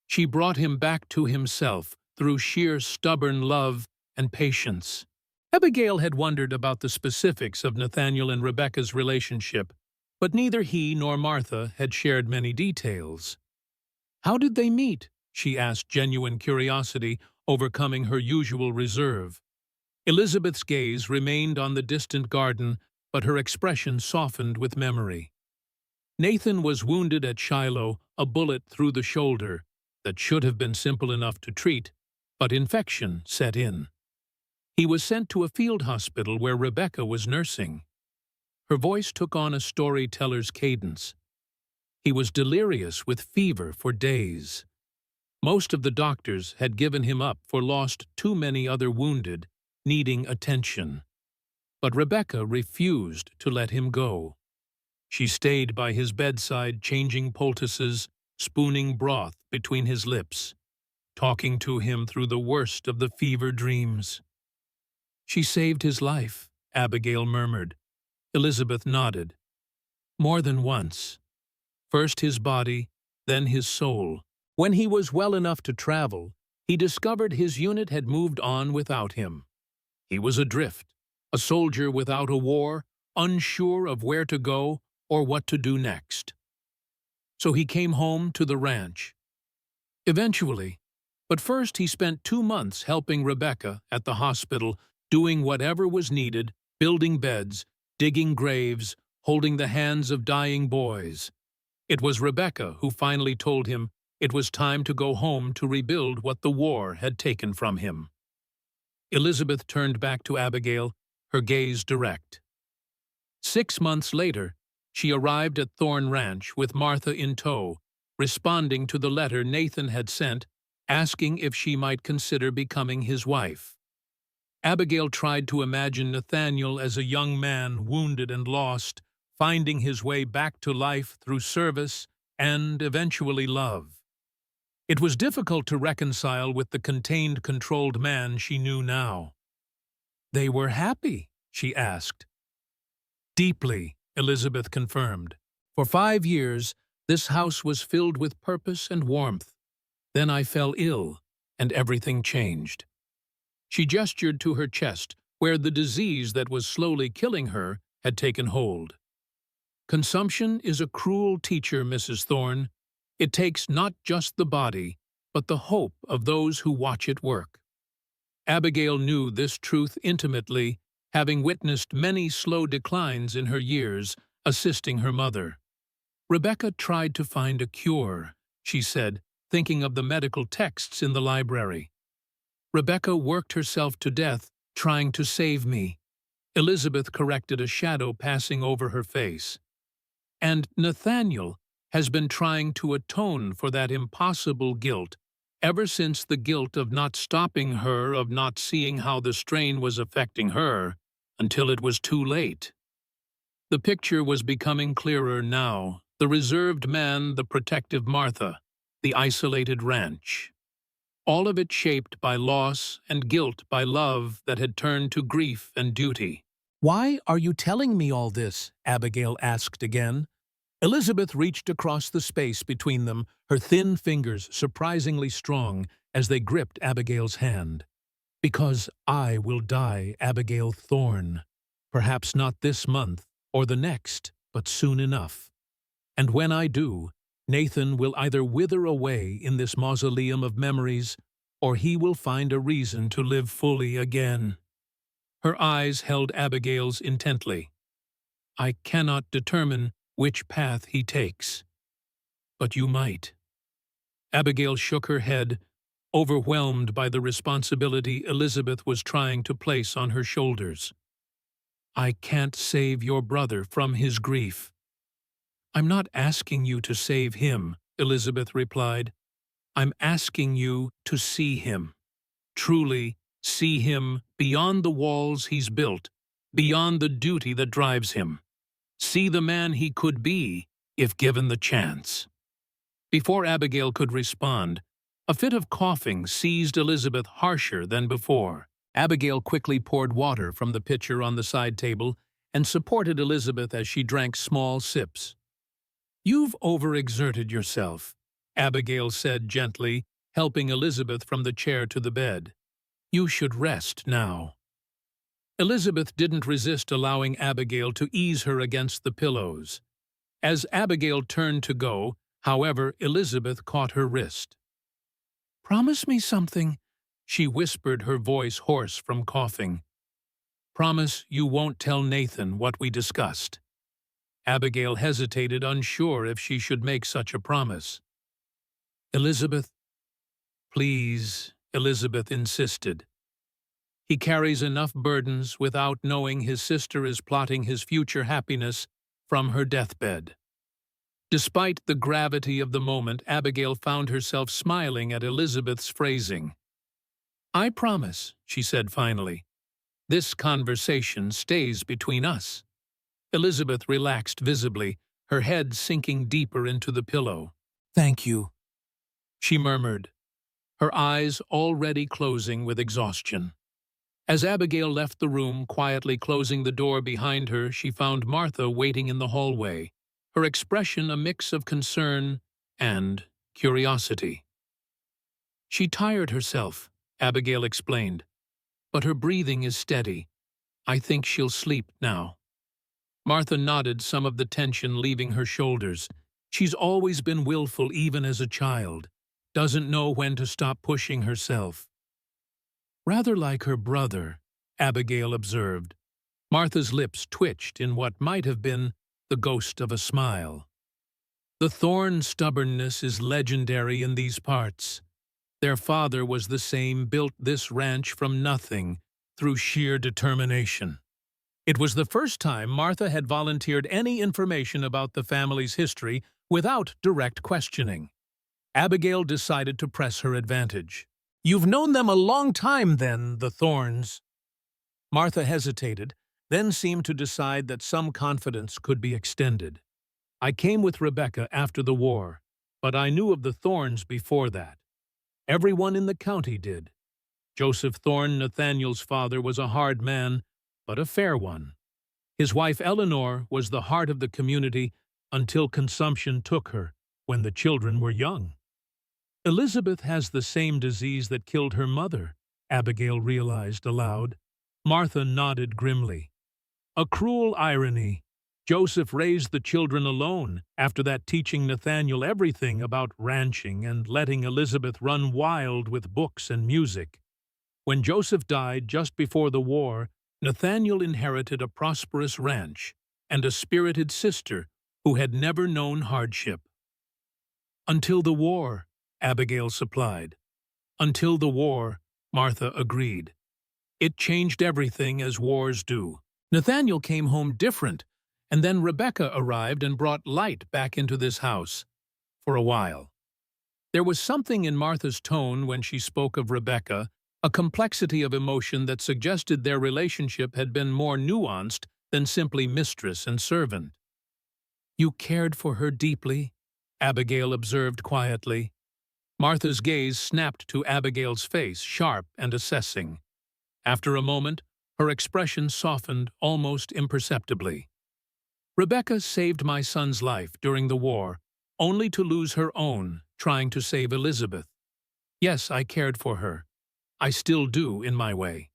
She brought him back to himself through sheer stubborn love and patience." Abigail had wondered about the specifics of Nathaniel and Rebecca's relationship, but neither he nor Martha had shared many details. "How did they meet?" she asked, genuine curiosity overcoming her usual reserve. Elizabeth's gaze remained on the distant garden, but her expression softened with memory. "Nathan was wounded at Shiloh, a bullet through the shoulder that should have been simple enough to treat, but infection set in. He was sent to a field hospital where Rebecca was nursing." Her voice took on a storyteller's cadence. "He was delirious with fever for days. Most of the doctors had given him up for lost too many other wounded, needing attention. But Rebecca refused to let him go. She stayed by his bedside, changing poultices, spooning broth between his lips, talking to him through the worst of the fever dreams." "She saved his life," Abigail murmured. Elizabeth nodded. "More than once. First his body, then his soul. When he was well enough to travel, he discovered his unit had moved on without him. He was adrift, a soldier without a war, unsure of where to go or what to do next. So he came home to the ranch. Eventually, but first he spent 2 months helping Rebecca at the hospital, doing whatever was needed, building beds, digging graves, holding the hands of dying boys. It was Rebecca who finally told him it was time to go home to rebuild what the war had taken from him." Elizabeth turned back to Abigail, her gaze direct. 6 months later, She arrived at Thorn Ranch with Martha in tow, responding to the letter Nathan had sent, asking if she might consider becoming his wife. Abigail tried to imagine Nathaniel as a young man wounded and lost, finding his way back to life through service and, eventually, love. It was difficult to reconcile with the contained, controlled man she knew now. "They were happy?" she asked. "Deeply," Elizabeth confirmed. "For 5 years, this house was filled with purpose and warmth. Then I fell ill, and everything changed." She gestured to her chest, where the disease that was slowly killing her had taken hold. "Consumption is a cruel teacher, Mrs. Thorne. It takes not just the body, but the hope of those who watch it work." Abigail knew this truth intimately, having witnessed many slow declines in her years, assisting her mother. "Rebecca tried to find a cure," she said, thinking of the medical texts in the library. "Rebecca worked herself to death, trying to save me." Elizabeth corrected a shadow passing over her face. "And Nathaniel has been trying to atone for that impossible guilt, ever since the guilt of not stopping her, of not seeing how the strain was affecting her, until it was too late." The picture was becoming clearer now, the reserved man, the protective Martha, the isolated ranch. All of it shaped by loss and guilt, by love that had turned to grief and duty. "Why are you telling me all this?" Abigail asked again. Elizabeth reached across the space between them, her thin fingers surprisingly strong as they gripped Abigail's hand. "Because I will die, Abigail Thorne. Perhaps not this month or the next, but soon enough. And when I do, Nathan will either wither away in this mausoleum of memories, or he will find a reason to live fully again." Her eyes held Abigail's intently. "I cannot determine which path he takes, but you might." Abigail shook her head, overwhelmed by the responsibility Elizabeth was trying to place on her shoulders. "I can't save your brother from his grief." "I'm not asking you to save him," Elizabeth replied. "I'm asking you to see him. Truly see him beyond the walls he's built, beyond the duty that drives him. See the man he could be if given the chance." Before Abigail could respond, a fit of coughing seized Elizabeth harsher than before. Abigail quickly poured water from the pitcher on the side table and supported Elizabeth as she drank small sips. "You've overexerted yourself," Abigail said gently, helping Elizabeth from the chair to the bed. "You should rest now." Elizabeth didn't resist allowing Abigail to ease her against the pillows. As Abigail turned to go, however, Elizabeth caught her wrist. "Promise me something," she whispered, her voice hoarse from coughing. "Promise you won't tell Nathan what we discussed." Abigail hesitated, unsure if she should make such a promise. "Elizabeth." "Please," Elizabeth insisted. "He carries enough burdens without knowing his sister is plotting his future happiness from her deathbed." Despite the gravity of the moment, Abigail found herself smiling at Elizabeth's phrasing. "I promise," she said finally. "This conversation stays between us." Elizabeth relaxed visibly, her head sinking deeper into the pillow. "Thank you," she murmured, her eyes already closing with exhaustion. As Abigail left the room, quietly closing the door behind her, she found Martha waiting in the hallway, her expression a mix of concern and curiosity. "She tired herself," Abigail explained, "but her breathing is steady. I think she'll sleep now." Martha nodded, some of the tension leaving her shoulders. "She's always been willful even as a child. Doesn't know when to stop pushing herself." "Rather like her brother," Abigail observed. Martha's lips twitched in what might have been the ghost of a smile. "The Thorne stubbornness is legendary in these parts. Their father was the same, built this ranch from nothing, through sheer determination." It was the first time Martha had volunteered any information about the family's history without direct questioning. Abigail decided to press her advantage. "You've known them a long time, then, the Thorns." Martha hesitated, then seemed to decide that some confidence could be extended. "I came with Rebecca after the war, but I knew of the Thorns before that. Everyone in the county did. Joseph Thorne, Nathaniel's father, was a hard man, but a fair one. His wife Eleanor was the heart of the community until consumption took her when the children were young. Elizabeth has the same disease that killed her mother," Abigail realized aloud. Martha nodded grimly. "A cruel irony. Joseph raised the children alone, after that teaching Nathaniel everything about ranching and letting Elizabeth run wild with books and music. When Joseph died just before the war, Nathaniel inherited a prosperous ranch and a spirited sister who had never known hardship." "Until the war," Abigail supplied. "Until the war," Martha agreed. "It changed everything as wars do. Nathaniel came home different, and then Rebecca arrived and brought light back into this house. For a while." There was something in Martha's tone when she spoke of Rebecca, a complexity of emotion that suggested their relationship had been more nuanced than simply mistress and servant. "You cared for her deeply," Abigail observed quietly. Martha's gaze snapped to Abigail's face, sharp and assessing. After a moment, her expression softened almost imperceptibly. "Rebecca saved my son's life during the war, only to lose her own, trying to save Elizabeth. Yes, I cared for her. I still do, in my way."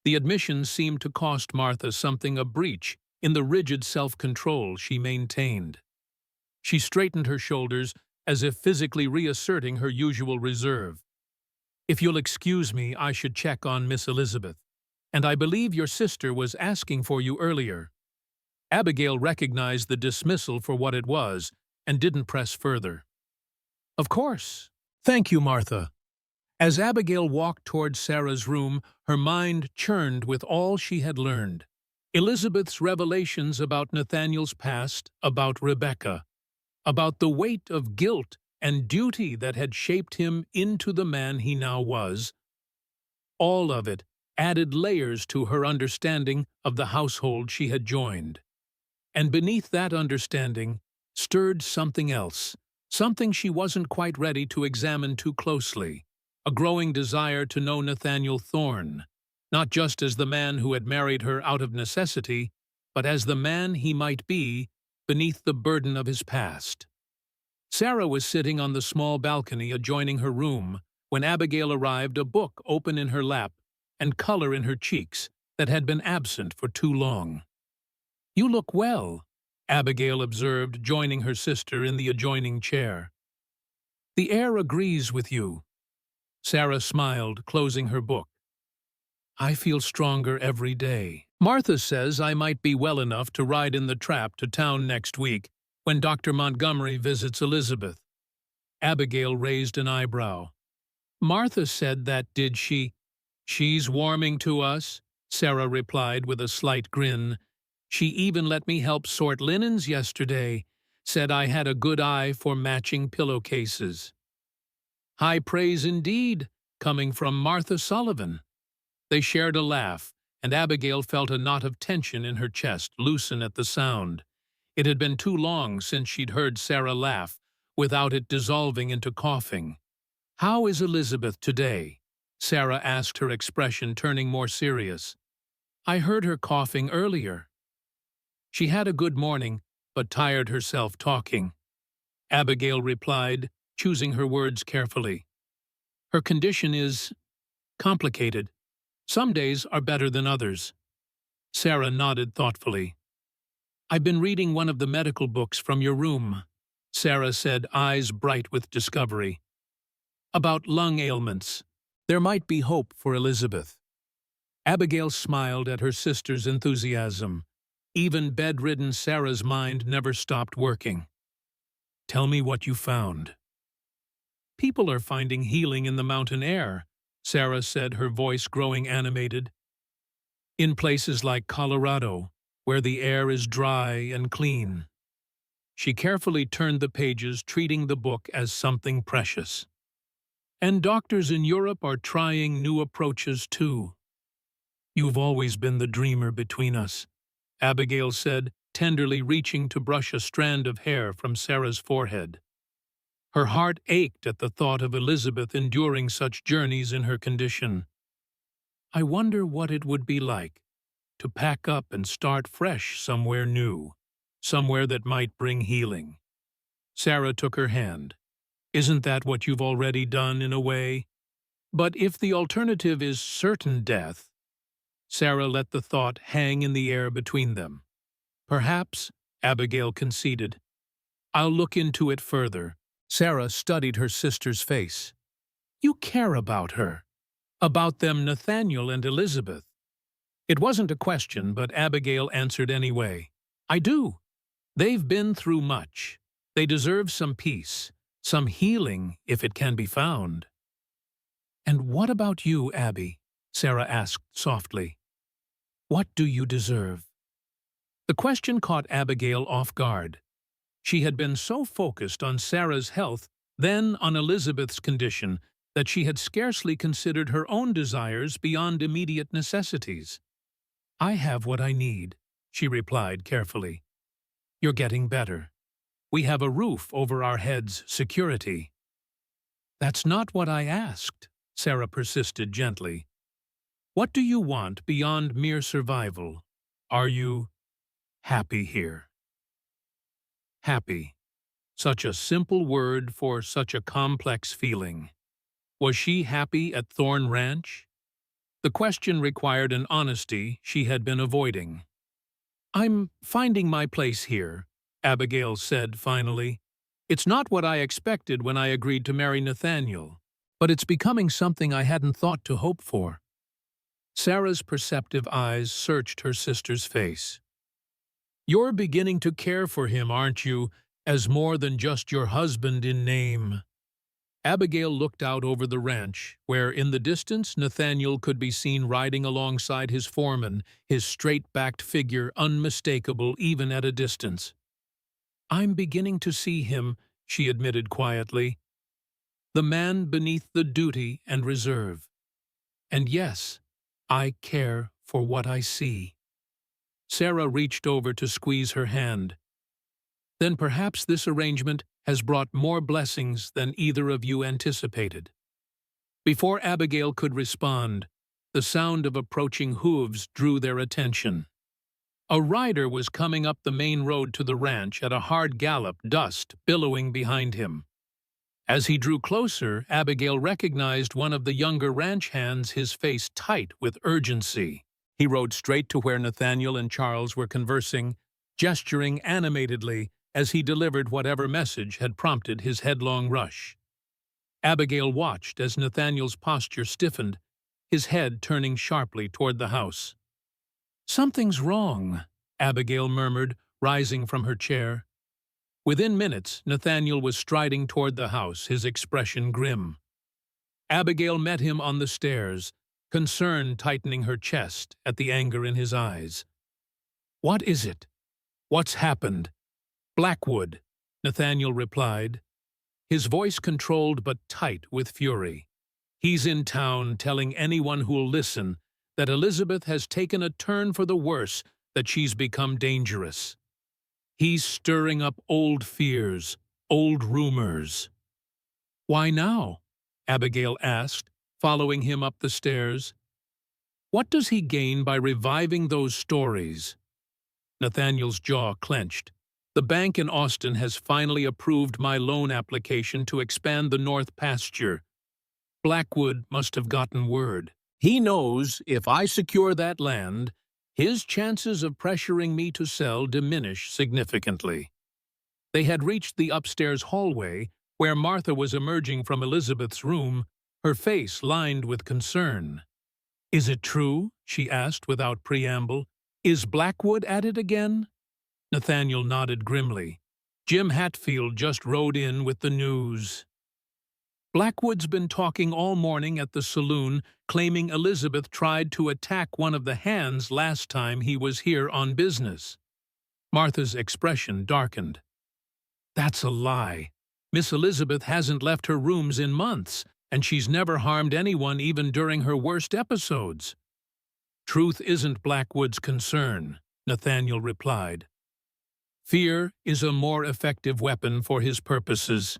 The admission seemed to cost Martha something a breach in the rigid self-control she maintained. She straightened her shoulders as if physically reasserting her usual reserve. "If you'll excuse me, I should check on Miss Elizabeth. And I believe your sister was asking for you earlier." Abigail recognized the dismissal for what it was and didn't press further. "Of course. Thank you, Martha." As Abigail walked toward Sarah's room, her mind churned with all she had learned. Elizabeth's revelations about Nathaniel's past, about Rebecca, about the weight of guilt and duty that had shaped him into the man he now was. All of it added layers to her understanding of the household she had joined. And beneath that understanding stirred something else, something she wasn't quite ready to examine too closely, a growing desire to know Nathaniel Thorne, not just as the man who had married her out of necessity, but as the man he might be beneath the burden of his past. Sarah was sitting on the small balcony adjoining her room when Abigail arrived, a book open in her lap and color in her cheeks that had been absent for too long. "You look well," Abigail observed, joining her sister in the adjoining chair. "The air agrees with you." Sarah smiled, closing her book. "I feel stronger every day. Martha says I might be well enough to ride in the trap to town next week when Dr. Montgomery visits Elizabeth." Abigail raised an eyebrow. "Martha said that, did she?" "She's warming to us," Sarah replied with a slight grin. "She even let me help sort linens yesterday, said I had a good eye for matching pillowcases." High praise indeed, coming from Martha Sullivan. They shared a laugh, and Abigail felt a knot of tension in her chest loosen at the sound. It had been too long since she'd heard Sarah laugh, without it dissolving into coughing. "How is Elizabeth today?" Sarah asked, her expression turning more serious. "I heard her coughing earlier." "She had a good morning, but tired herself talking," Abigail replied, choosing her words carefully. "Her condition is complicated. Some days are better than others." Sarah nodded thoughtfully. "I've been reading one of the medical books from your room," Sarah said, eyes bright with discovery. "About lung ailments. There might be hope for Elizabeth." Abigail smiled at her sister's enthusiasm. Even bedridden Sarah's mind never stopped working. "Tell me what you found." "People are finding healing in the mountain air," Sarah said, her voice growing animated. In places like Colorado, where the air is dry and clean. She carefully turned the pages, treating the book as something precious. And doctors in Europe are trying new approaches too. You've always been the dreamer between us, Abigail said, tenderly reaching to brush a strand of hair from Sarah's forehead. Her heart ached at the thought of Elizabeth enduring such journeys in her condition. I wonder what it would be like to pack up and start fresh somewhere new, somewhere that might bring healing. Sarah took her hand. Isn't that what you've already done in a way? But if the alternative is certain death, Sarah let the thought hang in the air between them. Perhaps, Abigail conceded. I'll look into it further. Sarah studied her sister's face. You care about her. About them, Nathaniel and Elizabeth. It wasn't a question, but Abigail answered anyway. I do. They've been through much. They deserve some peace, some healing if it can be found. And what about you, Abby? Sarah asked softly. What do you deserve? The question caught Abigail off guard. She had been so focused on Sarah's health, then on Elizabeth's condition, that she had scarcely considered her own desires beyond immediate necessities. I have what I need, she replied carefully. You're getting better. We have a roof over our heads, security. That's not what I asked, Sarah persisted gently. What do you want beyond mere survival? Are you happy here? Happy. Such a simple word for such a complex feeling. Was she happy at Thorn Ranch? The question required an honesty she had been avoiding. I'm finding my place here, Abigail said finally. It's not what I expected when I agreed to marry Nathaniel, but it's becoming something I hadn't thought to hope for. Sarah's perceptive eyes searched her sister's face. You're beginning to care for him, aren't you, as more than just your husband in name? Abigail looked out over the ranch, where in the distance Nathaniel could be seen riding alongside his foreman, his straight-backed figure unmistakable even at a distance. I'm beginning to see him, she admitted quietly. The man beneath the duty and reserve. And yes, I care for what I see. Sarah reached over to squeeze her hand. Then perhaps this arrangement has brought more blessings than either of you anticipated. Before Abigail could respond, the sound of approaching hooves drew their attention. A rider was coming up the main road to the ranch at a hard gallop, dust billowing behind him. As he drew closer, Abigail recognized one of the younger ranch hands, his face tight with urgency. He rode straight to where Nathaniel and Charles were conversing, gesturing animatedly as he delivered whatever message had prompted his headlong rush. Abigail watched as Nathaniel's posture stiffened, his head turning sharply toward the house. Something's wrong, Abigail murmured, rising from her chair. Within minutes, Nathaniel was striding toward the house, his expression grim. Abigail met him on the stairs, concern tightening her chest at the anger in his eyes. What is it? What's happened? Blackwood, Nathaniel replied, his voice controlled but tight with fury. He's in town telling anyone who'll listen that Elizabeth has taken a turn for the worse, that she's become dangerous. He's stirring up old fears, old rumors. Why now? Abigail asked, following him up the stairs. What does he gain by reviving those stories? Nathaniel's jaw clenched. The bank in Austin has finally approved my loan application to expand the north pasture. Blackwood must have gotten word. He knows if I secure that land, his chances of pressuring me to sell diminish significantly. They had reached the upstairs hallway, where Martha was emerging from Elizabeth's room, her face lined with concern. Is it true? She asked without preamble. Is Blackwood at it again? Nathaniel nodded grimly. Jim Hatfield just rode in with the news. Blackwood's been talking all morning at the saloon, claiming Elizabeth tried to attack one of the hands last time he was here on business. Martha's expression darkened. That's a lie. Miss Elizabeth hasn't left her rooms in months, and she's never harmed anyone even during her worst episodes. Truth isn't Blackwood's concern, Nathaniel replied. Fear is a more effective weapon for his purposes.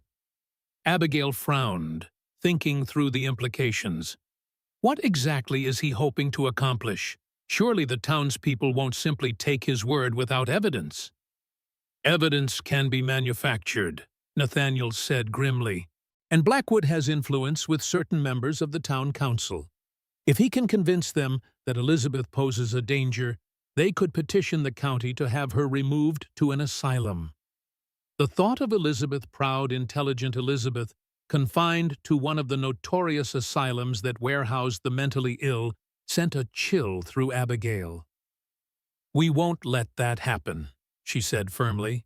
Abigail frowned, thinking through the implications. What exactly is he hoping to accomplish? Surely the townspeople won't simply take his word without evidence. Evidence can be manufactured, Nathaniel said grimly, and Blackwood has influence with certain members of the town council. If he can convince them that Elizabeth poses a danger, they could petition the county to have her removed to an asylum. The thought of Elizabeth, proud, intelligent Elizabeth, confined to one of the notorious asylums that warehoused the mentally ill, sent a chill through Abigail. We won't let that happen, she said firmly.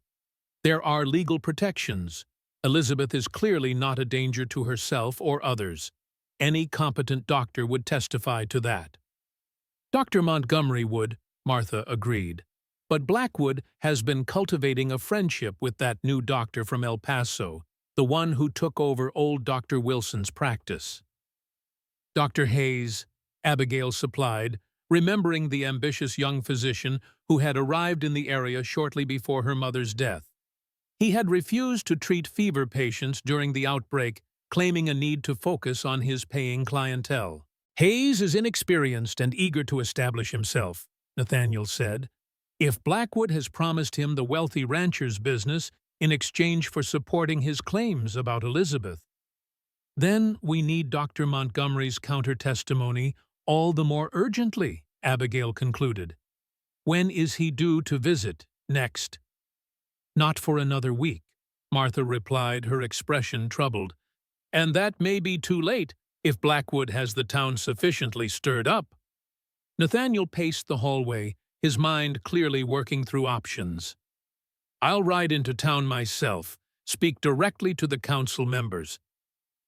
There are legal protections. Elizabeth is clearly not a danger to herself or others. Any competent doctor would testify to that. Dr. Montgomery would, Martha agreed. But Blackwood has been cultivating a friendship with that new doctor from El Paso, the one who took over old Dr. Wilson's practice. Dr. Hayes, Abigail supplied, remembering the ambitious young physician who had arrived in the area shortly before her mother's death. He had refused to treat fever patients during the outbreak, claiming a need to focus on his paying clientele. Hayes is inexperienced and eager to establish himself, Nathaniel said. If Blackwood has promised him the wealthy rancher's business in exchange for supporting his claims about Elizabeth, then we need Dr. Montgomery's counter-testimony all the more urgently, Abigail concluded. When is he due to visit next? Not for another week, Martha replied, her expression troubled. And that may be too late if Blackwood has the town sufficiently stirred up. Nathaniel paced the hallway, his mind clearly working through options. I'll ride into town myself, speak directly to the council members.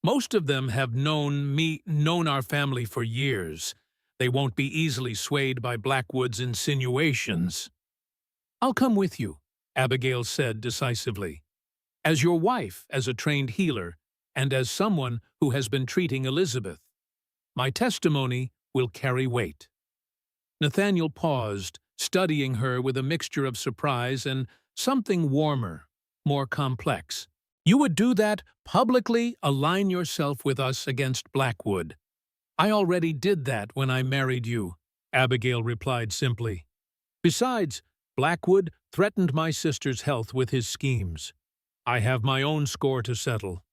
Most of them have known our family for years. They won't be easily swayed by Blackwood's insinuations. I'll come with you, Abigail said decisively. As your wife, as a trained healer, and as someone who has been treating Elizabeth. My testimony will carry weight. Nathaniel paused, studying her with a mixture of surprise and something warmer, more complex. You would do that, publicly align yourself with us against Blackwood. I already did that when I married you, Abigail replied simply. Besides, Blackwood threatened my sister's health with his schemes. I have my own score to settle.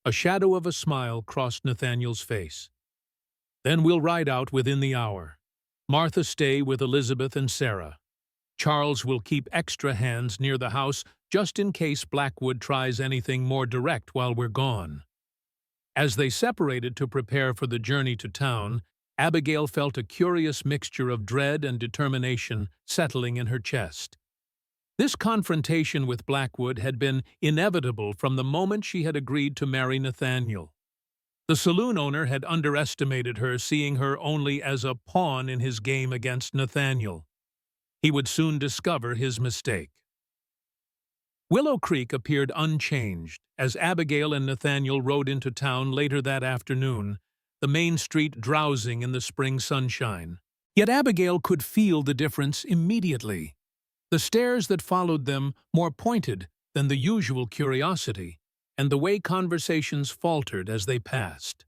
A shadow of a smile crossed Nathaniel's face. Then we'll ride out within the hour. Martha stay with Elizabeth and Sarah. Charles will keep extra hands near the house just in case Blackwood tries anything more direct while we're gone. As they separated to prepare for the journey to town, Abigail felt a curious mixture of dread and determination settling in her chest. This confrontation with Blackwood had been inevitable from the moment she had agreed to marry Nathaniel. The saloon owner had underestimated her, seeing her only as a pawn in his game against Nathaniel. He would soon discover his mistake. Willow Creek appeared unchanged as Abigail and Nathaniel rode into town later that afternoon, the main street drowsing in the spring sunshine. Yet Abigail could feel the difference immediately. The stares that followed them more pointed than the usual curiosity, and the way conversations faltered as they passed.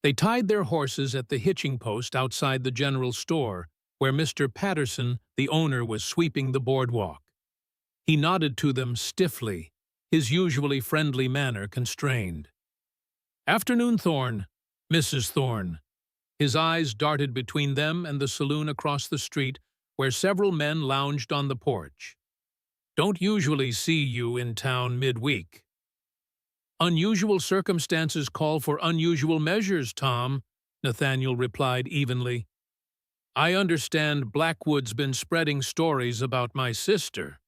They tied their horses at the hitching post outside the general store, where Mr. Patterson, the owner, was sweeping the boardwalk. He nodded to them stiffly, his usually friendly manner constrained. Afternoon, Thorne, Mrs. Thorne. His eyes darted between them and the saloon across the street, where several men lounged on the porch. Don't usually see you in town midweek. Unusual circumstances call for unusual measures, Tom, Nathaniel replied evenly. I understand Blackwood's been spreading stories about my sister.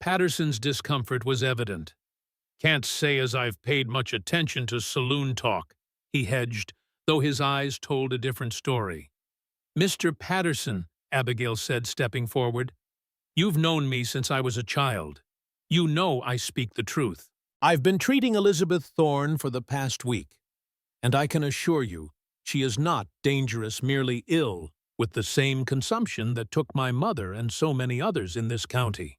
Patterson's discomfort was evident. Can't say as I've paid much attention to saloon talk, he hedged, though his eyes told a different story. Mr. Patterson, Abigail said, stepping forward, you've known me since I was a child. You know I speak the truth. I've been treating Elizabeth Thorne for the past week, and I can assure you she is not dangerous, merely ill, with the same consumption that took my mother and so many others in this county.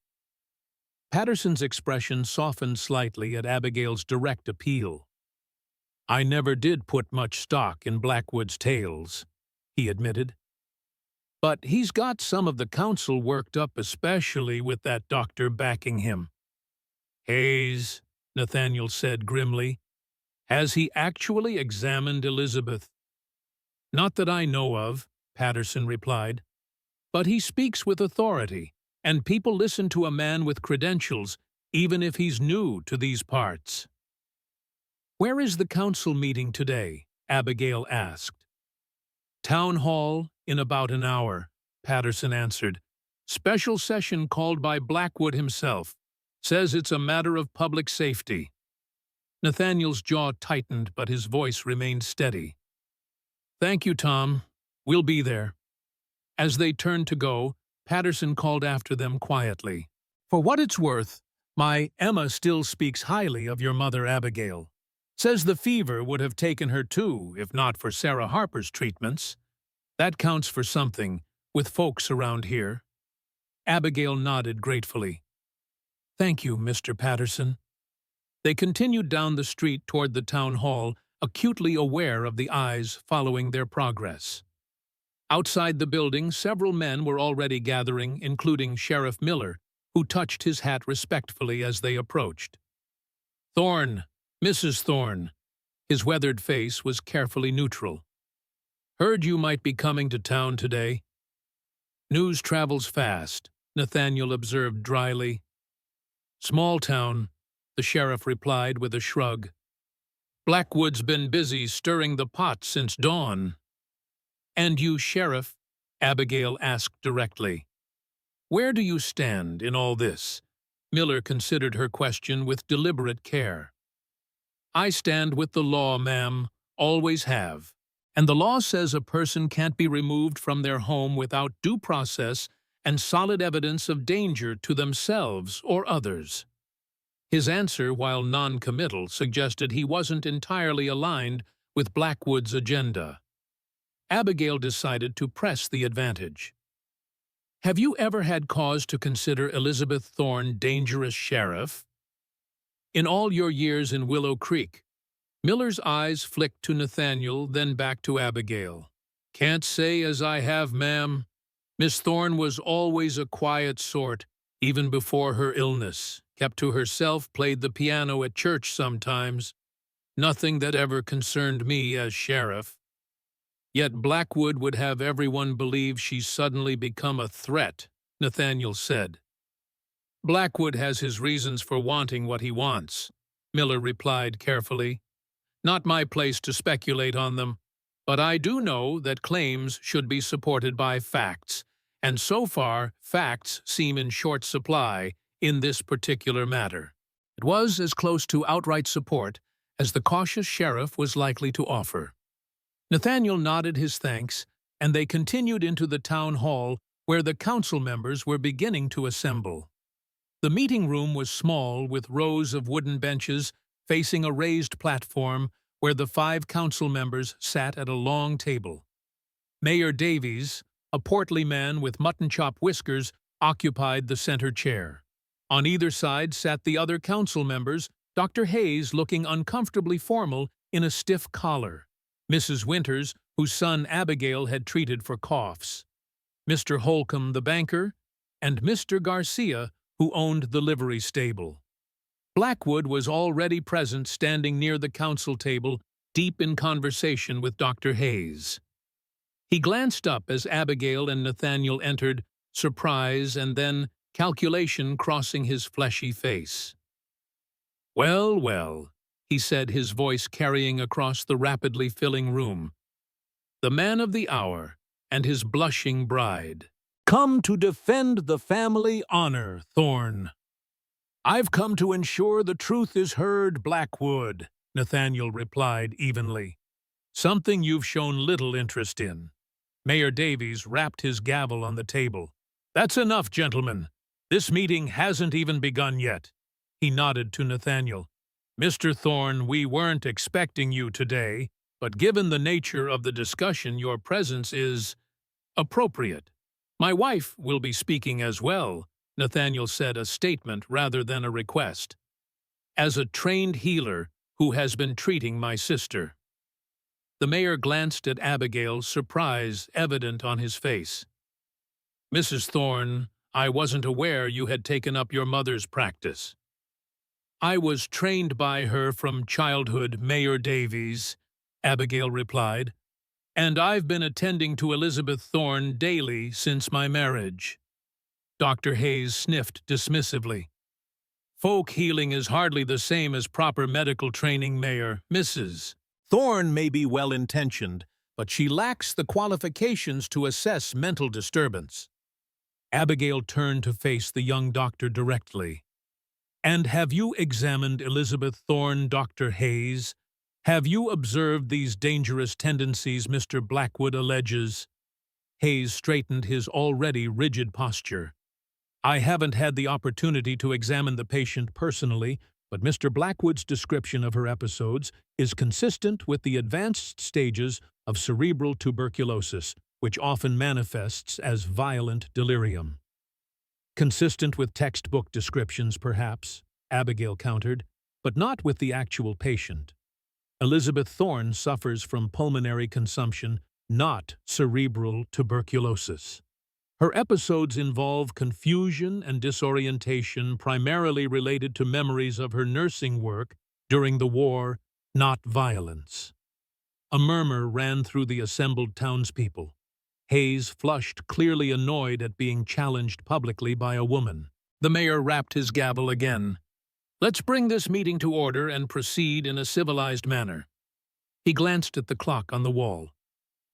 Patterson's expression softened slightly at Abigail's direct appeal. I never did put much stock in Blackwood's tales, he admitted. But he's got some of the council worked up, especially with that doctor backing him. Hayes, Nathaniel said grimly. Has he actually examined Elizabeth? Not that I know of, Patterson replied. But he speaks with authority, and people listen to a man with credentials, even if he's new to these parts. Where is the council meeting today? Abigail asked. Town hall in about an hour, Patterson answered. Special session called by Blackwood himself. Says it's a matter of public safety. Nathaniel's jaw tightened, but his voice remained steady. Thank you, Tom. We'll be there. As they turned to go, Patterson called after them quietly. For what it's worth, my Emma still speaks highly of your mother Abigail. Says the fever would have taken her too, if not for Sarah Harper's treatments. That counts for something, with folks around here. Abigail nodded gratefully. Thank you, Mr. Patterson. They continued down the street toward the town hall, acutely aware of the eyes following their progress. Outside the building, several men were already gathering, including Sheriff Miller, who touched his hat respectfully as they approached. Thorne, Mrs. Thorne. His weathered face was carefully neutral. Heard you might be coming to town today. News travels fast, Nathaniel observed dryly. Small town, the sheriff replied with a shrug. Blackwood's been busy stirring the pot since dawn. And you, Sheriff? Abigail asked directly. Where do you stand in all this? Miller considered her question with deliberate care. I stand with the law, ma'am, always have. And the law says a person can't be removed from their home without due process and solid evidence of danger to themselves or others. His answer, while non-committal, suggested he wasn't entirely aligned with Blackwood's agenda. Abigail decided to press the advantage. Have you ever had cause to consider Elizabeth Thorne dangerous, Sheriff? In all your years in Willow Creek, Miller's eyes flicked to Nathaniel, then back to Abigail. Can't say as I have, ma'am. Miss Thorne was always a quiet sort, even before her illness. Kept to herself, played the piano at church sometimes. Nothing that ever concerned me as sheriff. Yet Blackwood would have everyone believe she's suddenly become a threat, Nathaniel said. Blackwood has his reasons for wanting what he wants, Miller replied carefully. Not my place to speculate on them, but I do know that claims should be supported by facts, and so far facts seem in short supply in this particular matter. It was as close to outright support as the cautious sheriff was likely to offer. Nathaniel nodded his thanks, and they continued into the town hall where the council members were beginning to assemble. The meeting room was small, with rows of wooden benches facing a raised platform where the 5 council members sat at a long table. Mayor Davies, a portly man with mutton-chop whiskers, occupied the center chair. On either side sat the other council members, Dr. Hayes looking uncomfortably formal in a stiff collar, Mrs. Winters, whose son Abigail had treated for coughs, Mr. Holcomb the banker, and Mr. Garcia, who owned the livery stable. Blackwood was already present, standing near the council table, deep in conversation with Dr. Hayes. He glanced up as Abigail and Nathaniel entered, surprise and then calculation crossing his fleshy face. Well, well, he said, his voice carrying across the rapidly filling room. The man of the hour and his blushing bride. Come to defend the family honor, Thorne. "I've come to ensure the truth is heard, Blackwood," Nathaniel replied evenly. "Something you've shown little interest in." Mayor Davies rapped his gavel on the table. "That's enough, gentlemen. This meeting hasn't even begun yet." He nodded to Nathaniel. "Mr. Thorne, we weren't expecting you today, but given the nature of the discussion, your presence is appropriate." "My wife will be speaking as well," Nathaniel said, a statement rather than a request. "As a trained healer who has been treating my sister." The mayor glanced at Abigail, surprise evident on his face. "Mrs. Thorne, I wasn't aware you had taken up your mother's practice." "I was trained by her from childhood, Mayor Davies," Abigail replied, "and I've been attending to Elizabeth Thorne daily since my marriage." Dr. Hayes sniffed dismissively. "Folk healing is hardly the same as proper medical training, Mayor. Mrs. Thorne may be well-intentioned, but she lacks the qualifications to assess mental disturbance." Abigail turned to face the young doctor directly. "And have you examined Elizabeth Thorne, Dr. Hayes? Have you observed these dangerous tendencies Mr. Blackwood alleges?" Hayes straightened his already rigid posture. "I haven't had the opportunity to examine the patient personally, but Mr. Blackwood's description of her episodes is consistent with the advanced stages of cerebral tuberculosis, which often manifests as violent delirium." "Consistent with textbook descriptions, perhaps," Abigail countered, "but not with the actual patient. Elizabeth Thorne suffers from pulmonary consumption, not cerebral tuberculosis. Her episodes involve confusion and disorientation primarily related to memories of her nursing work during the war, not violence." A murmur ran through the assembled townspeople. Hayes flushed, clearly annoyed at being challenged publicly by a woman. The mayor rapped his gavel again. "Let's bring this meeting to order and proceed in a civilized manner." He glanced at the clock on the wall.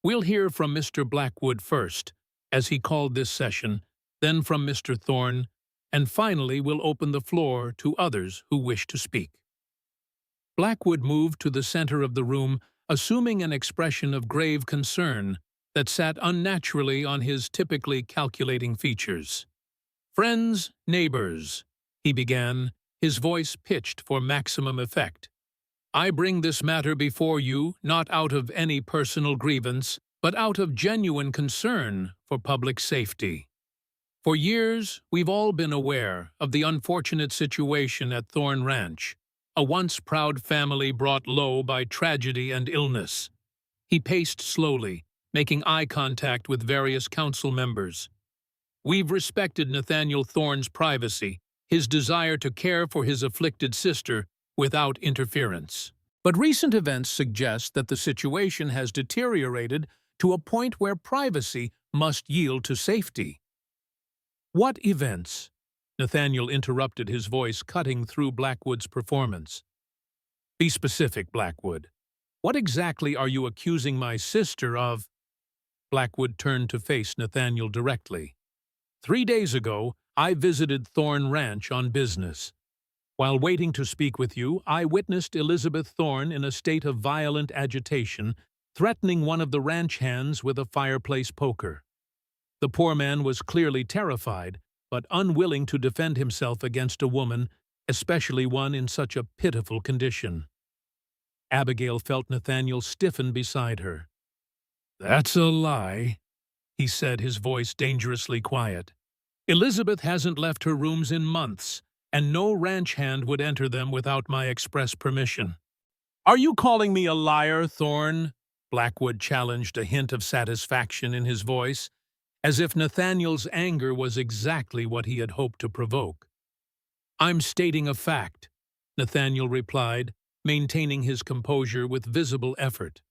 "We'll hear from Mr. Blackwood first, as he called this session, then from Mr. Thorne, and finally we'll open the floor to others who wish to speak." Blackwood moved to the center of the room, assuming an expression of grave concern that sat unnaturally on his typically calculating features. "Friends, neighbors," he began, his voice pitched for maximum effect. "I bring this matter before you not out of any personal grievance, but out of genuine concern for public safety. For years, we've all been aware of the unfortunate situation at Thorne Ranch, a once proud family brought low by tragedy and illness." He paced slowly, making eye contact with various council members. "We've respected Nathaniel Thorne's privacy, his desire to care for his afflicted sister without interference. But recent events suggest that the situation has deteriorated to a point where privacy must yield to safety." "What events?" Nathaniel interrupted, his voice cutting through Blackwood's performance. "Be specific, Blackwood. What exactly are you accusing my sister of?" Blackwood turned to face Nathaniel directly. 3 days ago, I visited Thorne Ranch on business. While waiting to speak with you, I witnessed Elizabeth Thorne in a state of violent agitation, threatening one of the ranch hands with a fireplace poker. The poor man was clearly terrified, but unwilling to defend himself against a woman, especially one in such a pitiful condition. Abigail felt Nathaniel stiffen beside her. "That's a lie," he said, his voice dangerously quiet. "Elizabeth hasn't left her rooms in months, and no ranch hand would enter them without my express permission." "Are you calling me a liar, Thorne?" Blackwood challenged, a hint of satisfaction in his voice, as if Nathaniel's anger was exactly what he had hoped to provoke. "I'm stating a fact," Nathaniel replied, maintaining his composure with visible effort.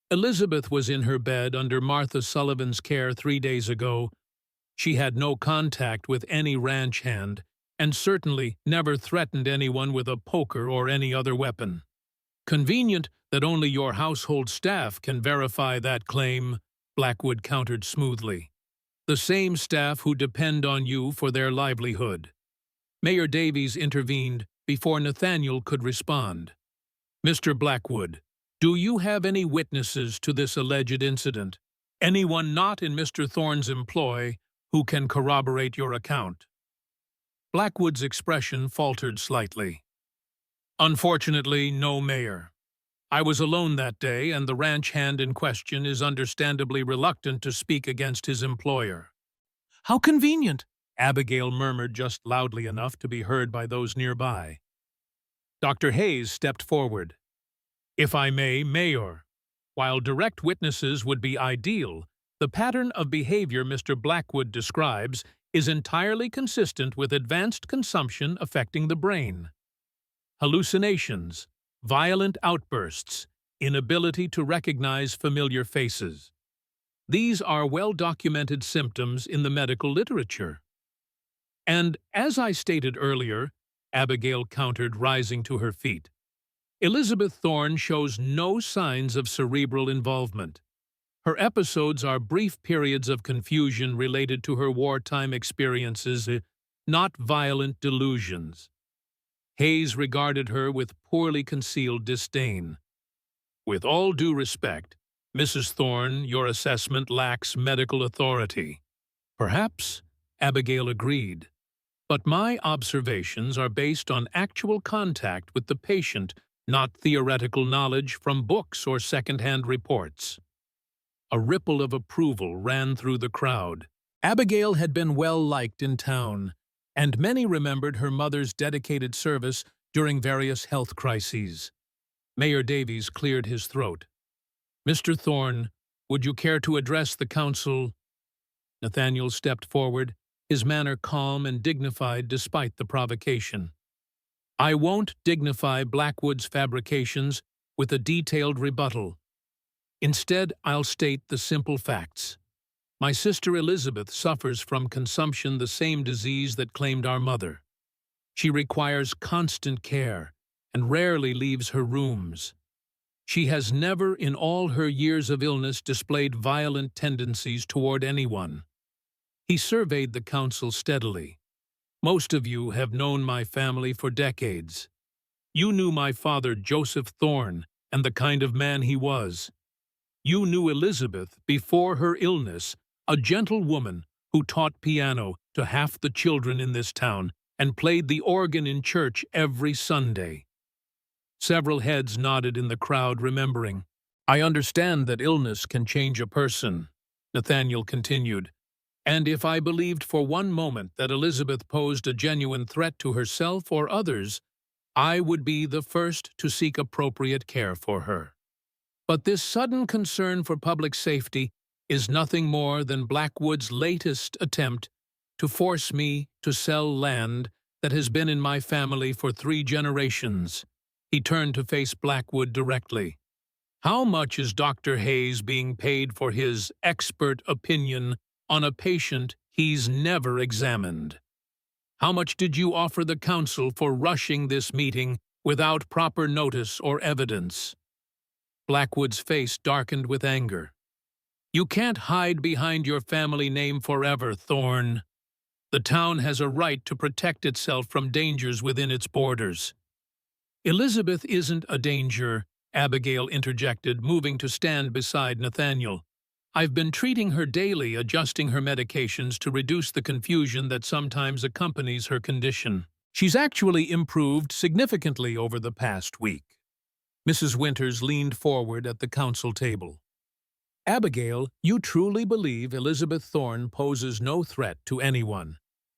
"Elizabeth was in her bed under Martha Sullivan's care 3 days ago. She had no contact with any ranch hand, and certainly never threatened anyone with a poker or any other weapon." "Convenient that only your household staff can verify that claim," Blackwood countered smoothly. "The same staff who depend on you for their livelihood." Mayor Davies intervened before Nathaniel could respond. "Mr. Blackwood, do you have any witnesses to this alleged incident? Anyone not in Mr. Thorne's employ who can corroborate your account?" Blackwood's expression faltered slightly. "Unfortunately, no, Mayor. I was alone that day, and the ranch hand in question is understandably reluctant to speak against his employer." "How convenient," Abigail murmured just loudly enough to be heard by those nearby. Dr. Hayes stepped forward. "If I may, Mayor, while direct witnesses would be ideal, the pattern of behavior Mr. Blackwood describes is entirely consistent with advanced consumption affecting the brain. Hallucinations, violent outbursts, inability to recognize familiar faces. These are well-documented symptoms in the medical literature. And, as I stated earlier," Abigail countered, rising to her feet, "Elizabeth Thorne shows no signs of cerebral involvement. Her episodes are brief periods of confusion related to her wartime experiences, not violent delusions." Hayes regarded her with poorly concealed disdain. "With all due respect, Mrs. Thorne, your assessment lacks medical authority." "Perhaps," Abigail agreed, "but my observations are based on actual contact with the patient, not theoretical knowledge from books or second-hand reports." A ripple of approval ran through the crowd. Abigail had been well-liked in town, and many remembered her mother's dedicated service during various health crises. Mayor Davies cleared his throat. "Mr. Thorne, would you care to address the council?" Nathaniel stepped forward, his manner calm and dignified despite the provocation. "I won't dignify Blackwood's fabrications with a detailed rebuttal. Instead, I'll state the simple facts. My sister Elizabeth suffers from consumption, the same disease that claimed our mother. She requires constant care and rarely leaves her rooms. She has never in all her years of illness displayed violent tendencies toward anyone." He surveyed the council steadily. "Most of you have known my family for decades. You knew my father, Joseph Thorne, and the kind of man he was. You knew Elizabeth before her illness, a gentle woman who taught piano to half the children in this town and played the organ in church every Sunday." Several heads nodded in the crowd, remembering. "I understand that illness can change a person," Nathaniel continued, "and if I believed for one moment that Elizabeth posed a genuine threat to herself or others, I would be the first to seek appropriate care for her. But this sudden concern for public safety is nothing more than Blackwood's latest attempt to force me to sell land that has been in my family for 3 generations. He turned to face Blackwood directly. "How much is Dr. Hayes being paid for his expert opinion on a patient he's never examined? How much did you offer the council for rushing this meeting without proper notice or evidence?" Blackwood's face darkened with anger. "You can't hide behind your family name forever, Thorne. The town has a right to protect itself from dangers within its borders." "Elizabeth isn't a danger," Abigail interjected, moving to stand beside Nathaniel. "I've been treating her daily, adjusting her medications to reduce the confusion that sometimes accompanies her condition. She's actually improved significantly over the past week." Mrs. Winters leaned forward at the council table. "Abigail, you truly believe Elizabeth Thorne poses no threat to anyone?"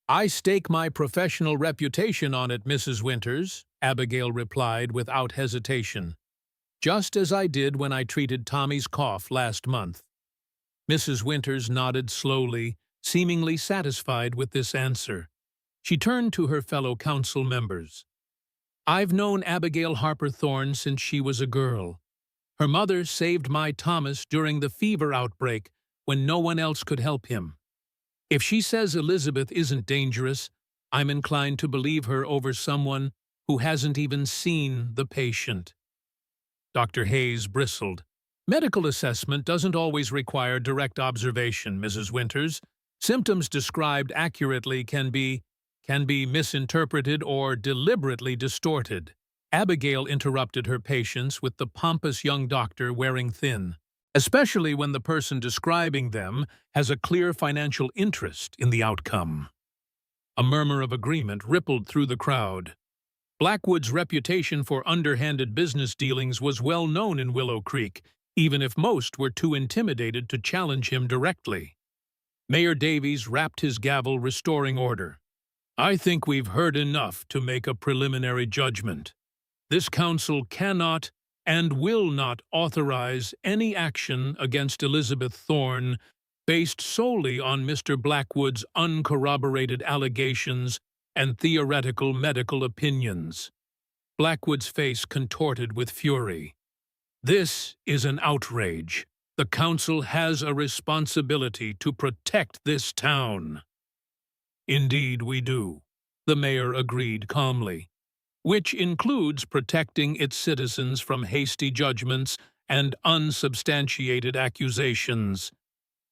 "I stake my professional reputation on it, Mrs. Winters," Abigail replied without hesitation. "Just as I did when I treated Tommy's cough last month." Mrs. Winters nodded slowly, seemingly satisfied with this answer. She turned to her fellow council members. "I've known Abigail Harper Thorne since she was a girl. Her mother saved my Thomas during the fever outbreak when no one else could help him. If she says Elizabeth isn't dangerous, I'm inclined to believe her over someone who hasn't even seen the patient." Dr. Hayes bristled. "Medical assessment doesn't always require direct observation, Mrs. Winters. Symptoms described accurately can be can be misinterpreted or deliberately distorted. Abigail interrupted her patients with the pompous young doctor wearing thin, especially when the person describing them has a clear financial interest in the outcome. A murmur of agreement rippled through the crowd. Blackwood's reputation for underhanded business dealings was well known in Willow Creek, even if most were too intimidated to challenge him directly. Mayor Davies rapped his gavel, restoring order. "I think we've heard enough to make a preliminary judgment. This council cannot and will not authorize any action against Elizabeth Thorne based solely on Mr. Blackwood's uncorroborated allegations and theoretical medical opinions." Blackwood's face contorted with fury. "This is an outrage. The council has a responsibility to protect this town." "Indeed we do," the mayor agreed calmly, "which includes protecting its citizens from hasty judgments and unsubstantiated accusations."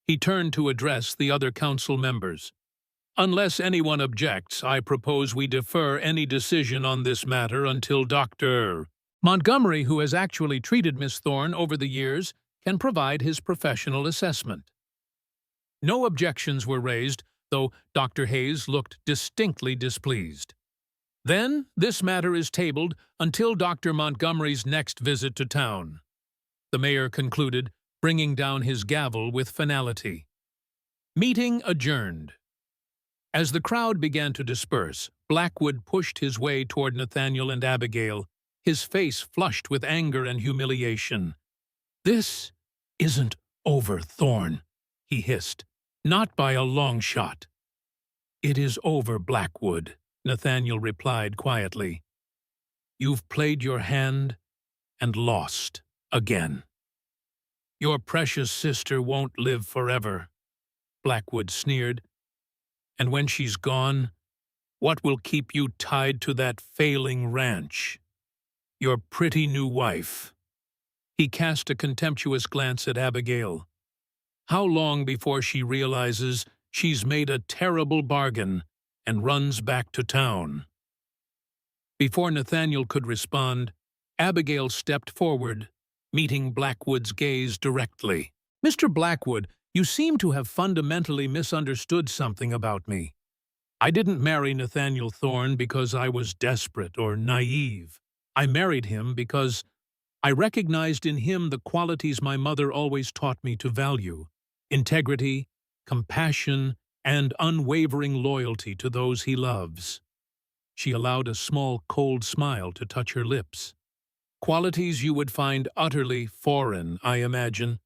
He turned to address the other council members. "Unless anyone objects, I propose we defer any decision on this matter until Dr. Montgomery, who has actually treated Miss Thorne over the years, can provide his professional assessment." No objections were raised, though Dr. Hayes looked distinctly displeased. "Then this matter is tabled until Dr. Montgomery's next visit to town," the mayor concluded, bringing down his gavel with finality. Meeting adjourned. As the crowd began to disperse, Blackwood pushed his way toward Nathaniel and Abigail, his face flushed with anger and humiliation. "This isn't over, Thorne," he hissed. "Not by a long shot." "It is over, Blackwood," Nathaniel replied quietly. "You've played your hand and lost again. Your precious sister won't live forever," Blackwood sneered. "And when she's gone, what will keep you tied to that failing ranch? Your pretty new wife." He cast a contemptuous glance at Abigail. "How long before she realizes she's made a terrible bargain and runs back to town?" Before Nathaniel could respond, Abigail stepped forward, meeting Blackwood's gaze directly. "Mr. Blackwood, you seem to have fundamentally misunderstood something about me. I didn't marry Nathaniel Thorne because I was desperate or naive. I married him because I recognized in him the qualities my mother always taught me to value: integrity, compassion, and unwavering loyalty to those he loves." She allowed a small, cold smile to touch her lips. "Qualities you would find utterly foreign, I imagine.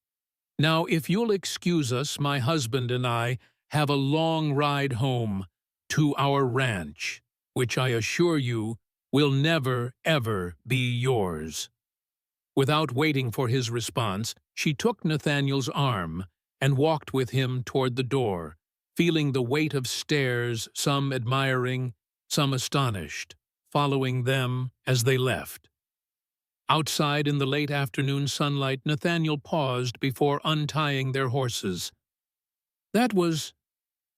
Now, if you'll excuse us, my husband and I have a long ride home to our ranch, which I assure you will never, ever be yours." Without waiting for his response, she took Nathaniel's arm and walked with him toward the door, feeling the weight of stares, some admiring, some astonished, following them as they left. Outside in the late afternoon sunlight, Nathaniel paused before untying their horses. "That was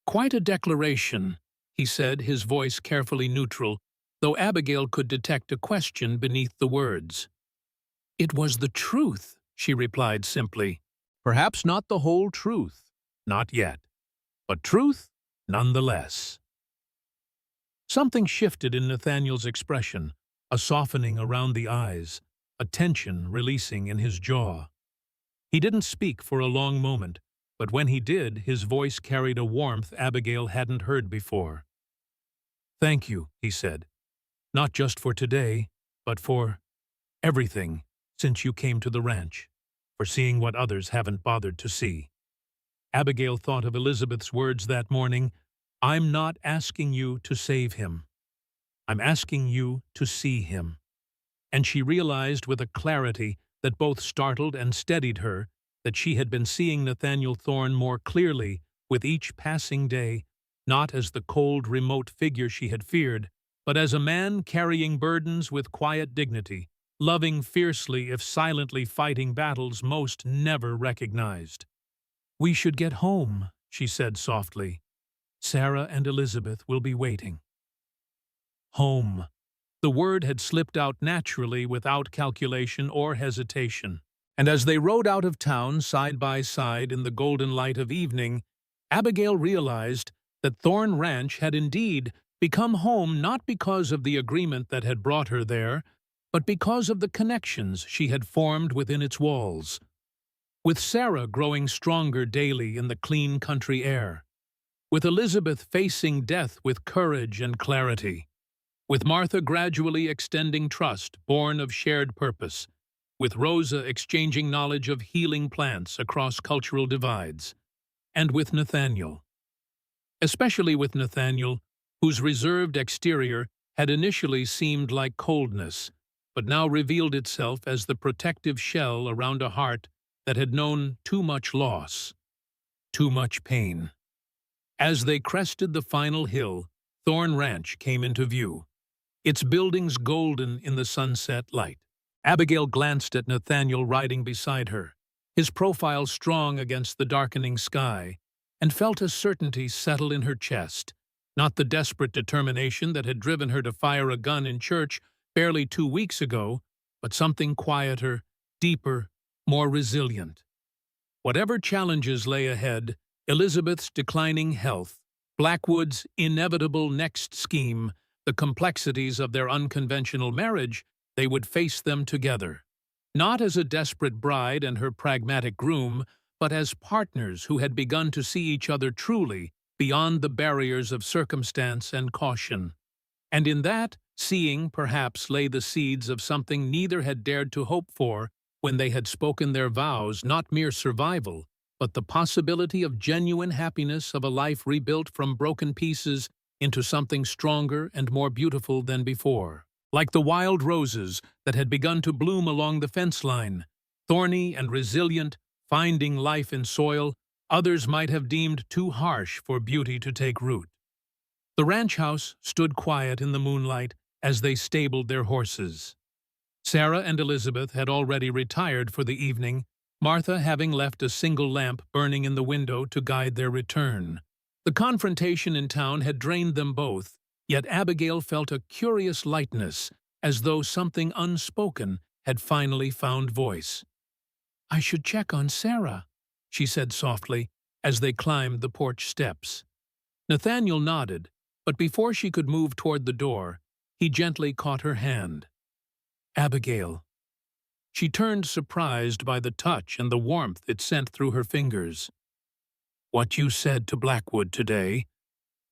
quite a declaration," he said, his voice carefully neutral, though Abigail could detect a question beneath the words. "It was the truth," she replied simply. "Perhaps not the whole truth, not yet, but truth nonetheless." Something shifted in Nathaniel's expression, a softening around the eyes, a tension releasing in his jaw. He didn't speak for a long moment, but when he did, his voice carried a warmth Abigail hadn't heard before. "Thank you," he said, "not just for today, but for everything since you came to the ranch, for seeing what others haven't bothered to see." Abigail thought of Elizabeth's words that morning, "I'm not asking you to save him. I'm asking you to see him." And she realized with a clarity that both startled and steadied her that she had been seeing Nathaniel Thorne more clearly with each passing day, not as the cold, remote figure she had feared, but as a man carrying burdens with quiet dignity, loving fiercely if silently fighting battles most never recognized. "We should get home," she said softly. "Sarah and Elizabeth will be waiting." Home. The word had slipped out naturally without calculation or hesitation. And as they rode out of town side by side in the golden light of evening, Abigail realized that Thorn Ranch had indeed become home not because of the agreement that had brought her there, but because of the connections she had formed within its walls. With Sarah growing stronger daily in the clean country air, with Elizabeth facing death with courage and clarity, with Martha gradually extending trust born of shared purpose, with Rosa exchanging knowledge of healing plants across cultural divides, and with Nathaniel. Especially with Nathaniel, whose reserved exterior had initially seemed like coldness, but now revealed itself as the protective shell around a heart that had known too much loss, too much pain. As they crested the final hill, Thorn Ranch came into view, its buildings golden in the sunset light. Abigail glanced at Nathaniel riding beside her, his profile strong against the darkening sky, and felt a certainty settle in her chest, not the desperate determination that had driven her to fire a gun in church barely 2 weeks ago, but something quieter, deeper, more resilient. Whatever challenges lay ahead, Elizabeth's declining health, Blackwood's inevitable next scheme, the complexities of their unconventional marriage, they would face them together, not as a desperate bride and her pragmatic groom, but as partners who had begun to see each other truly beyond the barriers of circumstance and caution. And in that seeing perhaps lay the seeds of something neither had dared to hope for when they had spoken their vows, not mere survival, but the possibility of genuine happiness, of a life rebuilt from broken pieces into something stronger and more beautiful than before. Like the wild roses that had begun to bloom along the fence line, thorny and resilient, finding life in soil others might have deemed too harsh for beauty to take root. The ranch house stood quiet in the moonlight as they stabled their horses. Sarah and Elizabeth had already retired for the evening, Martha having left a single lamp burning in the window to guide their return. The confrontation in town had drained them both, yet Abigail felt a curious lightness, as though something unspoken had finally found voice. "I should check on Sarah," she said softly, as they climbed the porch steps. Nathaniel nodded, but before she could move toward the door, he gently caught her hand. "Abigail." She turned surprised by the touch and the warmth it sent through her fingers. "What you said to Blackwood today?"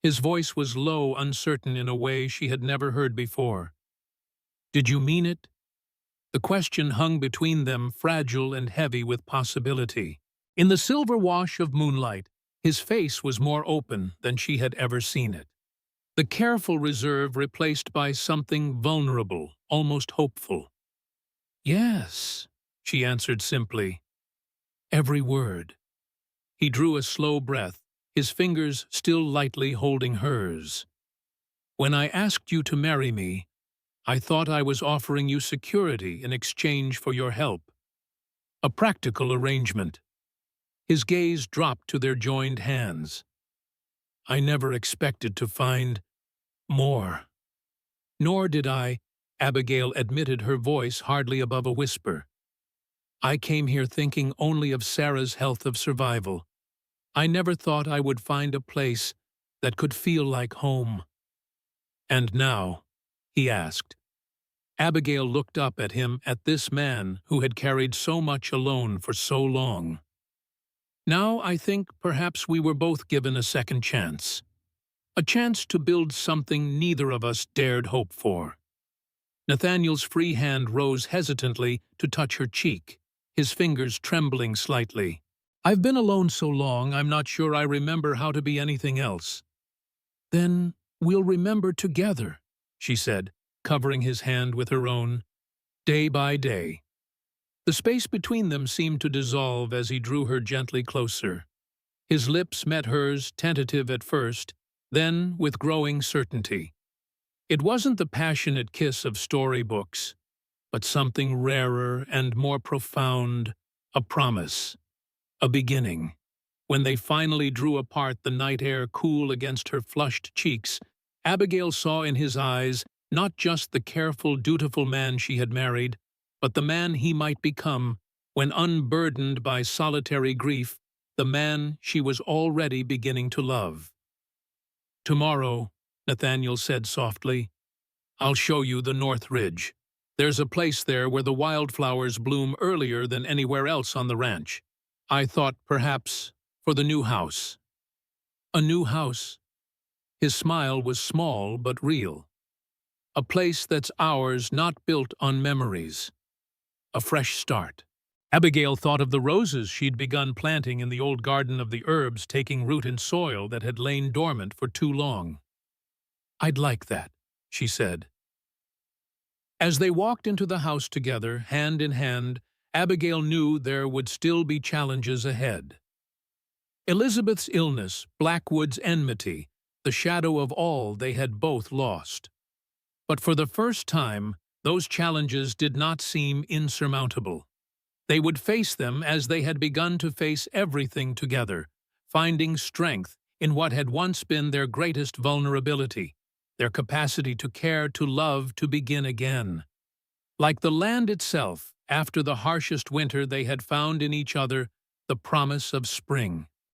His voice was low, uncertain in a way she had never heard before. "Did you mean it?" The question hung between them, fragile and heavy with possibility. In the silver wash of moonlight, his face was more open than she had ever seen it. The careful reserve replaced by something vulnerable, almost hopeful. "Yes," she answered simply. "Every word." He drew a slow breath, his fingers still lightly holding hers. "When I asked you to marry me, I thought I was offering you security in exchange for your help. A practical arrangement." His gaze dropped to their joined hands. "I never expected to find more." "Nor did I," Abigail admitted, her voice hardly above a whisper. "I came here thinking only of Sarah's health, of survival. I never thought I would find a place that could feel like home." "And now?" he asked. Abigail looked up at him, at this man who had carried so much alone for so long. "Now I think perhaps we were both given a second chance. A chance to build something neither of us dared hope for." Nathaniel's free hand rose hesitantly to touch her cheek, his fingers trembling slightly. "I've been alone so long, I'm not sure I remember how to be anything else." "Then we'll remember together," she said, covering his hand with her own, "day by day." The space between them seemed to dissolve as he drew her gently closer. His lips met hers, tentative at first, then with growing certainty. It wasn't the passionate kiss of storybooks, but something rarer and more profound, a promise, a beginning. When they finally drew apart, the night air cool against her flushed cheeks, Abigail saw in his eyes not just the careful, dutiful man she had married, but the man he might become when unburdened by solitary grief, the man she was already beginning to love. "Tomorrow," Nathaniel said softly, "I'll show you the North Ridge. There's a place there where the wildflowers bloom earlier than anywhere else on the ranch. I thought, perhaps, for the new house." "A new house?" His smile was small but real. "A place that's ours, not built on memories. A fresh start." Abigail thought of the roses she'd begun planting in the old garden of the herbs taking root in soil that had lain dormant for too long. "I'd like that," she said. As they walked into the house together, hand in hand, Abigail knew there would still be challenges ahead. Elizabeth's illness, Blackwood's enmity, the shadow of all they had both lost. But for the first time, those challenges did not seem insurmountable. They would face them as they had begun to face everything together, finding strength in what had once been their greatest vulnerability, their capacity to care, to love, to begin again. Like the land itself, after the harshest winter they had found in each other the promise of spring.